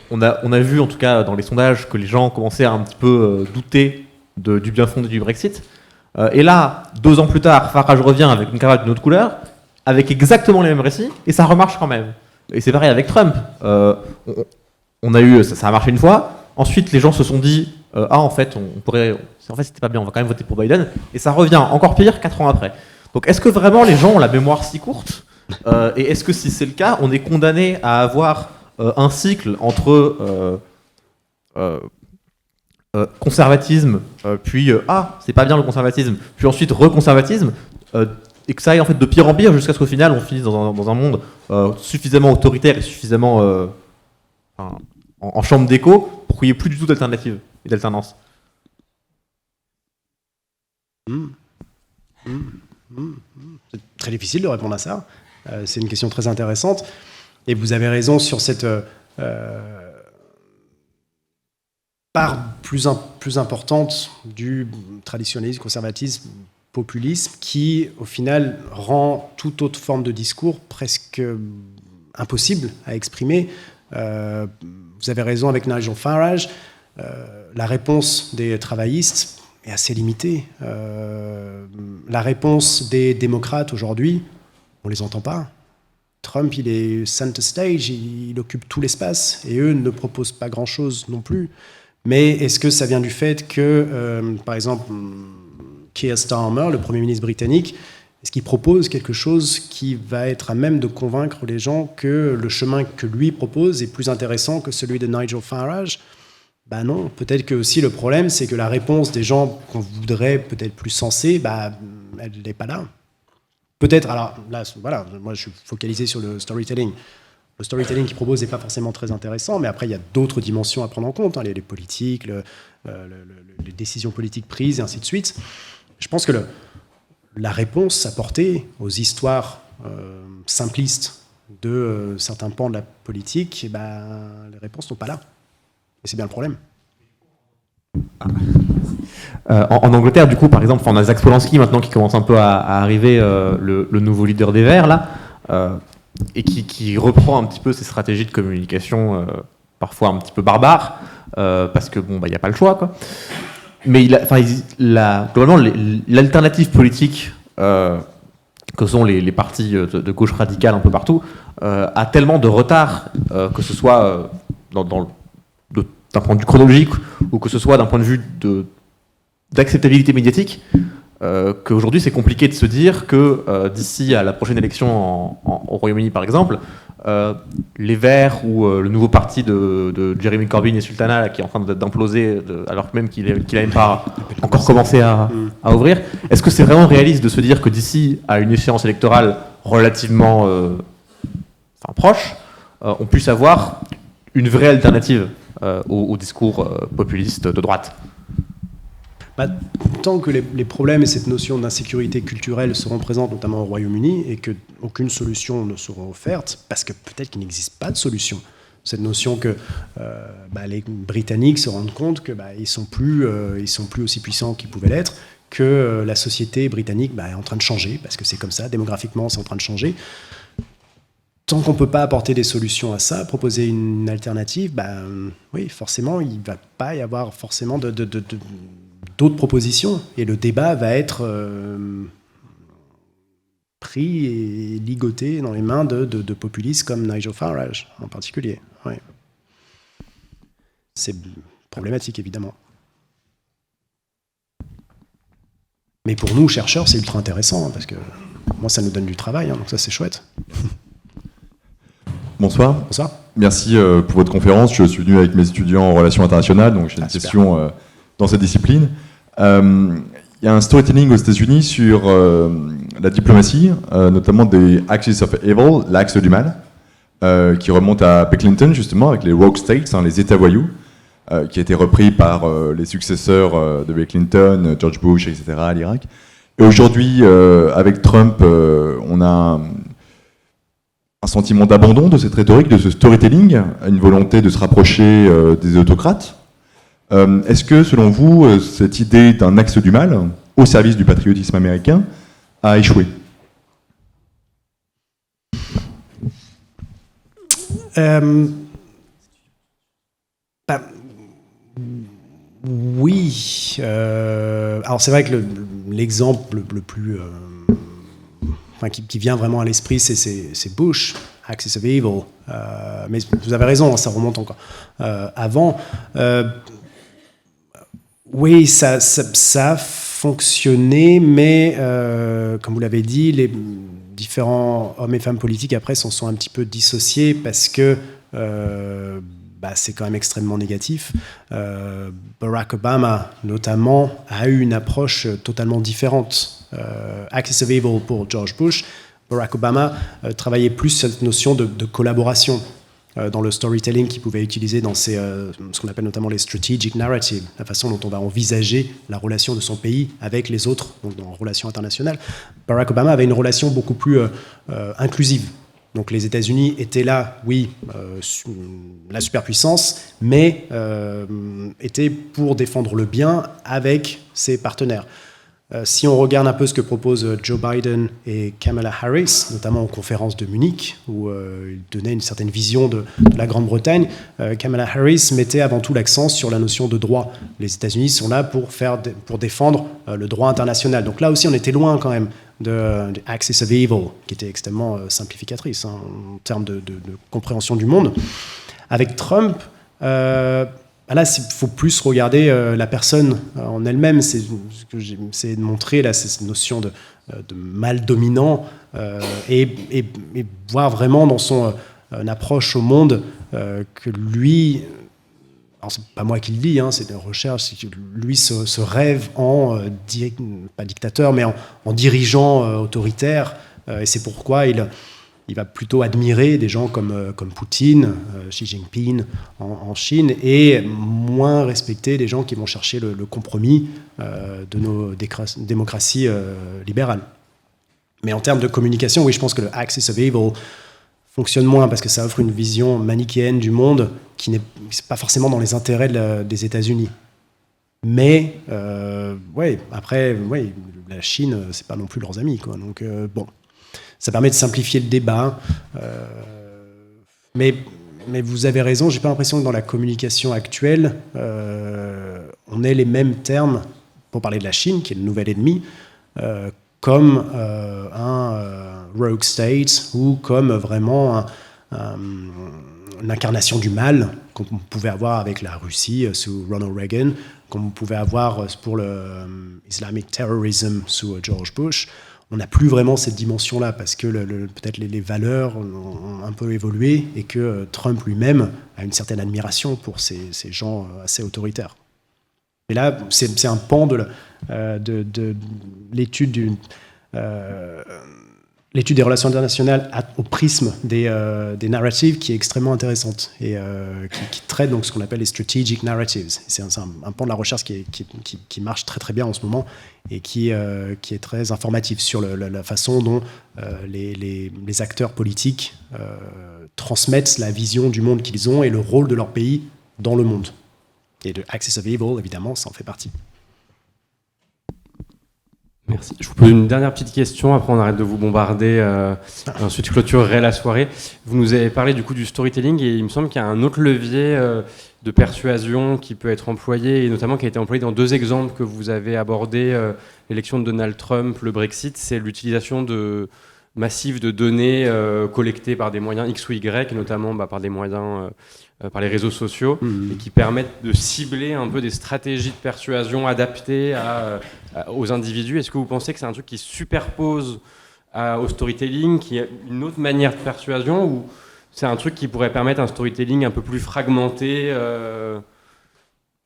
on a vu, en tout cas dans les sondages, que les gens commençaient à un petit peu douter du bien fondé du Brexit. Et là, 2 ans plus tard, Farage revient avec une cravate d'une autre couleur, avec exactement les mêmes récits, et ça remarche quand même. Et c'est pareil avec Trump. On a eu, ça a marché une fois. Ensuite, les gens se sont dit, en fait, c'était pas bien, on va quand même voter pour Biden. Et ça revient encore pire 4 ans après. Donc, est-ce que vraiment les gens ont la mémoire si courte et est-ce que si c'est le cas, on est condamné à avoir un cycle entre conservatisme, puis c'est pas bien le conservatisme, puis ensuite reconservatisme, et que ça aille en fait de pire en pire jusqu'à ce qu'au final on finisse dans un monde suffisamment autoritaire et suffisamment en chambre d'écho pour qu'il n'y ait plus du tout d'alternative et d'alternance. C'est très difficile de répondre à ça. C'est une question très intéressante. Et vous avez raison sur cette part plus importante du traditionnalisme, conservatisme, populisme, qui, au final, rend toute autre forme de discours presque impossible à exprimer. Vous avez raison avec Nigel Farage. La réponse des travaillistes est assez limitée. La réponse des démocrates aujourd'hui, on ne les entend pas. Trump, il est center stage, il occupe tout l'espace, et eux ne proposent pas grand-chose non plus. Mais est-ce que ça vient du fait que, par exemple, Keir Starmer, le Premier ministre britannique, est-ce qu'il propose quelque chose qui va être à même de convaincre les gens que le chemin que lui propose est plus intéressant que celui de Nigel Farage ? Ben non, peut-être que aussi le problème, c'est que la réponse des gens qu'on voudrait peut-être plus sensés, elle n'est pas là. Peut-être, alors là, voilà, moi je suis focalisé sur le storytelling. Le storytelling qu'il propose n'est pas forcément très intéressant, mais après il y a d'autres dimensions à prendre en compte, hein, les politiques, les décisions politiques prises, et ainsi de suite. Je pense que la réponse apportée aux histoires simplistes de certains pans de la politique, les réponses ne sont pas là. Et c'est bien le problème. En Angleterre, du coup, par exemple, on a Zach Polanski maintenant qui commence un peu à arriver, le nouveau leader des Verts, là, et qui reprend un petit peu ses stratégies de communication, parfois un petit peu barbares, parce que, il n'y a pas le choix, quoi. Mais globalement, l'alternative politique que sont les partis de gauche radicale un peu partout, a tellement de retard, que ce soit d'un point de vue chronologique ou que ce soit d'un point de vue d'acceptabilité médiatique, qu'aujourd'hui c'est compliqué de se dire que d'ici à la prochaine élection au Royaume-Uni par exemple, les Verts ou le nouveau parti de Jeremy Corbyn et Sultana là, qui est en train d'imploser alors même qu'il n'a même pas encore commencé à ouvrir, est-ce que c'est vraiment réaliste de se dire que d'ici à une échéance électorale relativement proche, on puisse avoir une vraie alternative au discours populiste de droite? Tant que les problèmes et cette notion d'insécurité culturelle seront présentes, notamment au Royaume-Uni, et qu'aucune solution ne sera offerte, parce que peut-être qu'il n'existe pas de solution. Cette notion que les Britanniques se rendent compte que ils sont plus aussi puissants qu'ils pouvaient l'être, que la société britannique est en train de changer, parce que c'est comme ça, démographiquement c'est en train de changer. Tant qu'on ne peut pas apporter des solutions à ça, proposer une alternative, oui, forcément, il ne va pas y avoir forcément d'autres propositions. Et le débat va être pris et ligoté dans les mains de populistes comme Nigel Farage, en particulier. Oui. C'est problématique, évidemment. Mais pour nous, chercheurs, c'est ultra intéressant, parce que moi, ça nous donne du travail, donc ça, c'est chouette. Bonsoir. Bonsoir. Merci pour votre conférence. Je suis venu avec mes étudiants en relations internationales, donc j'ai une question dans cette discipline. Il y a un storytelling aux États-Unis sur la diplomatie, notamment des Axis of Evil, l'axe du mal, qui remonte à Bill Clinton, justement, avec les Rogue States, les États voyous, qui a été repris par les successeurs de Bill Clinton, George Bush, etc., à l'Irak. Et aujourd'hui, avec Trump, on a un sentiment d'abandon de cette rhétorique, de ce storytelling, une volonté de se rapprocher des autocrates. Est-ce que, selon vous, cette idée d'un axe du mal, au service du patriotisme américain, a échoué ? Oui. Alors c'est vrai que l'exemple le plus... qui vient vraiment à l'esprit, c'est Bush, Axis of Evil. Mais vous avez raison, ça remonte encore avant. Oui, ça a fonctionné, mais comme vous l'avez dit, les différents hommes et femmes politiques après s'en sont un petit peu dissociés parce que c'est quand même extrêmement négatif. Barack Obama, notamment, a eu une approche totalement différente. Axis of Evil pour George Bush, Barack Obama travaillait plus cette notion de collaboration dans le storytelling qu'il pouvait utiliser dans ce qu'on appelle notamment les strategic narratives, la façon dont on va envisager la relation de son pays avec les autres, donc dans relations internationales. Barack Obama avait une relation beaucoup plus inclusive. Donc les États-Unis étaient là, oui, la superpuissance, mais étaient pour défendre le bien avec ses partenaires. Si on regarde un peu ce que proposent Joe Biden et Kamala Harris, notamment en conférence de Munich, où ils donnaient une certaine vision de la Grande-Bretagne, Kamala Harris mettait avant tout l'accent sur la notion de droit. Les États-Unis sont là pour défendre le droit international. Donc là aussi, on était loin quand même de Axis of Evil, qui était extrêmement simplificatrice en termes de compréhension du monde. Avec Trump, là, il faut plus regarder la personne en elle-même. C'est ce que j'ai essayé de montrer, là, c'est cette notion de mal dominant et voir vraiment dans son approche au monde que lui... Alors, c'est pas moi qui le dis, c'est des recherches, c'est que lui se rêve en, pas dictateur, mais en dirigeant autoritaire. Et c'est pourquoi il va plutôt admirer des gens comme Poutine, Xi Jinping en Chine, et moins respecter des gens qui vont chercher le compromis de nos démocraties libérales. Mais en termes de communication, oui, je pense que le Axis of Evil fonctionne moins parce que ça offre une vision manichéenne du monde qui n'est pas forcément dans les intérêts des États-Unis. Mais, après, la Chine, c'est pas non plus leurs amis, quoi. Donc, bon. Ça permet de simplifier le débat. Mais vous avez raison, j'ai pas l'impression que dans la communication actuelle, on ait les mêmes termes pour parler de la Chine, qui est le nouvel ennemi, comme un rogue state ou comme vraiment une incarnation du mal, comme on pouvait avoir avec la Russie sous Ronald Reagan, comme on pouvait avoir pour le Islamic terrorism sous George Bush. On n'a plus vraiment cette dimension-là parce que peut-être les valeurs ont un peu évolué et que Trump lui-même a une certaine admiration pour ces gens assez autoritaires. Et là, c'est un pan de l'étude l'étude des relations internationales au prisme des narratives qui est extrêmement intéressante et qui traite donc ce qu'on appelle les strategic narratives. C'est un pan de la recherche qui marche très très bien en ce moment et qui est très informatif sur la façon dont les acteurs politiques transmettent la vision du monde qu'ils ont et le rôle de leur pays dans le monde. Et le Axis of Evil, évidemment, ça en fait partie. Merci. Je vous pose une dernière petite question, après on arrête de vous bombarder, ensuite je clôturerai la soirée. Vous nous avez parlé du coup du storytelling et il me semble qu'il y a un autre levier de persuasion qui peut être employé, et notamment qui a été employé dans 2 exemples que vous avez abordés, l'élection de Donald Trump, le Brexit, c'est l'utilisation massive de données collectées par des moyens X ou Y, notamment par des moyens... par les réseaux sociaux, et qui permettent de cibler un peu des stratégies de persuasion adaptées aux individus. Est-ce que vous pensez que c'est un truc qui se superpose au storytelling, qui est une autre manière de persuasion, ou c'est un truc qui pourrait permettre un storytelling un peu plus fragmenté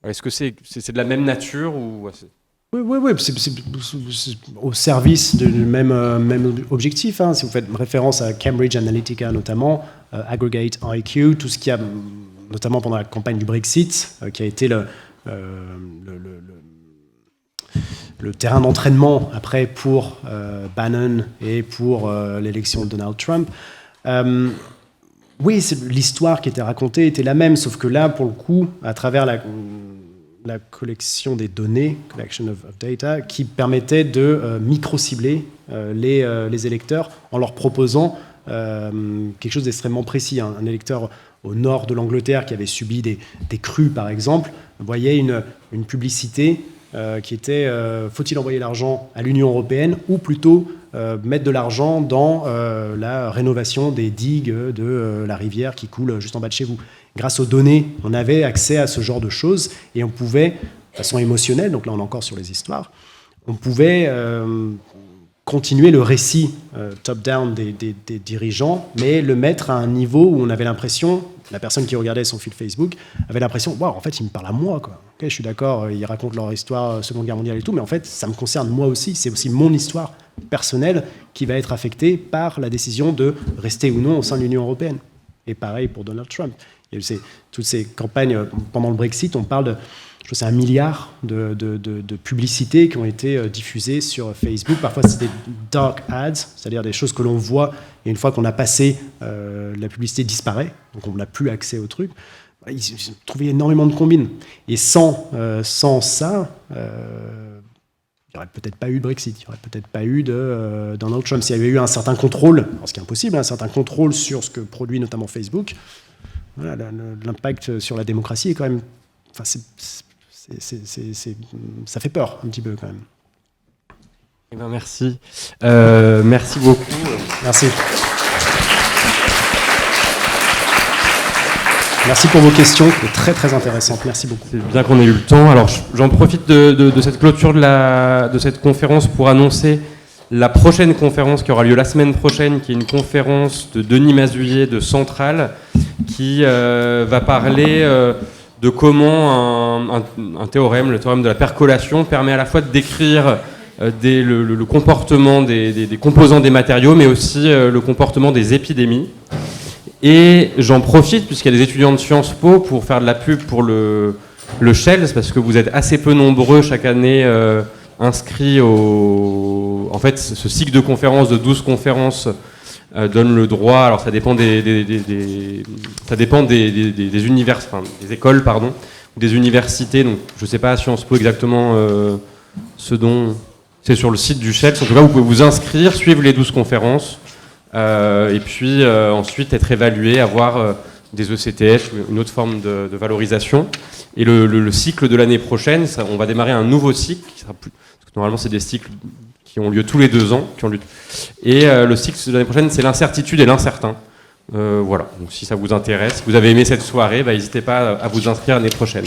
Est-ce que c'est de la même nature ou... Oui, c'est au service du même objectif. Hein. Si vous faites référence à Cambridge Analytica notamment, Aggregate IQ, tout ce qui a, notamment pendant la campagne du Brexit, qui a été le terrain d'entraînement après pour Bannon et pour l'élection de Donald Trump. Oui, l'histoire qui était racontée était la même, sauf que là, pour le coup, à travers la collection des données, collection of data, qui permettait de micro-cibler les électeurs en leur proposant quelque chose d'extrêmement précis. Un électeur au nord de l'Angleterre qui avait subi des crues, par exemple, voyait une publicité qui était faut-il envoyer l'argent à l'Union européenne ou plutôt mettre de l'argent dans la rénovation des digues de la rivière qui coule juste en bas de chez vous. Grâce aux données, on avait accès à ce genre de choses et on pouvait, de façon émotionnelle, donc là on est encore sur les histoires, on pouvait continuer le récit top-down des dirigeants, mais le mettre à un niveau où on avait l'impression, la personne qui regardait son fil Facebook avait l'impression, wow, en fait il me parle à moi, quoi. Okay, je suis d'accord, ils racontent leur histoire, Seconde Guerre mondiale et tout, mais en fait ça me concerne moi aussi, c'est aussi mon histoire personnelle qui va être affectée par la décision de rester ou non au sein de l'Union européenne. Et pareil pour Donald Trump. Il y a eu toutes ces campagnes pendant le Brexit, on parle de, je crois, c'est 1 milliard de publicités qui ont été diffusées sur Facebook. Parfois, c'est des dark ads, c'est-à-dire des choses que l'on voit et une fois qu'on a passé, la publicité disparaît, donc on n'a plus accès au truc. Ils ont trouvé énormément de combines. Et sans ça, il n'y aurait peut-être pas eu de Brexit, il n'y aurait peut-être pas eu de Donald Trump. S'il y avait eu un certain contrôle, alors ce qui est impossible, un certain contrôle sur ce que produit notamment Facebook, voilà, l'impact sur la démocratie est quand même... Enfin, ça fait peur un petit peu quand même. Eh bien, merci. Merci beaucoup. Merci. Merci pour vos questions, très très intéressantes. Merci beaucoup. C'est bien qu'on ait eu le temps. Alors j'en profite de cette clôture de cette conférence pour annoncer la prochaine conférence qui aura lieu la semaine prochaine, qui est une conférence de Denis Mazuillet de Centrale, qui va parler de comment un théorème, le théorème de la percolation, permet à la fois de décrire le comportement des composants des matériaux, mais aussi le comportement des épidémies. Et j'en profite, puisqu'il y a des étudiants de Sciences Po, pour faire de la pub pour le Shells, parce que vous êtes assez peu nombreux chaque année inscrits En fait, ce cycle de conférences, de 12 conférences, donne le droit, alors ça dépend des écoles, pardon, ou des universités, donc je ne sais pas à Sciences Po exactement ce dont... C'est sur le site du Shells, en tout cas vous pouvez vous inscrire, suivre les 12 conférences, et puis ensuite être évalué, avoir des ECTS, une autre forme de valorisation. Et le cycle de l'année prochaine, on va démarrer un nouveau cycle, qui sera plus, parce que normalement c'est des cycles qui ont lieu tous les 2 ans, et le cycle de l'année prochaine, c'est l'incertitude et l'incertain. Voilà, donc si ça vous intéresse, si vous avez aimé cette soirée, n'hésitez pas à vous inscrire l'année prochaine.